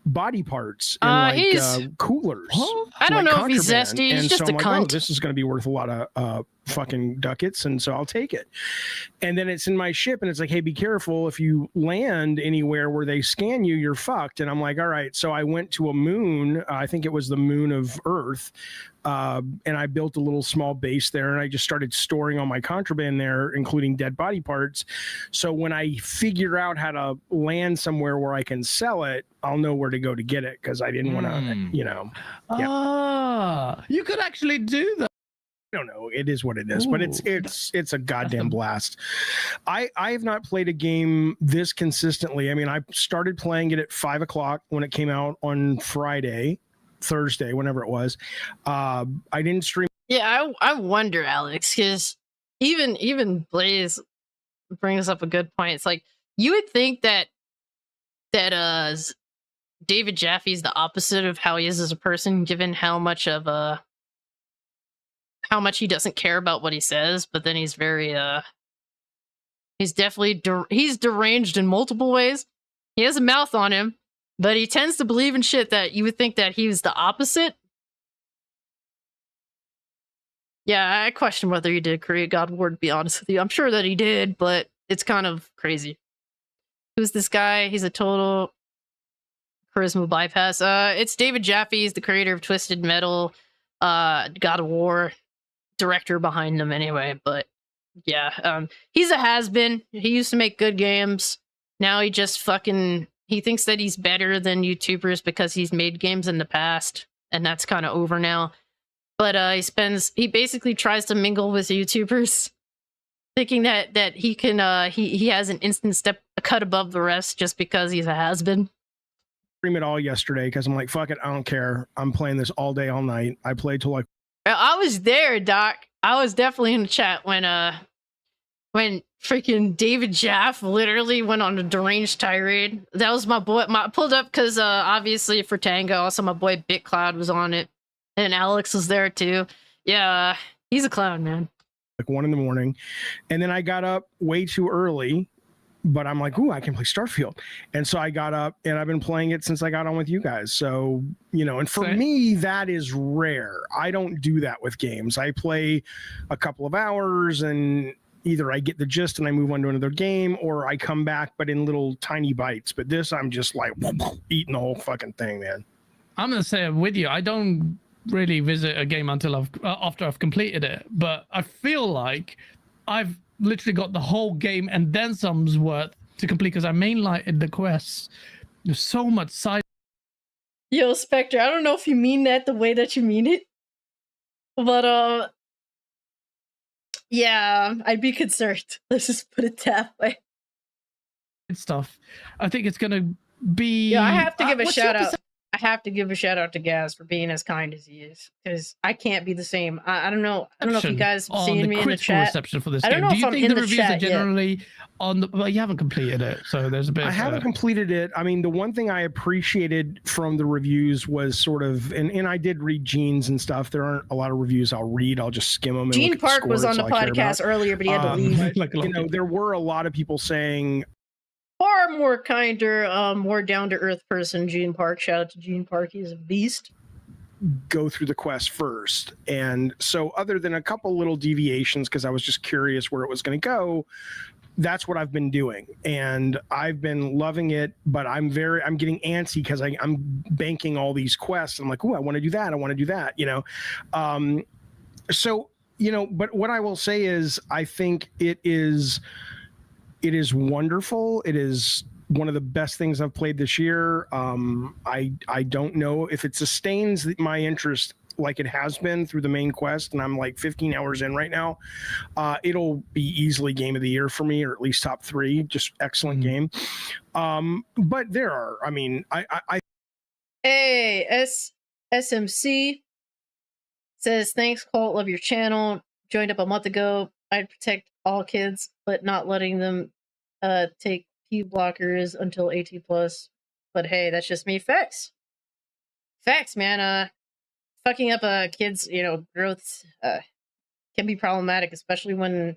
body parts in coolers. I don't know if he's zesty. He's just a cunt. Oh, this is going to be worth a lot of fucking ducats, and so I'll take it. And then it's in my ship, and it's like, hey, be careful. If you land anywhere where they scan you, you're fucked. And I'm like, all right. So I went to a moon. I think it was the moon of Earth. And I built a little small base there, and I just started storing all my contraband there, including dead body parts. So when I figure out how to land somewhere where I can sell it, I'll know where to go to get it, because I didn't want to, you could actually do that. I don't know. It is what it is, but it's a goddamn blast. I have not played a game this consistently. I mean, I started playing it at 5 o'clock when it came out on Thursday, whenever it was. I didn't stream. Yeah, I wonder, Alex, because even Blaze brings up a good point. It's like, you would think that David Jaffe is the opposite of how he is as a person, given how much he doesn't care about what he says, but then he's very he's definitely he's deranged in multiple ways. He has a mouth on him, but he tends to believe in shit that you would think that he was the opposite. Yeah, I question whether he did create God War, to be honest with you. I'm sure that he did, but it's kind of crazy. Who's this guy? He's a total charisma bypass. It's David Jaffe. He's the creator of Twisted Metal, God of War, director behind them anyway. But Yeah, he's a has-been. He used to make good games. Now he just he thinks that he's better than YouTubers because he's made games in the past, and that's kind of over now. But he basically tries to mingle with YouTubers, thinking that he can he has an instant a cut above the rest just because he's a has-been. Stream it all yesterday because I'm like, fuck it, I don't care. I'm playing this all day, all night. I played till like. I was there, Doc. I was definitely in the chat when freaking David Jaff literally went on a deranged tirade. That was my boy. I pulled up because obviously for Tango, also my boy BitCloud was on it, and Alex was there too. Yeah, he's a clown, man. Like 1 a.m, and then I got up way too early, but I'm like, ooh, I can play Starfield, and so I got up and I've been playing it since I got on with you guys. So and for me, that is rare. I don't do that with games. I play a couple of hours and either I get the gist and I move on to another game, or I come back, but in little tiny bites. But this, I'm just like eating the whole fucking thing, man. I'm gonna say I'm with you. I don't really visit a game until after I've completed it, but I feel like I've literally got the whole game and then some's worth to complete because I mainlighted the quests. There's so much side. Yo, Spectre, I don't know if you mean that the way that you mean it, but yeah, I'd be concerned. Let's just put it that way. Stuff. I think it's gonna be. Yeah, I have to give a shout out. I have to give a shout out to Gaz for being as kind as he is, because I can't be the same. I don't know. I don't know if you guys have seen me in the chat. Reception for this I don't game. know Do you if think I'm in the the reviews chat are generally on the? Well, you haven't completed it, so there's a bit. I haven't completed it. I mean, the one thing I appreciated from the reviews was sort of, and I did read Gene's and stuff. There aren't a lot of reviews I'll read. I'll just skim them. And Gene look at the Park was on scores the I care podcast about. earlier, but he had to leave. There were a lot of people saying. Far more kinder, more down to earth person, Gene Park. Shout out to Gene Park. He's a beast. Go through the quest first, and so other than a couple little deviations, because I was just curious where it was going to go, that's what I've been doing, and I've been loving it. But I'm getting antsy because I'm banking all these quests. I'm like, oh, I want to do that. I want to do that. So but what I will say is, I think it is wonderful. It is one of the best things I've played this year. I don't know if it sustains my interest like it has been through the main quest, and I'm like 15 hours in right now. It'll be easily game of the year for me, or at least top 3. Just excellent game. But there are, Hey, SMC says, thanks, Colt. Love your channel. Joined up a month ago. I'd protect all kids, but not letting them take P blockers until 18 plus. But hey, that's just me. Facts, man. Fucking up a kid's growth can be problematic, especially when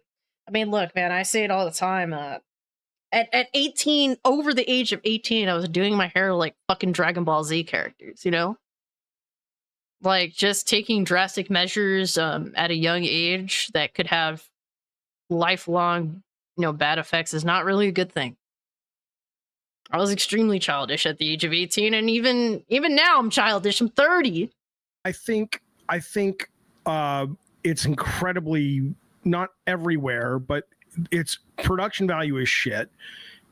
look, man, I say it all the time. At 18, over the age of 18, I was doing my hair like fucking Dragon Ball Z characters, like just taking drastic measures at a young age that could have lifelong bad effects is not really a good thing. I was extremely childish at the age of 18, and even now I'm childish. I'm 30. I think it's incredibly, not everywhere, but its production value is shit.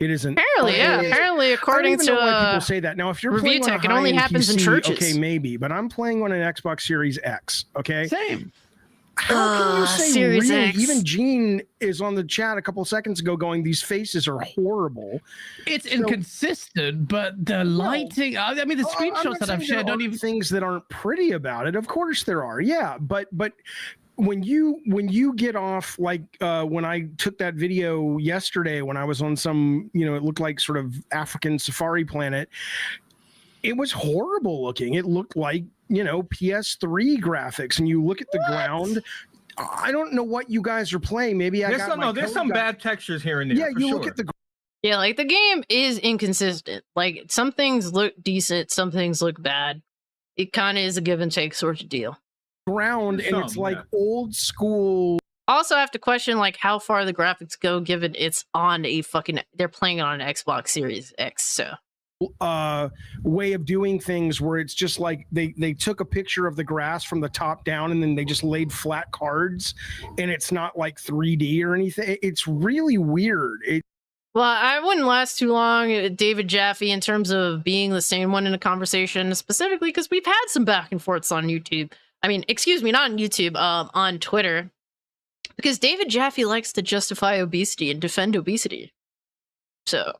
It isn't. Apparently, yeah. Apparently, according to why people say that. Now, if you're Review playing on a Tech, it only high-end happens in PC, churches. okay, maybe, but I'm playing on an Xbox Series X. Okay, same. How can you say Series really? X. Even Gene is on the chat a couple seconds ago going, these faces are horrible. It's inconsistent, but the lighting, the screenshots that I've shared don't even... Things that aren't pretty about it. Of course there are. Yeah, but when you get off, like when I took that video yesterday, when I was on some, it looked like sort of African safari planet, it was horrible looking. It looked like, PS3 graphics, and you look at the ground. I don't know what you guys are playing. Maybe there's some bad textures here and there. Yeah, you look at the. Yeah, like the game is inconsistent. Like some things look decent, some things look bad. It kind of is a give and take sort of deal. Ground, and it's like old school. Also, I have to question like how far the graphics go, given it's on a fucking. They're playing it on an Xbox Series X, so way of doing things where it's just like they took a picture of the grass from the top down and then they just laid flat cards, and it's not like 3D or anything. It's really weird. Well, I wouldn't last too long, David Jaffe, in terms of being the same one in a conversation, specifically because we've had some back and forths on YouTube. I mean, excuse me, not on YouTube, on Twitter. Because David Jaffe likes to justify obesity and defend obesity. So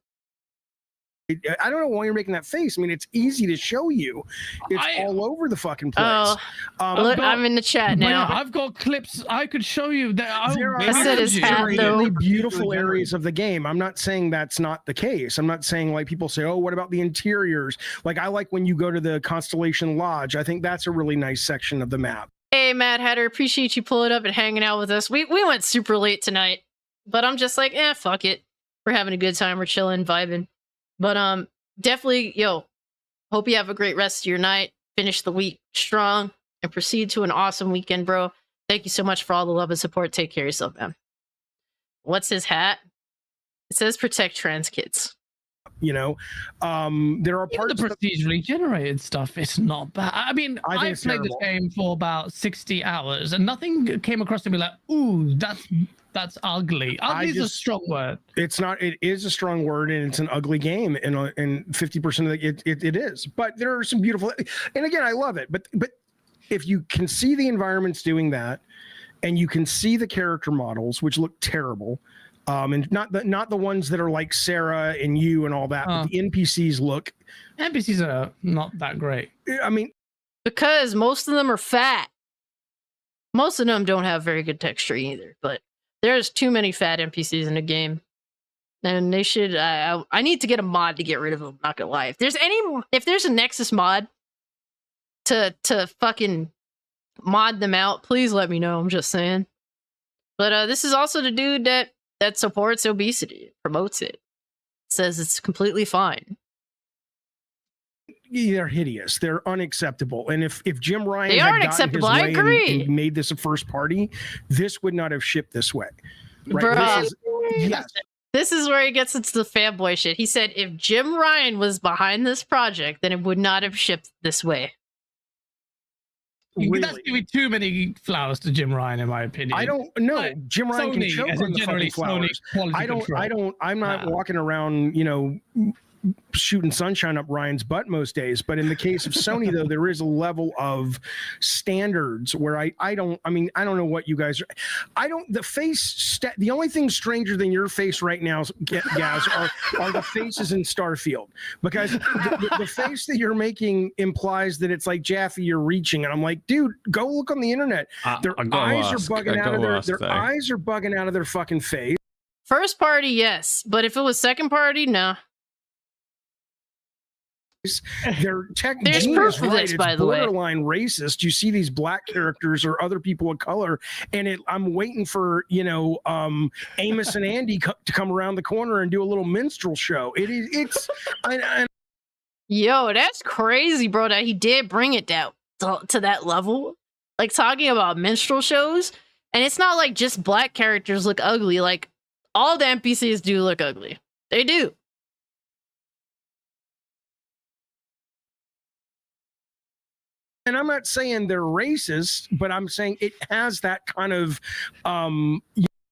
I don't know why you're making that face. I mean, it's easy to show you. It's all over the fucking place. Look, I'm in the chat now. Yeah, I've got clips I could show you. That I said his hat, though. Really beautiful areas of the game. I'm not saying that's not the case. I'm not saying like people say, oh, what about the interiors? Like I like when you go to the Constellation Lodge. I think that's a really nice section of the map. Hey, Mad Hatter, appreciate you pulling up and hanging out with us. We went super late tonight, but I'm just like, fuck it. We're having a good time. We're chilling, vibing. But definitely, hope you have a great rest of your night. Finish the week strong and proceed to an awesome weekend, bro. Thank you so much for all the love and support. Take care of yourself, man. What's his hat? It says protect trans kids. There are parts of the procedurally generated stuff. It's not bad. I mean, I played this game for about 60 hours and nothing came across to me like, ooh, that's ugly. Ugly is a strong word. It's not. It is a strong word, and it's an ugly game, and 50% of it is. But there are some beautiful, and again, I love it. But if you can see the environments doing that, and you can see the character models, which look terrible, and not the ones that are like Sarah and you and all that, but the NPCs look. NPCs are not that great. I mean, because most of them are fat. Most of them don't have very good texture either, but there's too many fat NPCs in the game, and they should. I need to get a mod to get rid of them. Not gonna lie. If there's a Nexus mod to fucking mod them out, please let me know. I'm just saying. But this is also the dude that supports obesity, promotes it, says it's completely fine. They're hideous. They're unacceptable. And if Jim Ryan they aren't acceptable, I agree. And made this a first party, this would not have shipped this way. Right? Bruh, this is where he gets into the fanboy shit. He said if Jim Ryan was behind this project, then it would not have shipped this way. Really? That's giving too many flowers to Jim Ryan, in my opinion. I don't know. Jim Ryan can choke on the fucking flowers. I'm not walking around, shooting sunshine up Ryan's butt most days, but in the case of Sony, though, there is a level of standards where I don't know what you guys are. The only thing stranger than your face right now, Gaz, are the faces in Starfield, because the face that you're making implies that it's like, Jaffe, you're reaching, and I'm like, dude, go look on the internet. Their eyes are bugging out of their fucking face. First party, yes, but if it was second party, no. There's proof of this, by the way. It's borderline racist. You see these black characters or other people of color, and I'm waiting for Amos and Andy to come around the corner and do a little minstrel show. Yo, that's crazy, bro. That he did bring it down to that level, like talking about minstrel shows, and it's not like just black characters look ugly. Like all the NPCs do look ugly. They do. And I'm not saying they're racist, but I'm saying it has that kind of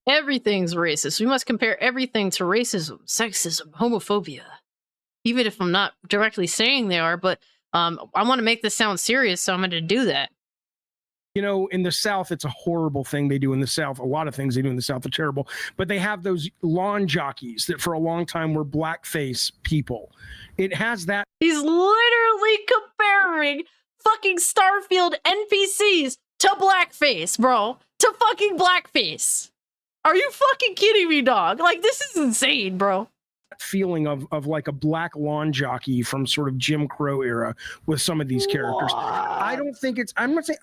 everything's racist. We must compare everything to racism, sexism, homophobia. Even if I'm not directly saying they are, but I want to make this sound serious, so I'm going to do that. In the South, it's a horrible thing they do in the South. A lot of things they do in the South are terrible. But they have those lawn jockeys that for a long time were blackface people. It has that. He's literally comparing fucking Starfield NPCs to blackface, bro. To fucking blackface. Are you fucking kidding me, dog? Like, this is insane, bro. Feeling of like a black lawn jockey from sort of Jim Crow era with some of these characters. I don't think I'm not saying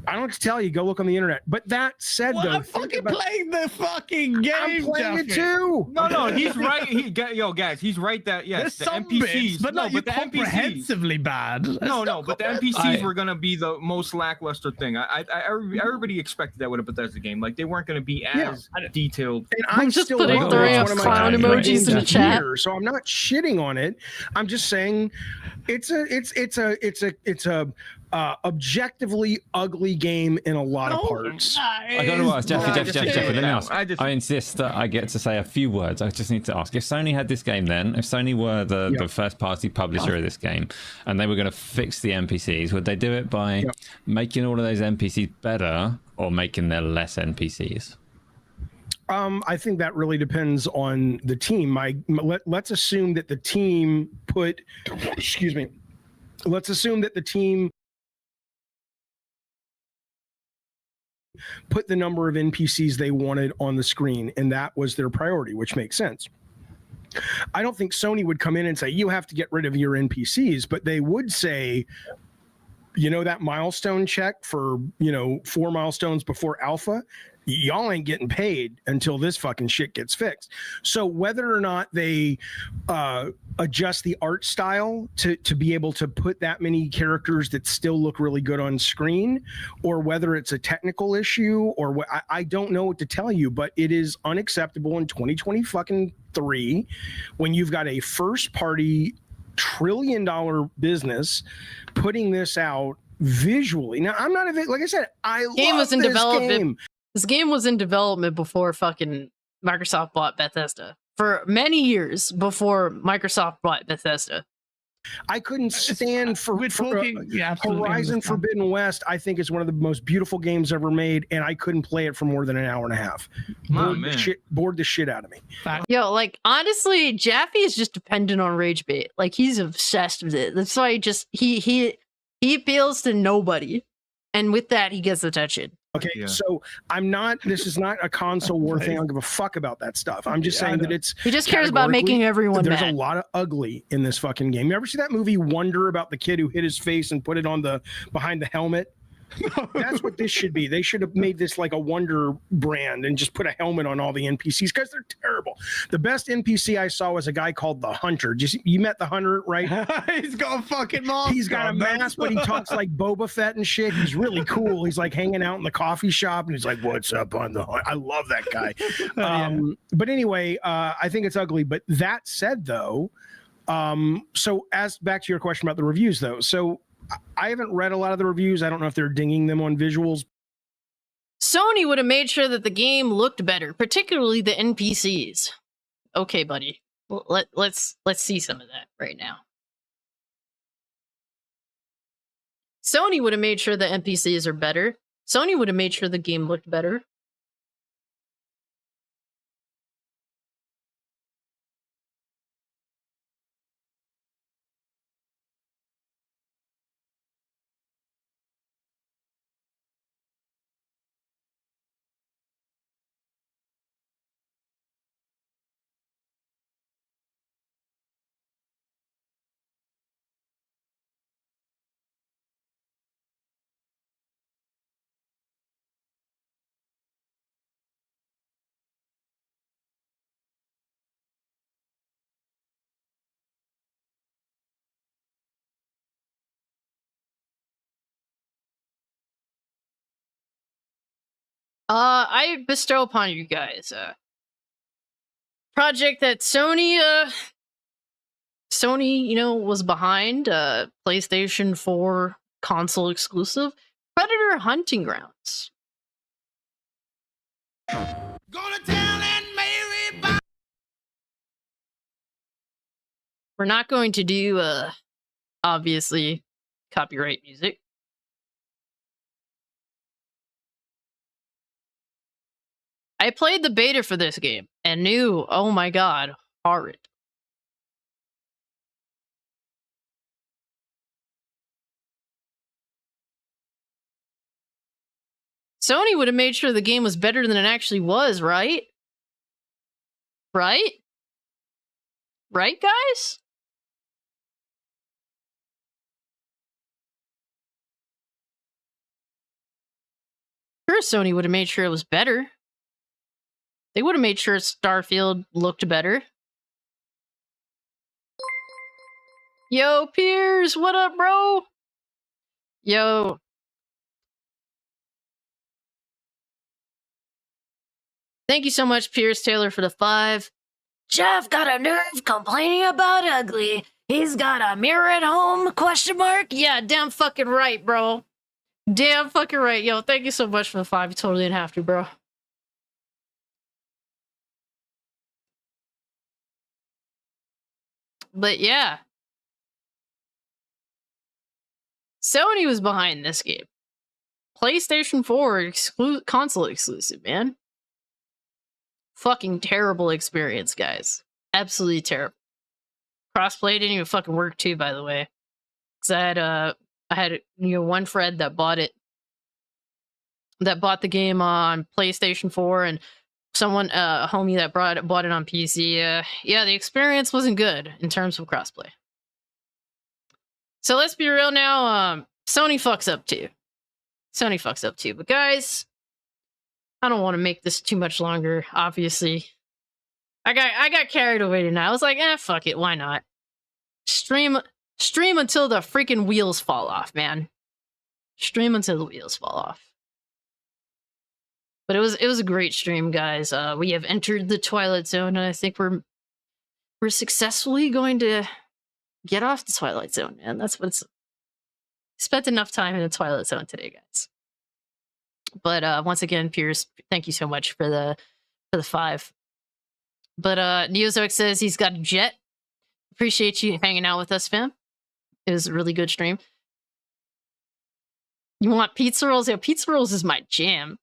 I don't have to tell you. Go look on the internet. But that said, Well, though, I'm fucking playing the fucking game. I'm playing it Jeffy. too. No, he's right. Yo, guys, he's right that yes, There's the some NPCs, bits, but not but the NPCs. comprehensively bad. No, but the NPCs were gonna be the most lackluster thing. Everybody expected that with a Bethesda game. Like they weren't gonna be as detailed. And I'm I just still putting love three it. of It's one of my clown favorite emojis games in the of chat. year, so I'm not shitting on it. I'm just saying it's a objectively ugly game in a lot of parts. I got to ask Jeffy. Let me ask. I I insist that I get to say a few words. I just need to ask: if Sony had this game, then if Sony were the first-party publisher of this game, and they were going to fix the NPCs, would they do it by making all of those NPCs better or making there less NPCs? I think that really depends on the team. Let's assume that the team put. Excuse me. Let's assume that the team put the number of NPCs they wanted on the screen, and that was their priority, which makes sense. I don't think Sony would come in and say, you have to get rid of your NPCs, but they would say, you know, that milestone check for, 4 milestones before alpha, y'all ain't getting paid until this fucking shit gets fixed. So whether or not they adjust the art style to be able to put that many characters that still look really good on screen, or whether it's a technical issue, or what, I don't know what to tell you, but it is unacceptable in 2023 when you've got a first party $trillion business putting this out visually. Now, I'm not like I said, I Game love was in this development. game. This game was in development before fucking Microsoft bought Bethesda. For many years before Microsoft bought Bethesda. I couldn't stand for absolutely Horizon Forbidden West. I think is one of the most beautiful games ever made, and I couldn't play it for more than an hour and a half. Bored the shit out of me. Yo, like honestly, Jaffe is just dependent on rage bait. Like he's obsessed with it. That's why he appeals to nobody, and with that, he gets attention. Okay, so this is not a console war thing. I don't give a fuck about that stuff. I'm just saying that it's. He just cares about making everyone There's mad. a lot of ugly in this fucking game. You ever see that movie Wonder about the kid who hit his face and put it on behind the helmet? That's what this should be. They should have made this like a Wonder brand and just put a helmet on all the NPCs because they're terrible. The best NPC I saw was a guy called the Hunter. You met the Hunter, right? He's got a fucking mask. He's got a mask, but he talks like Boba Fett and shit. He's really cool. He's like hanging out in the coffee shop and he's like, "What's up on the?" I love that guy. But anyway, I think it's ugly. But that said, though, so as back to your question about the reviews, though, so. I haven't read a lot of the reviews. I don't know if they're dinging them on visuals. Sony would have made sure that the game looked better, particularly the NPCs. Okay, buddy. Let's see some of that right now. Sony would have made sure the NPCs are better. Sony would have made sure the game looked better. I bestow upon you guys a project that Sony, was behind, PlayStation 4 console exclusive, Predator Hunting Grounds. We're not going to do, obviously, copyright music. I played the beta for this game and knew, oh my god, horrid. Sony would have made sure the game was better than it actually was, right? Right? Right, guys? sure Sony would have made sure it was better. They would have made sure Starfield looked better. Yo, Piers, what up, bro? Yo. Thank you so much, Piers Taylor, for the 5. Jeff got a nerve complaining about ugly. He's got a mirror at home, question mark? Yeah, damn fucking right, bro. Damn fucking right. Yo, thank you so much for the 5. You totally didn't have to, bro. But yeah. Sony was behind this game. PlayStation 4 console exclusive, man. Fucking terrible experience, guys. Absolutely terrible. Crossplay didn't even fucking work too, by the way. Cause I had one friend that bought it. That bought the game on PlayStation 4, and someone, a homie that bought it on PC. Yeah, the experience wasn't good in terms of crossplay. So let's be real now. Sony fucks up too. Sony fucks up too. But guys, I don't want to make this too much longer. Obviously, I got carried away tonight. I was like, fuck it, why not? Stream until the freaking wheels fall off, man. Stream until the wheels fall off. But it was a great stream, guys. We have entered the Twilight Zone, and I think we're successfully going to get off the Twilight Zone, man. That's what it's. Spent enough time in the Twilight Zone today, guys. But once again, Pierce, thank you so much for the 5. But Neozoic says he's got a jet. Appreciate you hanging out with us, fam. It was a really good stream. You want pizza rolls? Yeah, pizza rolls is my jam.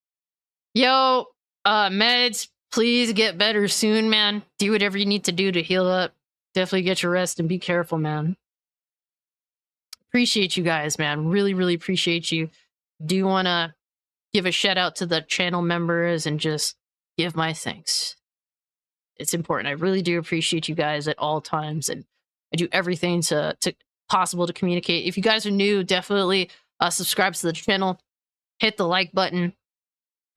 Yo, meds, please get better soon, man. Do whatever you need to do to heal up. Definitely get your rest and be careful, man. Appreciate you guys, man. Really, really appreciate you. Do want to give a shout out to the channel members and just give my thanks. It's important. I really do appreciate you guys at all times, and I do everything to possible to communicate. If you guys are new, definitely subscribe to the channel. Hit the like button.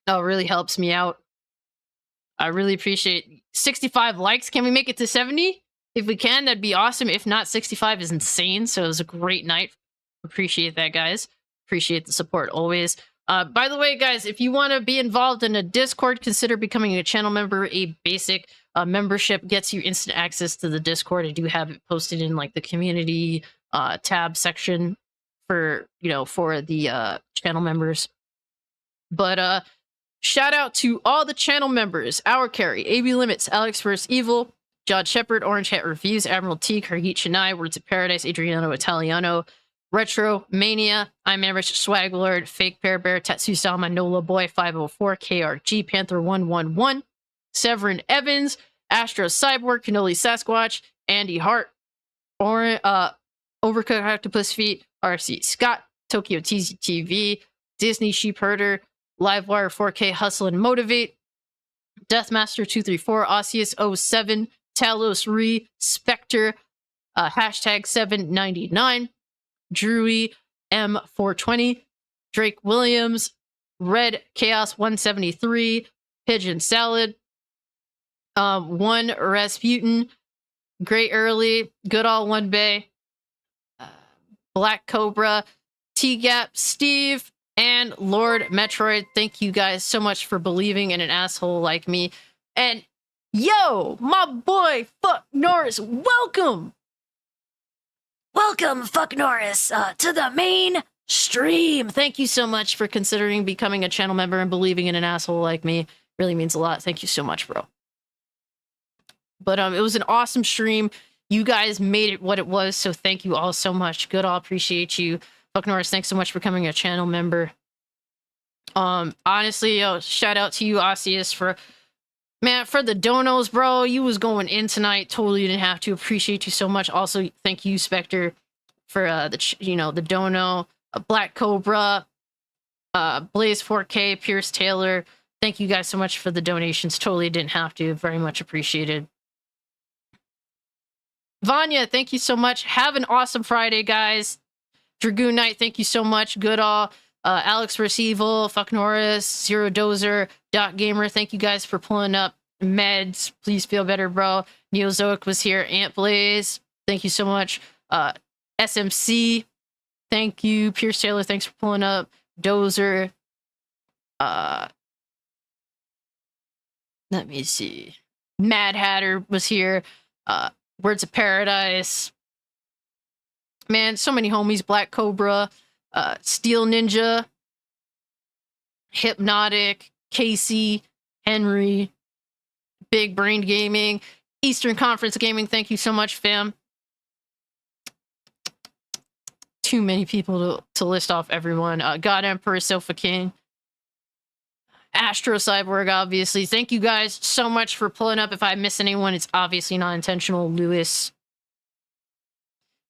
That really helps me out. I really appreciate 65 likes. Can we make it to 70? If we can, that'd be awesome. If not, 65 is insane. So it was a great night. Appreciate that, guys. Appreciate the support always. By the way, guys, if you want to be involved in a Discord, consider becoming a channel member. A basic membership gets you instant access to the Discord. I do have it posted in like the community tab section for the channel members. But shout out to all the channel members: Our Carry, AB Limits, Alex vs. Evil, John Shepard, Orange Hat Reviews, Admiral T, Kargit Chennai, Words of Paradise, Adriano Italiano, Retro Mania, I'm Amrish Swaglord, Fake Bear Bear, Tatsu Sama, Nola Boy 504, KRG, Panther 111, Severin Evans, Astro Cyborg, Cannoli Sasquatch, Andy Hart, Overcooked Octopus Feet, RC Scott, Tokyo TZTV, Disney Sheepherder, Livewire 4K Hustle and Motivate, Deathmaster 234, Osseous 07, Talos Re, Spectre, hashtag 799, Drewy M420, Drake Williams, Red Chaos 173, Pigeon Salad, One Rasputin, Gray Early, Goodall One Bay, Black Cobra, T-Gap, Steve, and Lord Metroid. Thank you guys so much for believing in an asshole like me. And yo, my boy, Fuck Norris, welcome! Welcome, Fuck Norris, to the main stream. Thank you so much for considering becoming a channel member and believing in an asshole like me. Really means a lot. Thank you so much, bro. But it was an awesome stream. You guys made it what it was, so thank you all so much. Good, all appreciate you. Fuck Norris, thanks so much for becoming a channel member. Honestly, shout out to you, Osseous, for the donos, bro. You was going in tonight. Totally didn't have to. Appreciate you so much. Also, thank you, Spectre, for the dono. Black Cobra, Blaze 4K, Pierce Taylor. Thank you guys so much for the donations. Totally didn't have to. Very much appreciated. Vanya, thank you so much. Have an awesome Friday, guys. Dragoon Knight, thank you so much. Good all. Alex vs. Evil, Fuck Norris, Zero Dozer, Dot Gamer, thank you guys for pulling up. Meds, please feel better, bro. Neozoic was here. Ant Blaze, thank you so much. SMC, thank you. Pierce Taylor, thanks for pulling up. Dozer. Let me see. Mad Hatter was here. Words of Paradise. Man, so many homies. Black Cobra, Steel Ninja, Hypnotic, Casey, Henry, Big Brain Gaming, Eastern Conference Gaming. Thank you so much, fam. Too many people to list off everyone. God Emperor, Sofa King, Astro Cyborg, obviously. Thank you guys so much for pulling up. If I miss anyone, it's obviously not intentional. Lewis.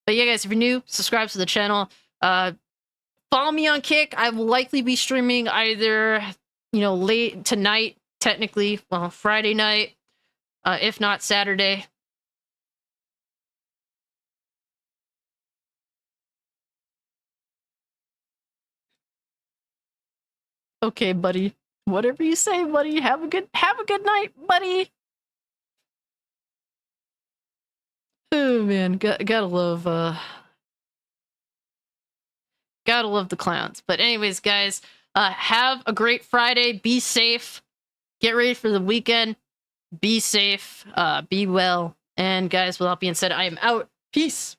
But yeah, guys, if you're new, subscribe to the channel. Follow me on Kick. I will likely be streaming either, late tonight, technically, well, Friday night, if not Saturday. Okay, buddy. Whatever you say, buddy. Have a good night, buddy. Oh man, gotta love the clowns. But anyways, guys, have a great Friday. Be safe. Get ready for the weekend. Be safe. Be well. And guys, with that being said, I am out. Peace.